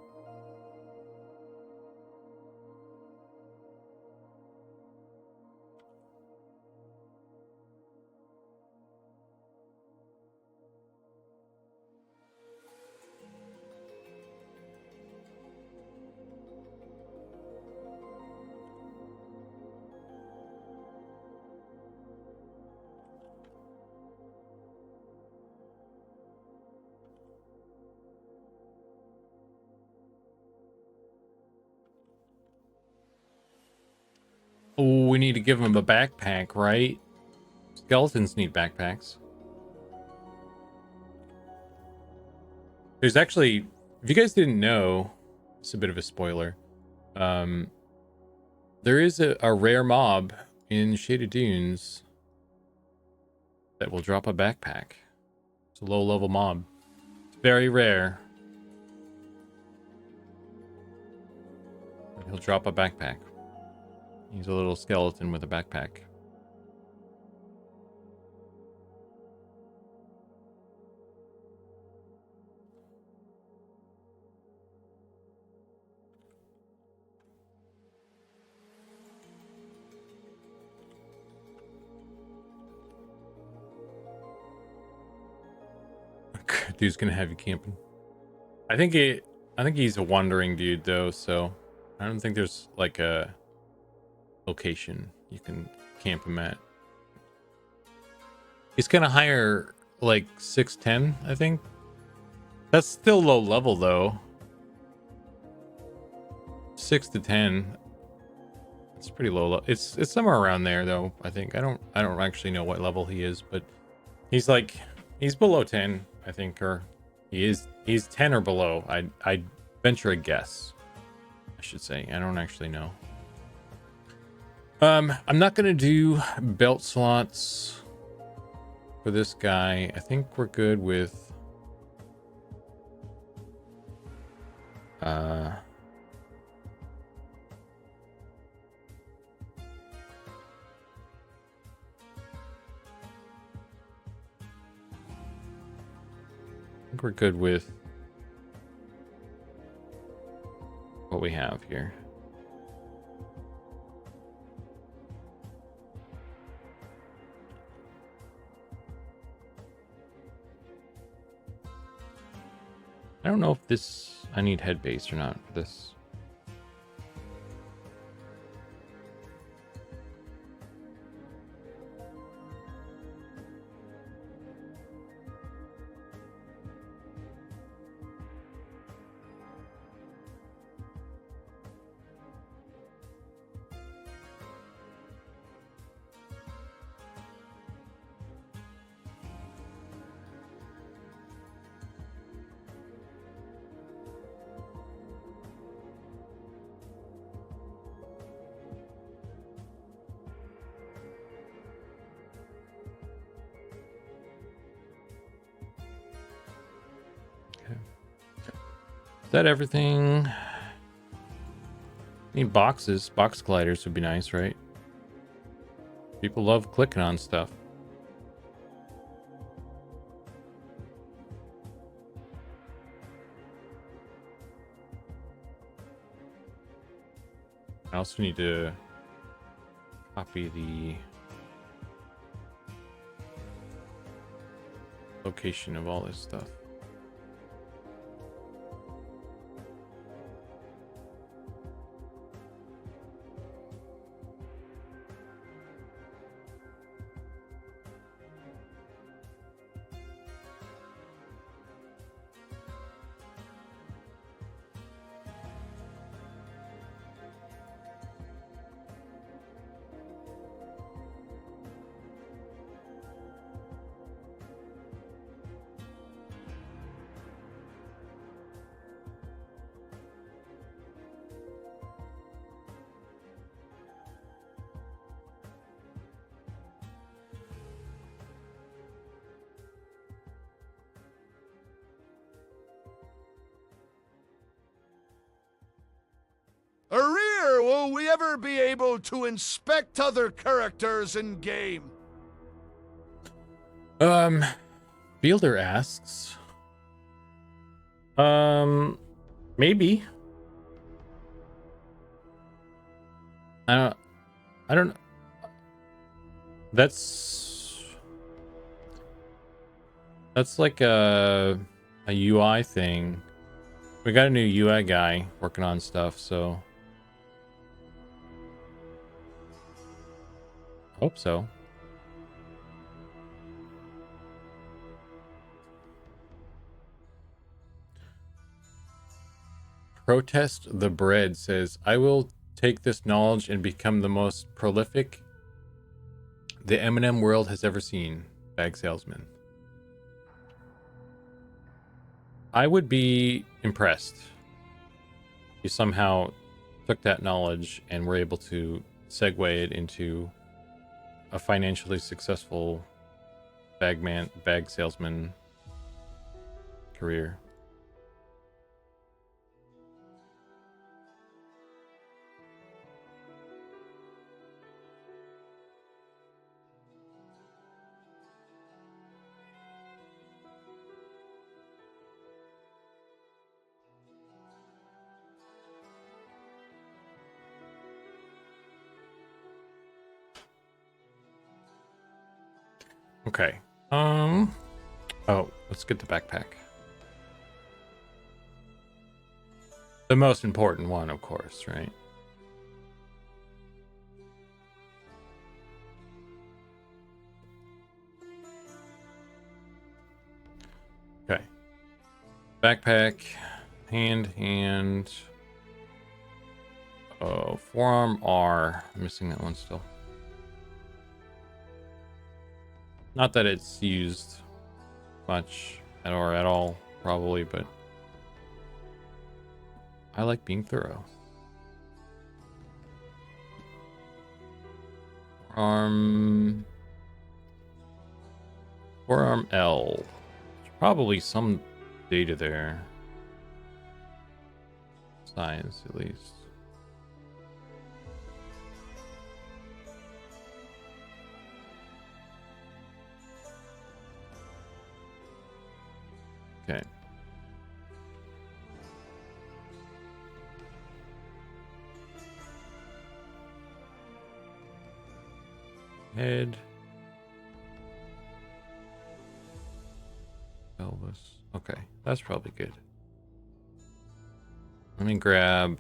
Oh, we need to give him a backpack, right? Skeletons need backpacks. There's actually, if you guys didn't know, it's a bit of a spoiler. There is a rare mob in Shaded Dunes that will drop a backpack. It's a low-level mob. It's very rare. But he'll drop a backpack. He's a little skeleton with a backpack. Dude's gonna have you camping. I think he's a wandering dude though, so I don't think there's like a location you can camp him at. He's gonna hire like 6'10", I think. That's still low level though. 6 to 10. It's pretty low. It's somewhere around there though. I think I don't actually know what level he is, but he's below 10, I think, or he's 10 or below. I venture a guess. I should say. I don't actually know. I'm not gonna do belt slots for this guy. I think we're good with we're good with what we have here. I don't know if this I need head base or not for this. Is that everything? Need boxes. Box colliders would be nice, right? People love clicking on stuff. I also need to copy the location of all this stuff. Arir, will we ever be able to inspect other characters in game? Fielder asks. Maybe. I don't. That's like a UI thing. We got a new UI guy working on stuff, so hope so. Protest the Bread says, I will take this knowledge and become the most prolific the M&M world has ever seen. Bag salesman. I would be impressed if you somehow took that knowledge and were able to segue it into a financially successful bag salesman career. Okay. Oh, let's get the backpack. The most important one, of course, right? Okay. Backpack, hand. Oh, forearm R. I'm missing that one still. Not that it's used much or at all, probably, but I like being thorough. Forearm L. There's probably some data there. Size, at least. Okay. Head. Elvis. Okay, that's probably good. Let me grab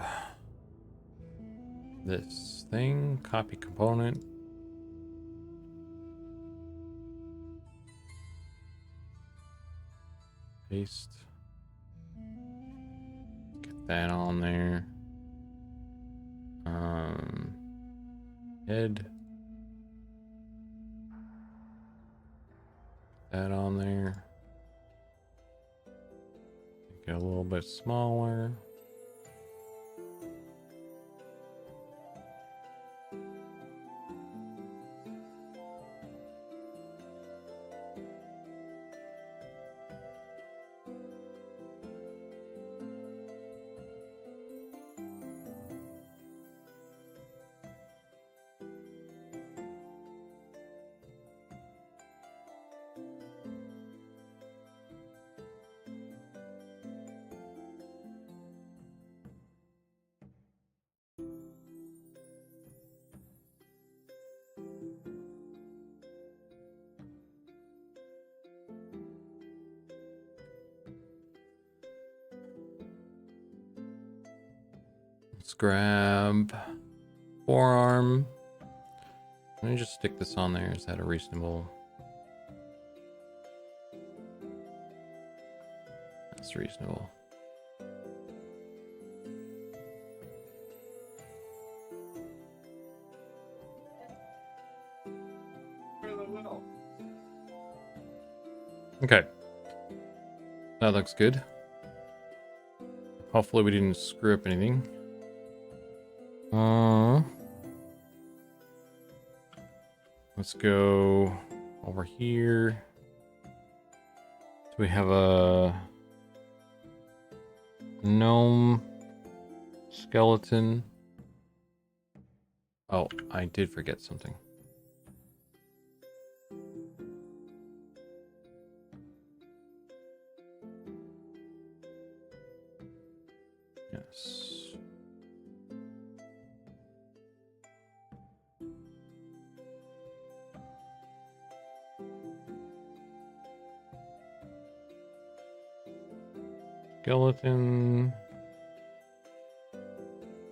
this thing, copy component. Paste. Get that on there. Head. That on there. Get a little bit smaller. Let's grab forearm. Let me just stick this on there. Is that a reasonable? That's reasonable. Okay. That looks good. Hopefully we didn't screw up anything. Let's go over here. So we have a Gnome Skeleton. Oh, I did forget something. Yes. Skeleton.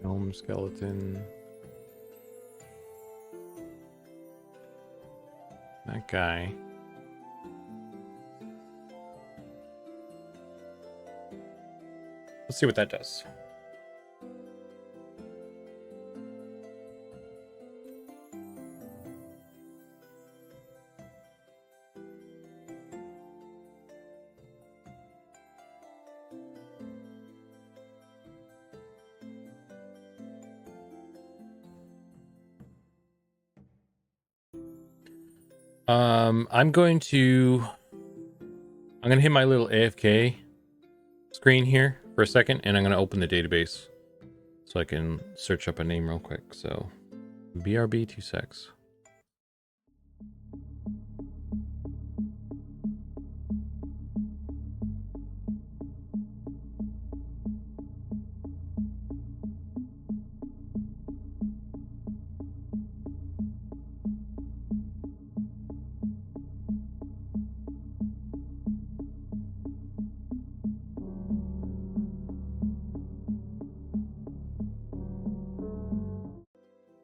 Gnome Skeleton. That guy. Let's see what that does. I'm going to hit my little AFK screen here for a second, and I'm going to open the database so I can search up a name real quick. So BRB 2 secs.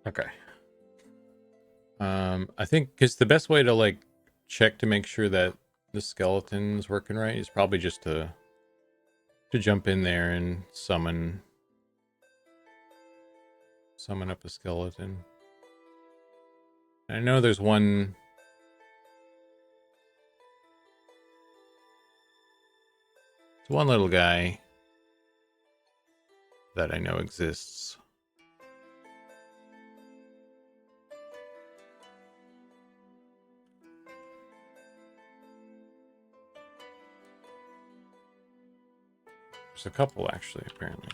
Okay. I think because the best way to like check to make sure that the skeleton's working right is probably just to jump in there and summon up a skeleton. I know there's one. There's one little guy that I know exists. There's a couple actually, apparently.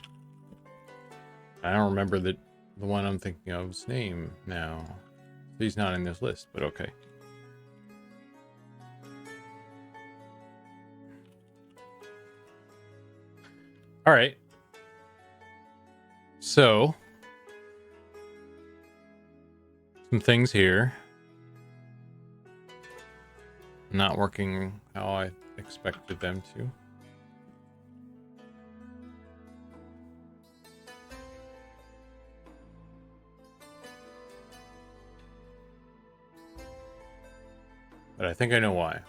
I don't remember the one I'm thinking of's name now. He's not in this list, but okay. All right. So, some things here. Not working how I expected them to. But I think I know why.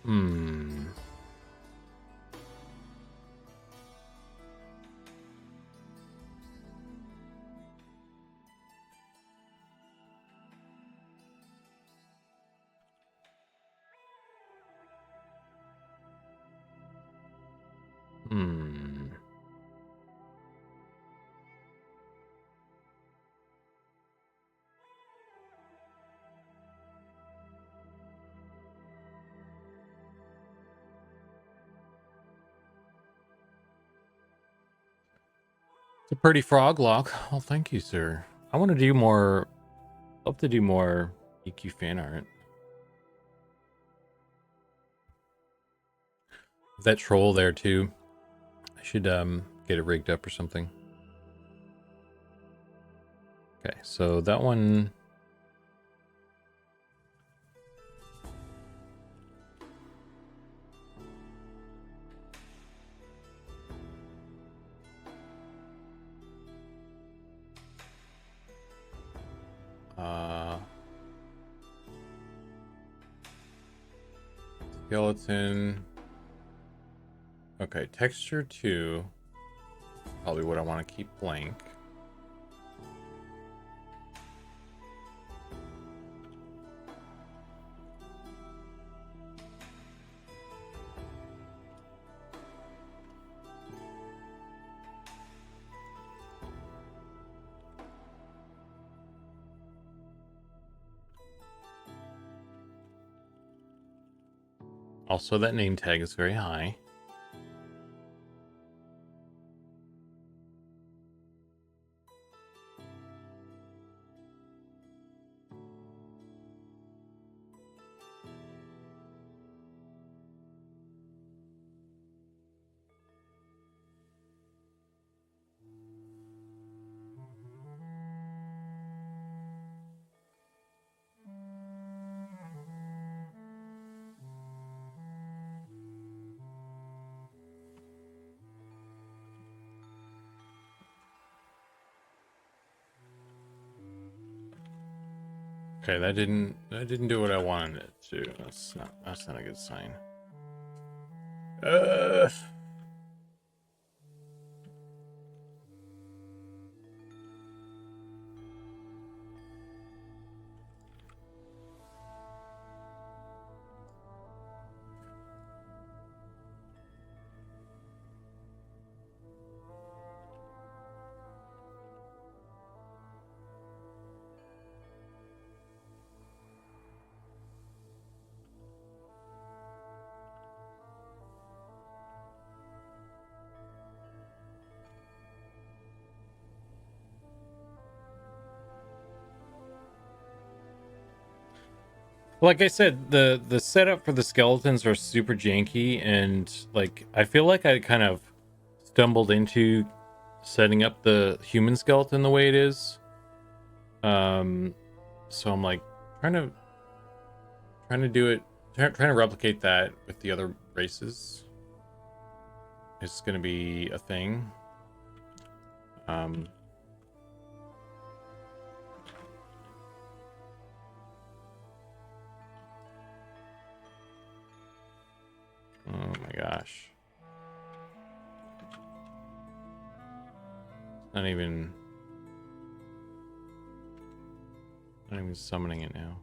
Hmm. Hmm. It's a pretty frog lock. Well, thank you, sir. I want to do more. Love to do more EQ fan art. That troll there too. I should get it rigged up or something. Okay, so that one. Skeleton. Okay, texture 2. Probably what I want to keep blank. Also, that name tag is very high. Okay, that didn't do what I wanted it to. That's not a good sign. Like I said, the setup for the skeletons are super janky, and like I feel like I kind of stumbled into setting up the human skeleton the way it is. So I'm like trying to do it, trying to replicate that with the other races. It's gonna be a thing. Oh my gosh. Not even summoning it now.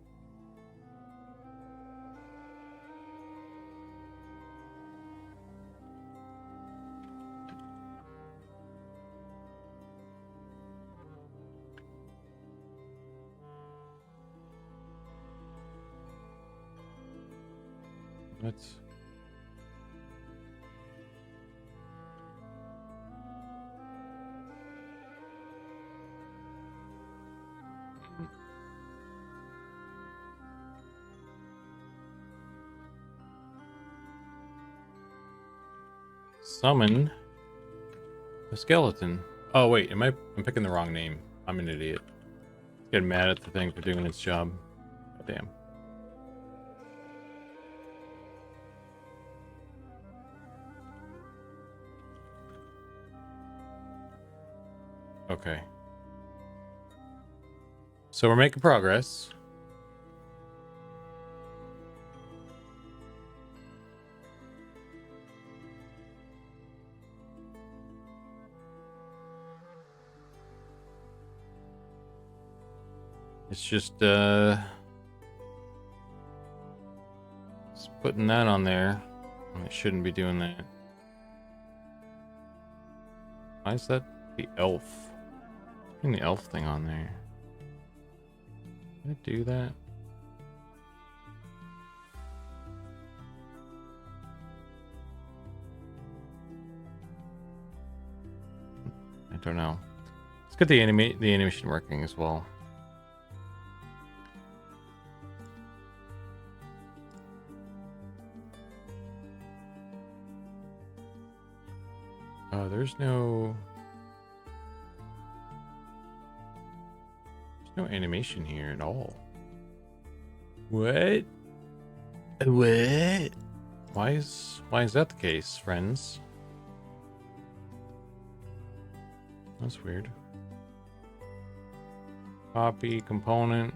What? Summon the skeleton. Oh wait, I'm picking the wrong name. I'm an idiot. Getting mad at the thing for doing its job. God damn. Okay. So we're making progress. It's just putting that on there. I shouldn't be doing that. Why is that the elf? Putting the elf thing on there. Did I do that? I don't know. Let's get the animation working as well. Oh, there's no animation here at all. What? What? Why is that the case, friends? That's weird. Copy component.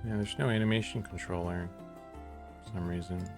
Yeah, there's no animation controller for some reason.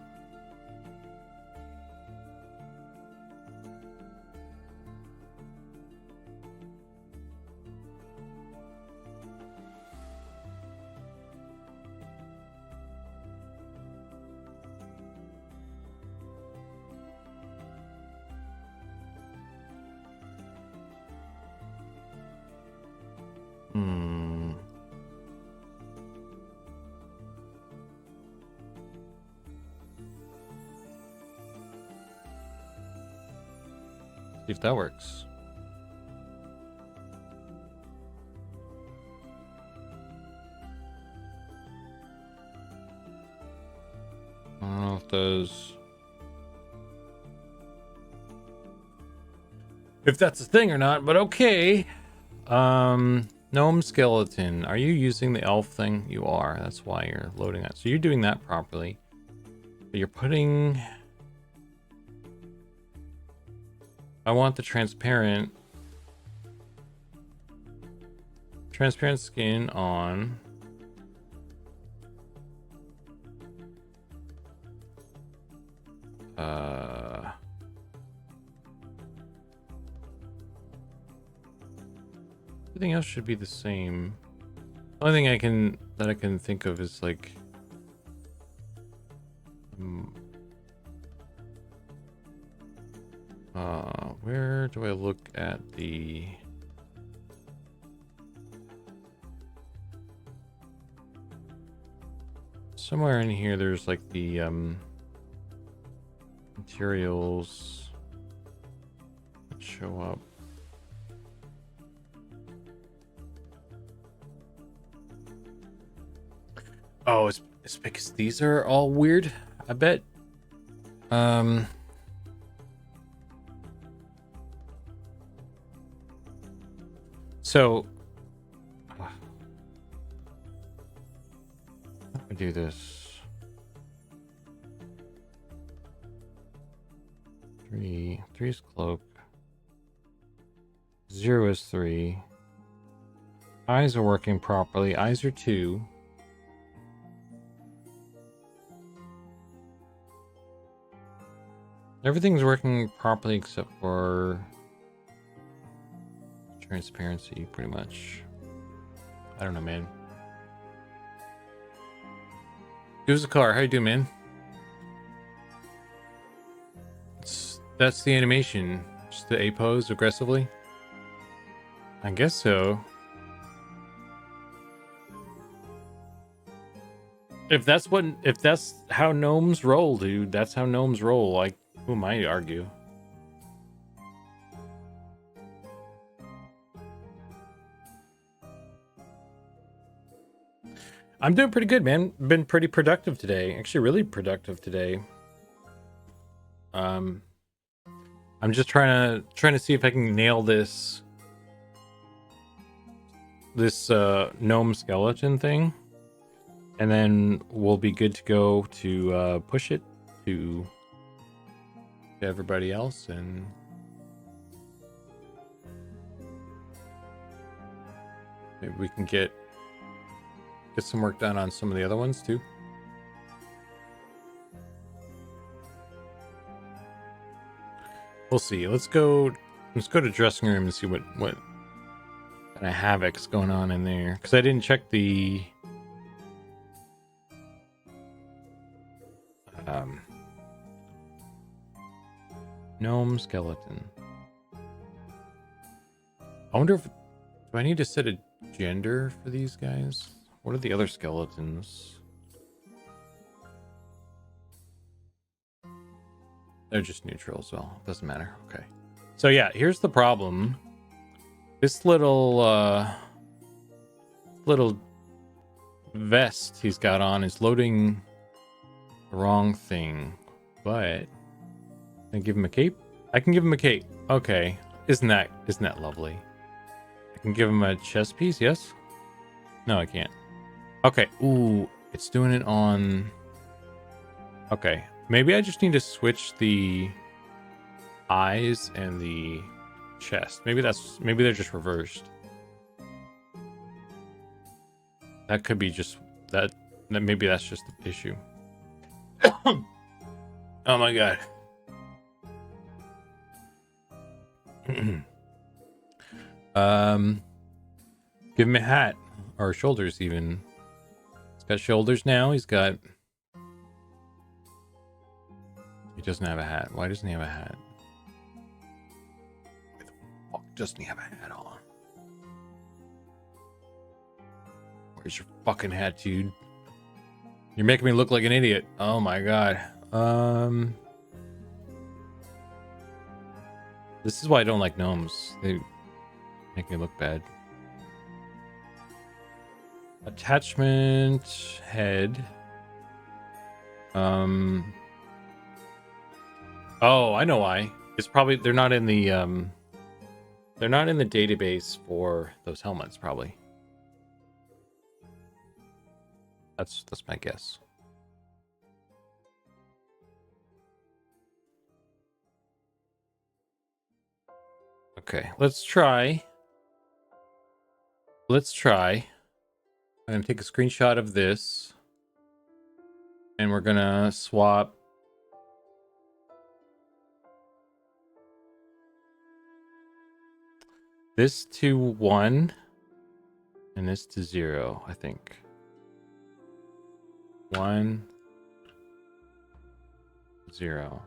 See if that works. I don't know if those... if that's a thing or not, but okay. Gnome Skeleton. Are you using the elf thing? You are. That's why you're loading that. So you're doing that properly. But you're putting... I want the transparent skin on. Everything else should be the same. The only thing I can think of is like where do I look at the somewhere in here there's like the materials that show up. Oh, it's because these are all weird, I bet. So let me do this. 3 is cloak. 0 is 3. Eyes are working properly. Eyes are 2. Everything's working properly except for transparency, pretty much. I don't know, man. Who's the car? How you doing, man? That's the animation. Just the A pose aggressively. I guess so. If that's how gnomes roll, dude, that's how gnomes roll. Like, who am I to argue? I'm doing pretty good, man. Been pretty productive today. Actually, really productive today. I'm just trying to see if I can nail this gnome skeleton thing, and then we'll be good to go to push it to everybody else, and maybe we can get some work done on some of the other ones too. We'll see. Let's go to dressing room and see what kind of havoc's going on in there. Because I didn't check the Gnome Skeleton. I wonder if... Do I need to set a gender for these guys? What are the other skeletons? They're just neutral, so it doesn't matter. Okay. So yeah, here's the problem. This little vest he's got on is loading the wrong thing. But can I give him a cape? I can give him a cape. Okay. Isn't that lovely? I can give him a chest piece, yes? No, I can't. Okay. Ooh, it's doing it on... Okay. Maybe I just need to switch the eyes and the chest. Maybe they're just reversed. That could be just that maybe that's just the issue. Oh my god. Give him a hat or shoulders even. He's got shoulders now. He doesn't have a hat. Why doesn't he have a hat? Why the fuck doesn't he have a hat on? Where's your fucking hat, dude? You're making me look like an idiot. Oh my god. This is why I don't like gnomes. They make me look bad. Attachment head. Oh, I know why. It's probably they're not in the database for those helmets, probably. That's my guess. Okay, let's try. I'm gonna take a screenshot of this, and we're gonna swap this to 1 and this to 0, I think. 1 0.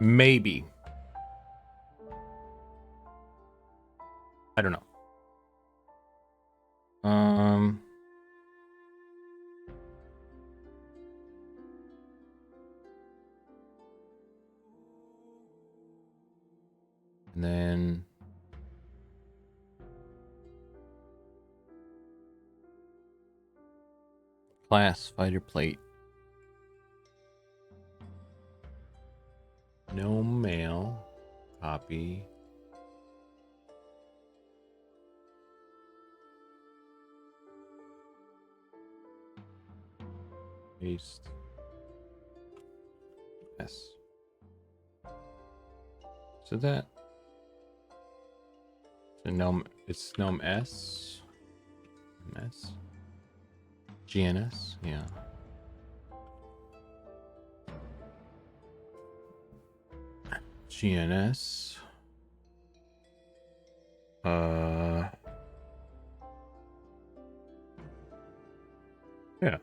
Maybe. I don't know. And then class fighter plate. No mail. Copy. Paste. S. So that. So Gnome. It's Gnome S. S. GNS. Yeah. GNS. Yeah.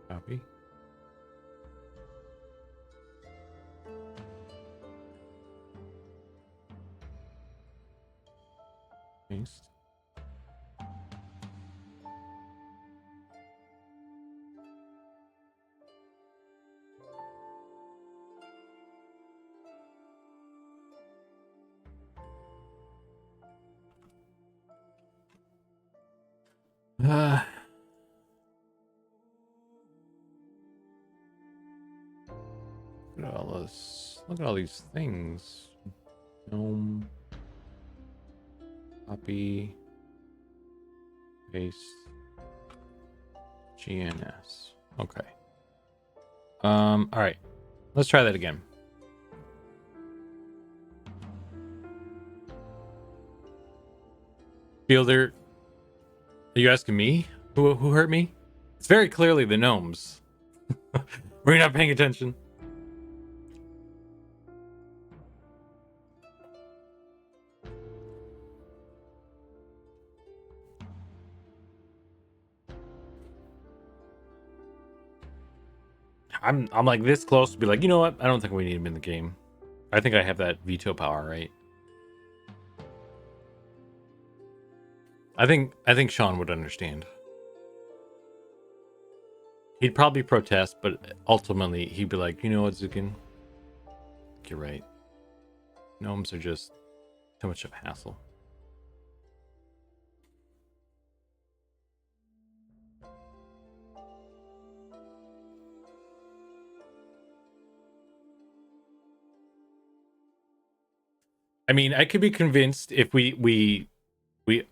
Copy. Paste. Look at all this. Look at all these things. Gnome. Copy. Paste. GNS. Okay. All right. Let's try that again. Fielder, are you asking me? Who hurt me? It's very clearly the gnomes. Were you not paying attention? I'm like this close to be like, you know what? I don't think we need him in the game. I think I have that veto power, right? I think Sean would understand. He'd probably protest, but ultimately he'd be like, you know what, Zukan? You're right. Gnomes are just too much of a hassle. I mean, I could be convinced if we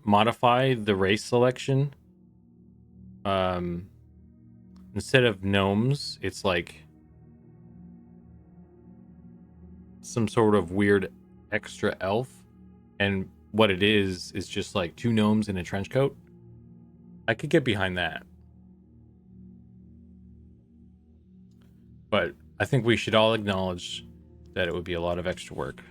modify the race selection. Instead of gnomes, it's like some sort of weird extra elf, and what it is just like 2 gnomes in a trench coat. I could get behind that. But I think we should all acknowledge that it would be a lot of extra work.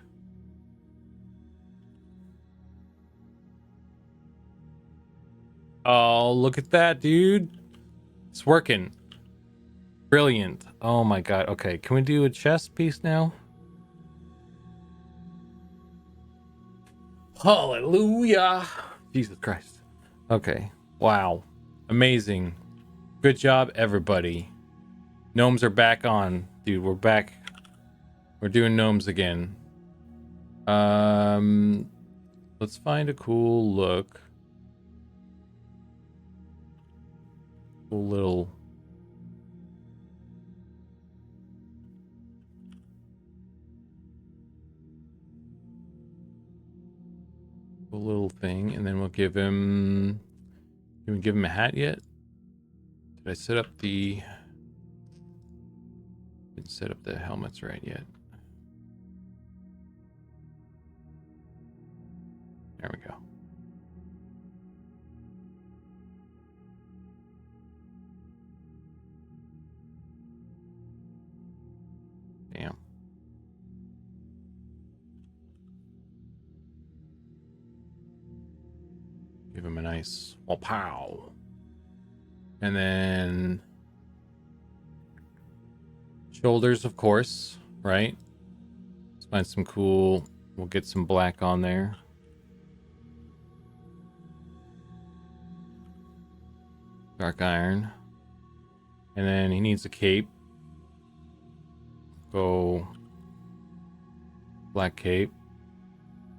Oh, look at that, dude. It's working. Brilliant. Oh my god. Okay, can we do a chest piece now? Hallelujah. Jesus Christ. Okay. Wow. Amazing. Good job, everybody. Gnomes are back on. Dude, we're back. We're doing gnomes again. Let's find a cool look. Cool little thing, and then we'll give him. Can we give him a hat yet? Did I set up the? Didn't set up the helmets right yet. There we go. Damn. Give him a nice pow. And then shoulders, of course, right? Let's find some cool. We'll get some black on there. Dark iron. And then he needs a cape. Go black cape.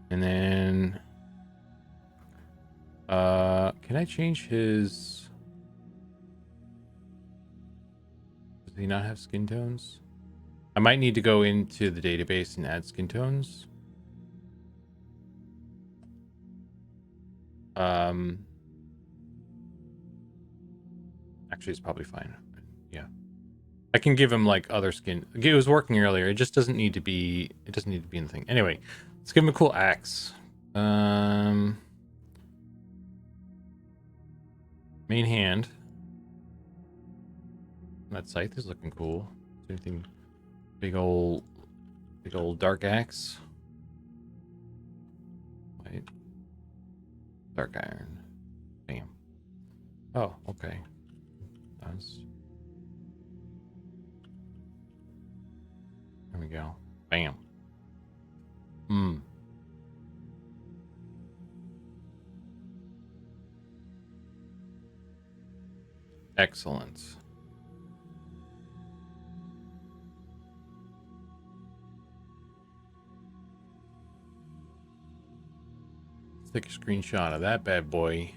And then can I change his? Does he not have skin tones? I might need to go into the database and add skin tones. Actually, it's probably fine. Yeah, I can give him like other skin. It was working earlier. It just doesn't need to be. It doesn't need to be in the thing. Anyway, let's give him a cool axe. Main hand. That scythe is looking cool. Anything big old dark axe. Wait. Dark iron. Bam. Oh, okay. That's... There we go. Bam. Excellent. Let's take a screenshot of that bad boy.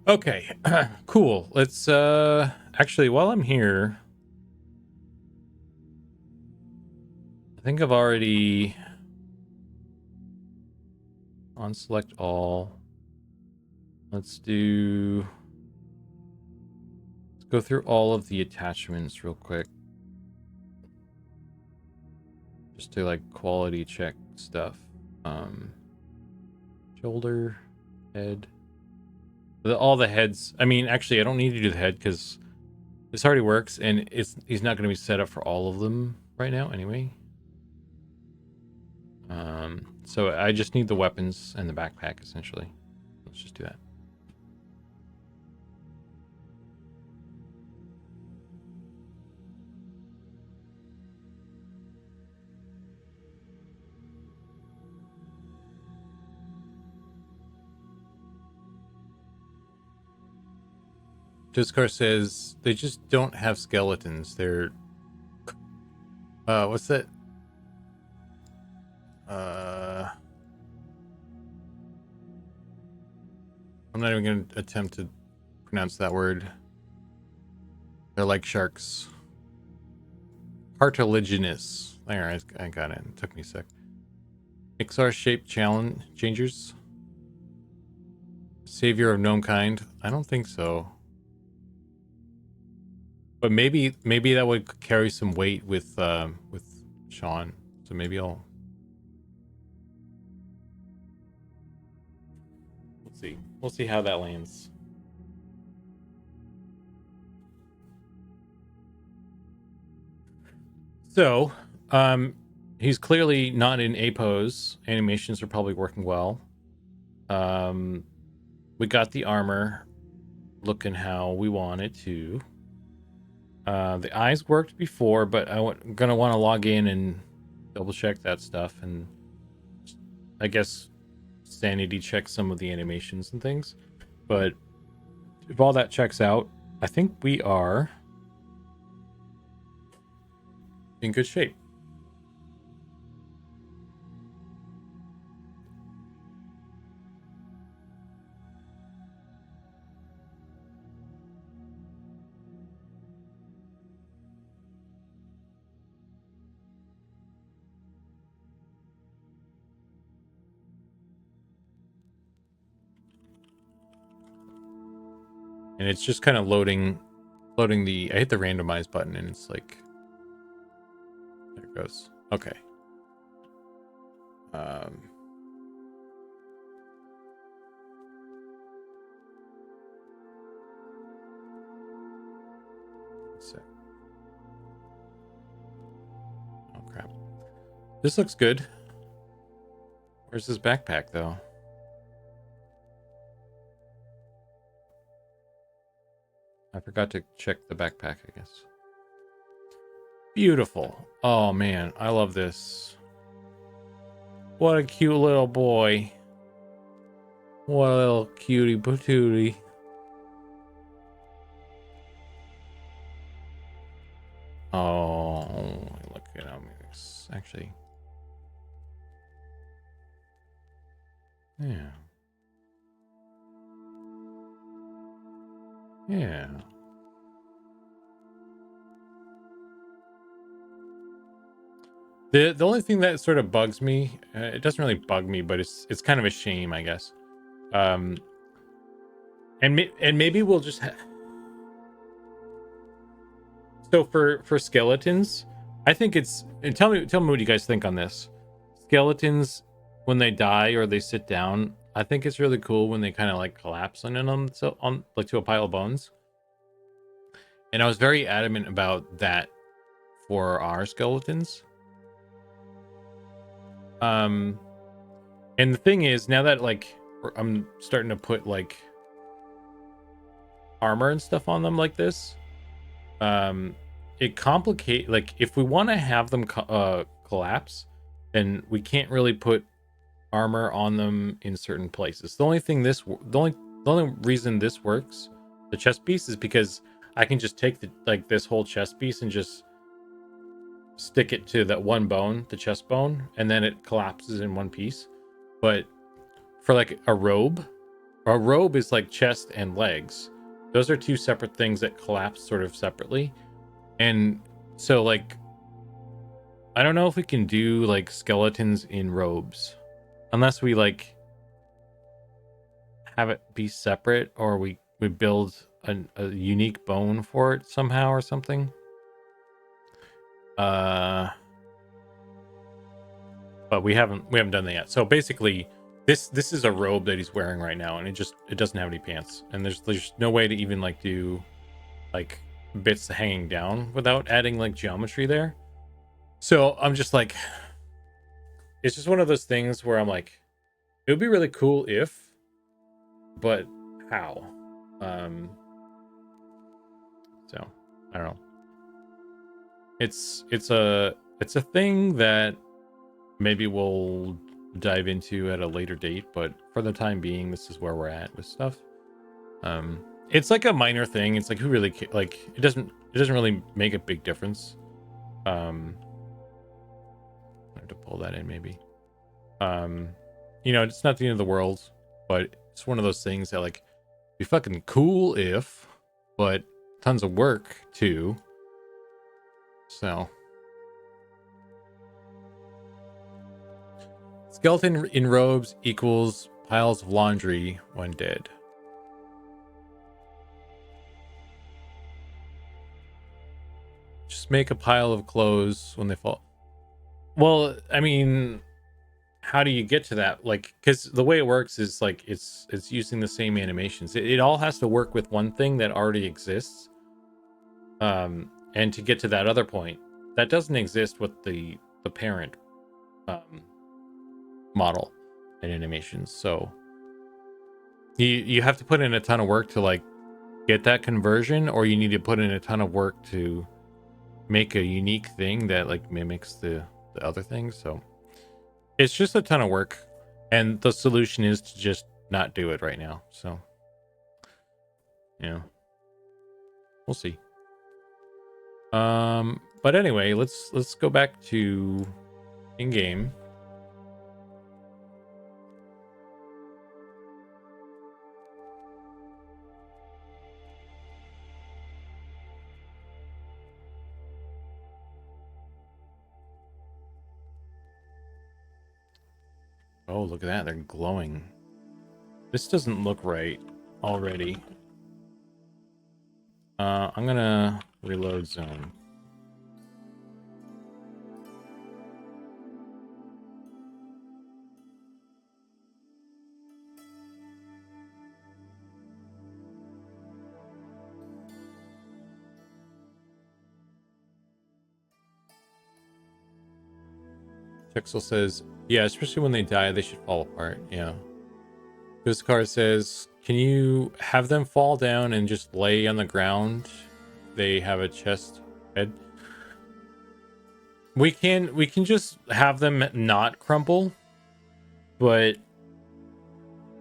Okay, cool. Let's actually, while I'm here, I think I've already on select all. Let's go through all of the attachments real quick. Just to like quality check stuff. Shoulder, head. All the heads. I mean, actually, I don't need to do the head because this already works, and he's not going to be set up for all of them right now anyway. So I just need the weapons and the backpack essentially. Let's just do that. Discourse says they just don't have skeletons. They're what's that? I'm not even gonna attempt to pronounce that word. They're like sharks. Cartilaginous. There, I got it. It took me a sec. XR shaped challenge changers. Savior of gnome kind. I don't think so. But maybe that would carry some weight with Sean. So maybe we'll see. We'll see how that lands. So, he's clearly not in A pose. Animations are probably working well. We got the armor looking how we want it to. The eyes worked before, but I'm gonna want to log in and double check that stuff, and I guess sanity check some of the animations and things. But if all that checks out, I think we are in good shape. And it's just kind of loading the, I hit the randomize button and it's like, there it goes. Okay. So. Oh crap. This looks good. Where's his backpack though? I forgot to check the backpack, I guess. Beautiful. Oh man, I love this. What a cute little boy. What a little cutie patootie. Oh, look at him. Actually. Yeah. Yeah. The only thing that sort of bugs me, it doesn't really bug me, but it's kind of a shame, I guess. And maybe we'll just so for skeletons, I think it's, and tell me what you guys think on this. Skeletons, when they die or they sit down, I think it's really cool when they kind of like collapse on them, so on like to a pile of bones. And I was very adamant about that for our skeletons. And the thing is, now that like I'm starting to put like armor and stuff on them like this, it complicate, like if we want to have them collapse, then we can't really put armor on them in certain places. The only reason this works, the chest piece, is because I can just take this whole chest piece and just stick it to that one bone, the chest bone, and then it collapses in one piece. But for like a robe is like chest and legs. Those are two separate things that collapse sort of separately. And so like, I don't know if we can do like skeletons in robes unless we like have it be separate, or we build a unique bone for it somehow or something. But we haven't done that yet. So basically, this is a robe that he's wearing right now, and it doesn't have any pants, and there's no way to even like do like bits hanging down without adding like geometry there. So I'm just like, it's just one of those things where I'm like, it would be really cool if, but how? So I don't know. It's a thing that maybe we'll dive into at a later date, but for the time being, this is where we're at with stuff. It's like a minor thing. It's like, who really like, it doesn't really make a big difference. I have to pull that in maybe. You know, it's not the end of the world, but it's one of those things that like be fucking cool if, but tons of work too. So skeleton in robes equals piles of laundry when dead. Just make a pile of clothes when they fall. Well, I mean, how do you get to that? Like, because the way it works is like it's using the same animations. It all has to work with one thing that already exists. And to get to that other point, that doesn't exist with the parent model and animations. So you have to put in a ton of work to like get that conversion, or you need to put in a ton of work to make a unique thing that like mimics the other things. So it's just a ton of work, and the solution is to just not do it right now. So yeah, we'll see. But anyway, let's go back to in game. Oh, look at that. They're glowing. This doesn't look right already. I'm gonna reload zone. Pixel says, yeah, especially when they die, they should fall apart. Yeah. This car says, can you have them fall down and just lay on the ground? They have a chest head. We can just have them not crumple, but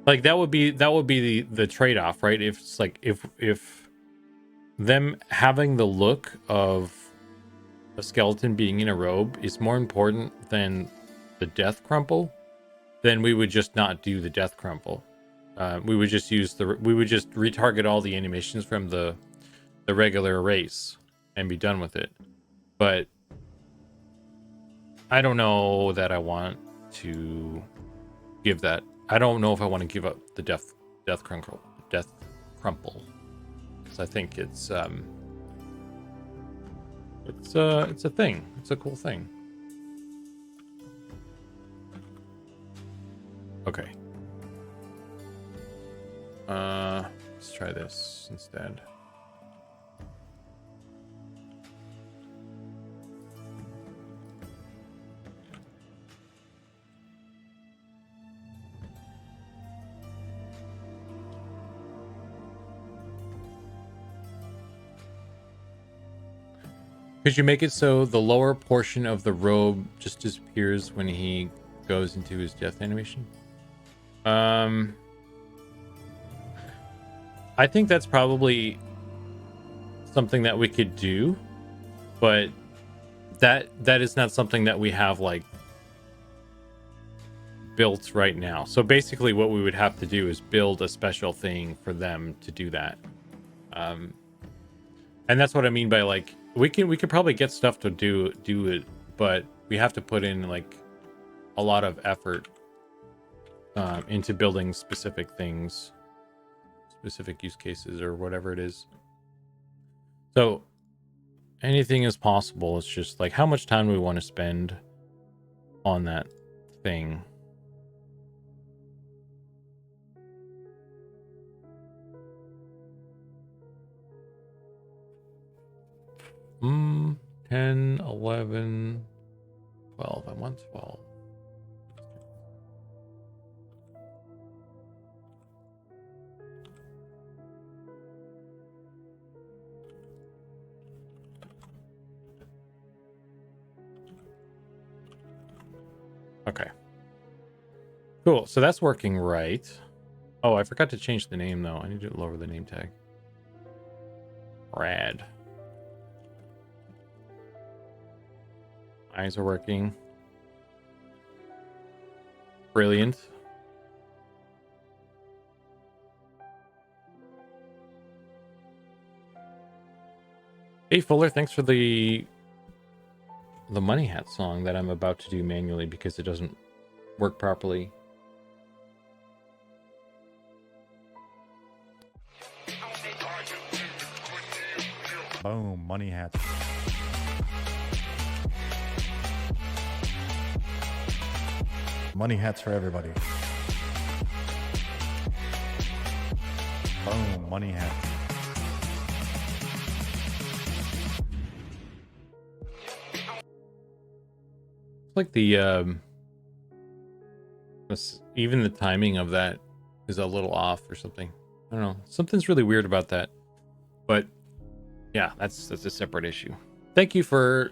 like that would be the trade-off, right? If it's like if them having the look of a skeleton being in a robe is more important than the death crumple, then we would just not do the death crumple. We would just retarget all the animations from the regular race and be done with it. But I don't know that I want to give that. I don't know if I want to give up the death crumple, because I think it's a thing. It's a cool thing. Okay. Let's try this instead. Could you make it so the lower portion of the robe just disappears when he goes into his death animation? I think that's probably something that we could do, but that is not something that we have like built right now. So basically what we would have to do is build a special thing for them to do that. And that's what I mean by like we could probably get stuff to do it, but we have to put in like a lot of effort into building specific things specific use cases or whatever it is. So anything is possible. It's just like how much time we want to spend on that thing. Hmm. 10, 11, 12. I want 12. Okay. Cool. So that's working right. Oh, I forgot to change the name though. I need to lower the name tag. Rad. Eyes are working. Brilliant. Hey Fuller, thanks for the Money Hat song that I'm about to do manually because it doesn't work properly. Boom, money hats. Money hats for everybody. Boom, money hats. Like the even the timing of that is a little off or something. I don't know. Something's really weird about that. But yeah, that's a separate issue. Thank you for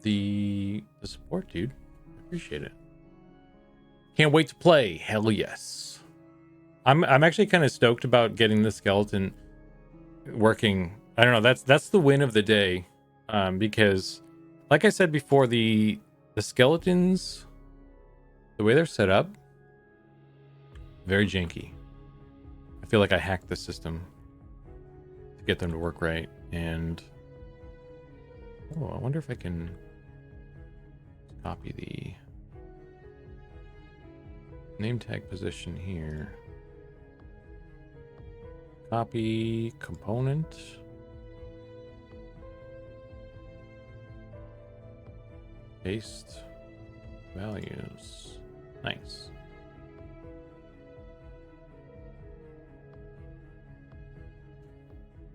the support, dude. I appreciate it. Can't wait to play. Hell yes. I'm actually kind of stoked about getting the skeleton working. I don't know. That's the win of the day. Because like I said before, the skeletons, the way they're set up, very janky. I feel like I hacked the system to get them to work right. And oh, I wonder if I can copy the name tag position here. Copy component. Paste values. Nice.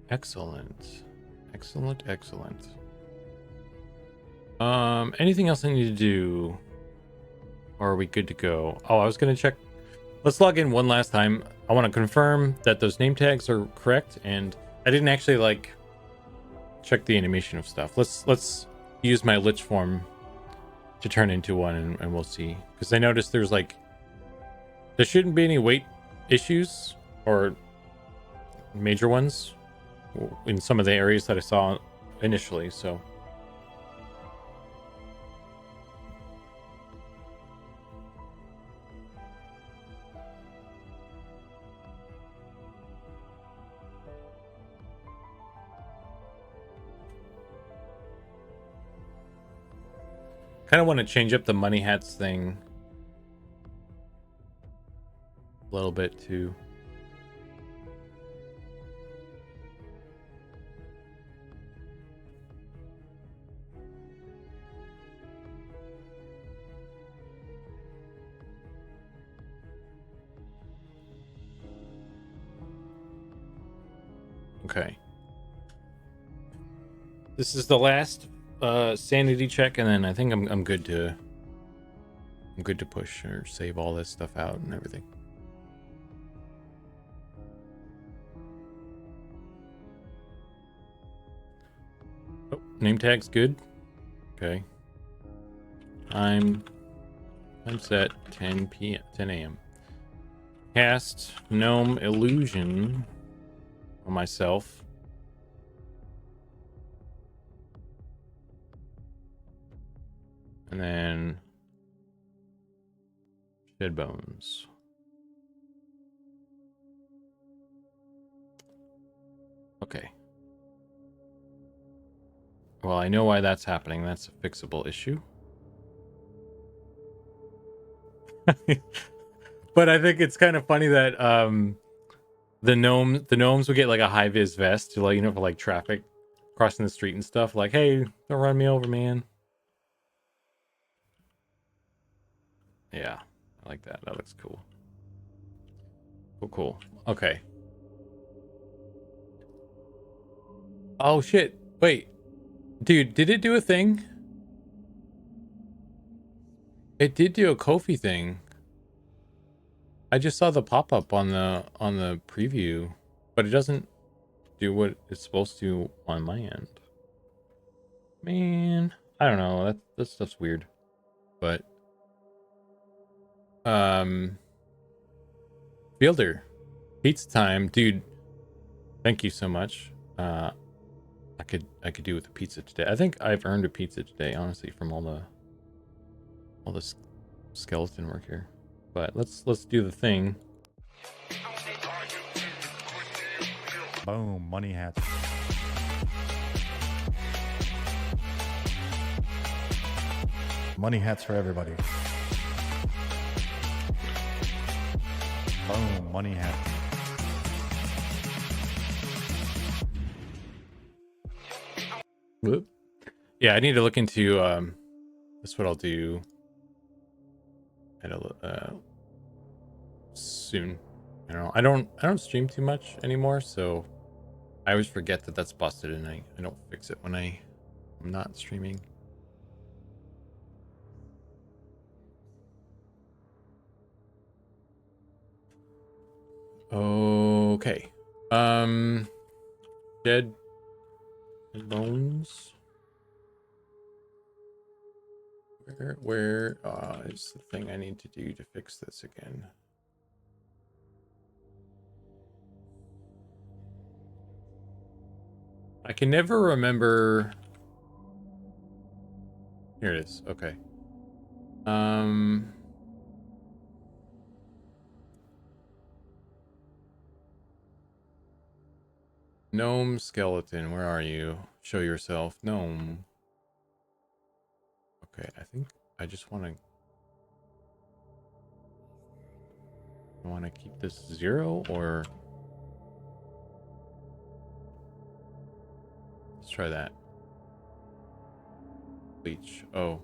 Excellent. Excellent, excellent. Anything else I need to do? Or are we good to go? Oh, I was gonna check. Let's log in one last time. I want to confirm that those name tags are correct, and I didn't actually like check the animation of stuff. Let's use my lich form to turn into one, and we'll see. Because I noticed there shouldn't be any weight issues or major ones in some of the areas that I saw initially, so kind of want to change up the money hats thing a little bit too. Okay. This is the last sanity check, and then I think I'm good to push or save all this stuff out and everything. Oh, name tag's good. Okay. I'm set 10 a.m. Cast Gnome Illusion on myself. And then shed bones. Okay. Well, I know why that's happening. That's a fixable issue. But I think it's kind of funny that the gnomes would get like a high vis vest to let you know for like traffic crossing the street and stuff. Like, hey, don't run me over, man. Yeah, I like that. That looks cool. Cool. Okay. Oh shit! Wait, dude, did it do a thing? It did do a Kofi thing. I just saw the pop-up on the preview, but it doesn't do what it's supposed to on my end. Man, I don't know. That stuff's weird. But Fielder, pizza time, dude. Thank you so much. I could do with a pizza today. I think I've earned a pizza today, honestly, from all this skeleton work here. But let's do the thing. Boom, money hats. Money hats for everybody. Boom, money hats. Whoop. Yeah, I need to look into that's what I'll do at soon. I don't stream too much anymore, so I always forget that that's busted, and I don't fix it when I'm not streaming. Okay. Dead bones. Where is the thing I need to do to fix this again? I can never remember. Here it is. Okay. Gnome Skeleton, where are you? Show yourself. Gnome. Okay, I think I just want to keep this 0, or let's try that. Bleach. Oh,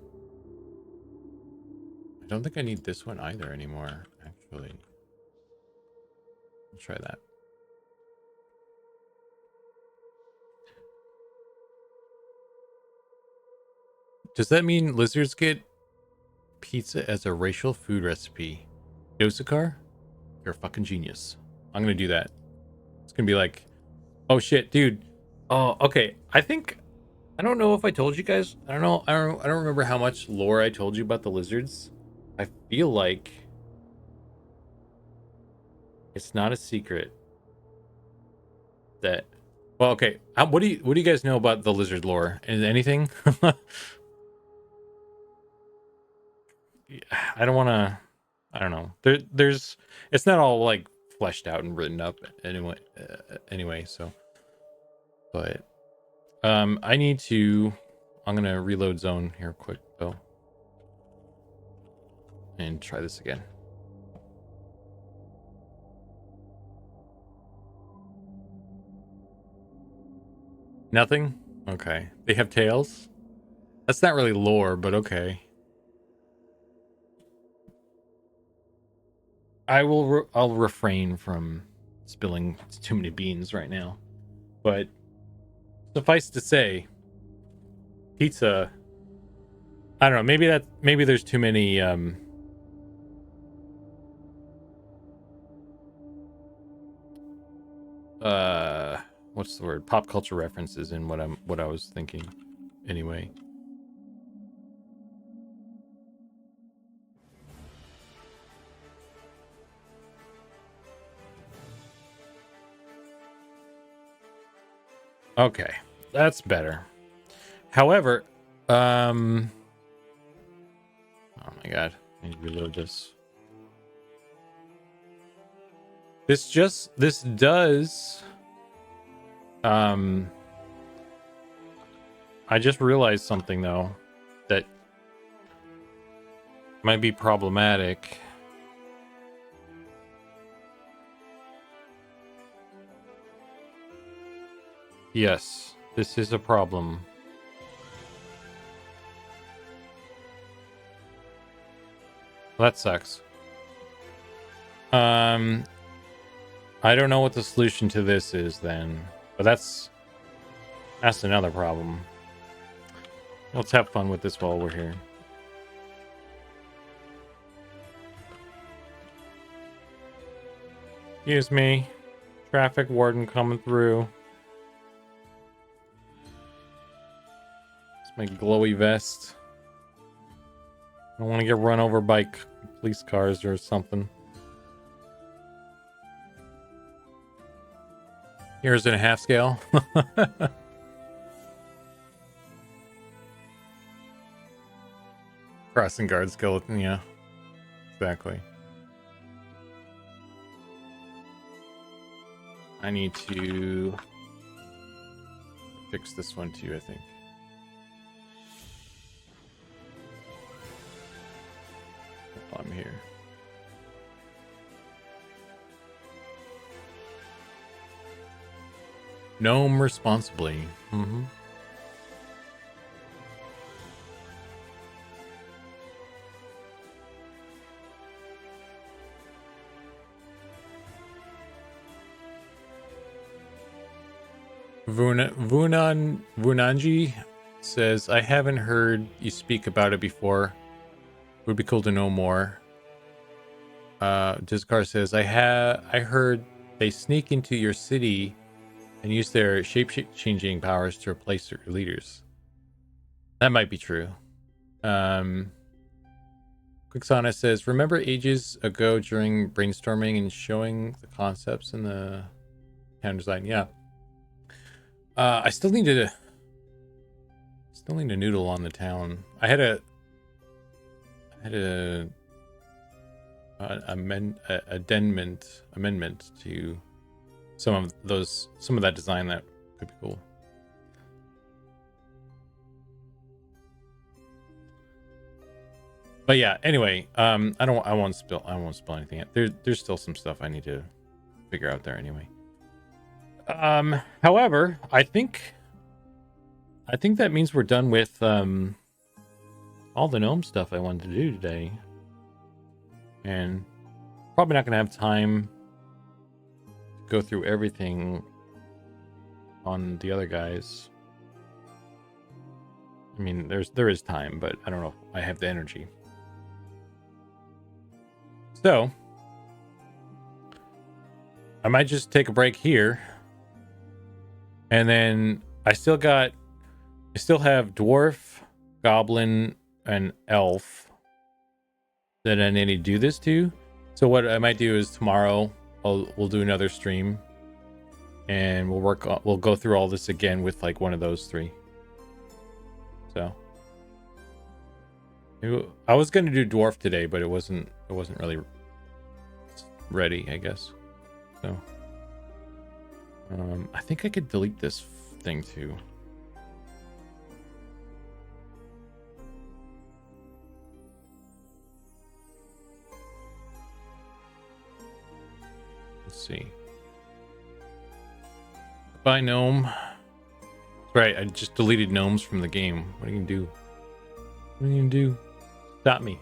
I don't think I need this one either anymore, actually. Let's try that. Does that mean lizards get pizza as a racial food recipe? Yosakar, you're a fucking genius. I'm gonna do that. It's gonna be like, oh shit, dude. Oh, okay. I don't know if I told you guys. I don't remember how much lore I told you about the lizards. I feel like it's not a secret that. Well, okay. What do you guys know about the lizard lore? Is anything? I don't want to. I don't know. There's. It's not all like fleshed out and written up anyway. Anyway, so. But, I need to. I'm gonna reload zone here quick though, and try this again. Nothing. Okay. They have tails. That's not really lore, but okay. I'll refrain from spilling too many beans right now, but suffice to say, pizza. I don't know. Maybe there's too many. What's the word? Pop culture references in what I was thinking. Anyway. Okay, that's better. However, oh my god, I need to reload this. This does. I just realized something though that might be problematic. Yes, this is a problem. Well, that sucks. I don't know what the solution to this is then, but that's another problem. Let's have fun with this while we're here. Excuse me. Traffic warden coming through. It's my glowy vest. I don't want to get run over by police cars or something. Here's in a half scale. Crossing guard skeleton, yeah. Exactly. I need to fix this one too, I think. While I'm here. Gnome responsibly. Mm-hmm. Vunanji says, I haven't heard you speak about it before. Would be cool to know more. Dizkar says, I heard they sneak into your city and use their shape-changing powers to replace their leaders. That might be true. Quixana says, remember ages ago during brainstorming and showing the concepts in the town design? Yeah. I still need to noodle on the town. I had a amendment to some of that design that could be cool. But yeah, anyway, I won't spill anything. There's still some stuff I need to figure out there anyway. However, I think that means we're done with all the gnome stuff I wanted to do today. And probably not going to have time to go through everything on the other guys. I mean, there is time, but I don't know if I have the energy. So, I might just take a break here. And then I still have dwarf, goblin, and elf that I need to do this to. So what I might do is tomorrow we'll do another stream, and we'll go through all this again with like one of those three. So I was gonna do dwarf today, but it wasn't really ready, I guess. So. I think I could delete this thing too. Let's see. Bye, gnome. That's right, I just deleted gnomes from the game. What are you gonna do? What are you gonna do? Stop me.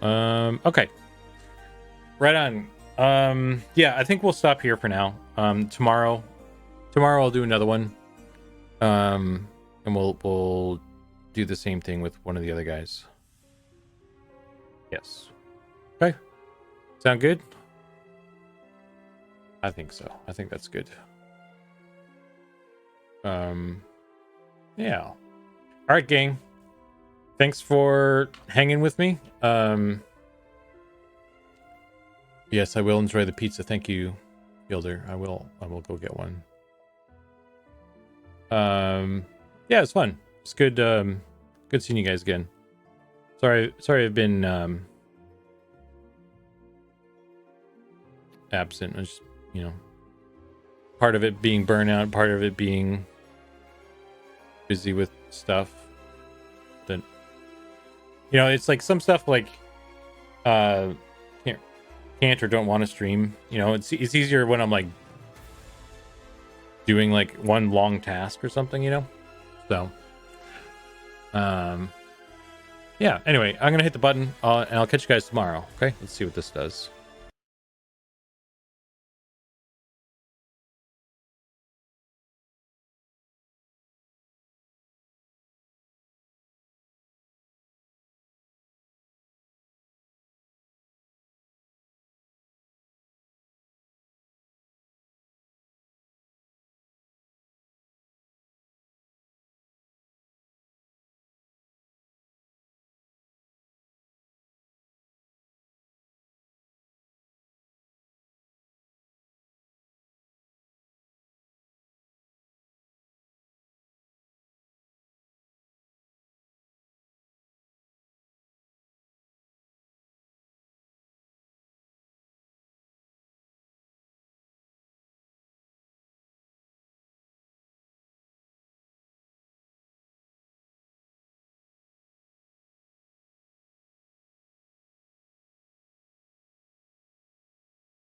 Okay. Right on. Yeah, I think we'll stop here for now. Tomorrow I'll do another one. And we'll do the same thing with one of the other guys. Yes. Okay. Sound good? I think so. I think that's good. Yeah. All right, gang. Thanks for hanging with me. Yes, I will enjoy the pizza. Thank you, Fielder. I will go get one. Yeah, it's fun. It's good good seeing you guys again. Sorry I've been absent. It's just, part of it being burnout, part of it being busy with stuff that it's like some stuff like can't or don't want to stream. It's easier when I'm like doing like one long task or something, you know? So, yeah, anyway, I'm gonna hit the button and I'll catch you guys tomorrow. Okay, let's see what this does.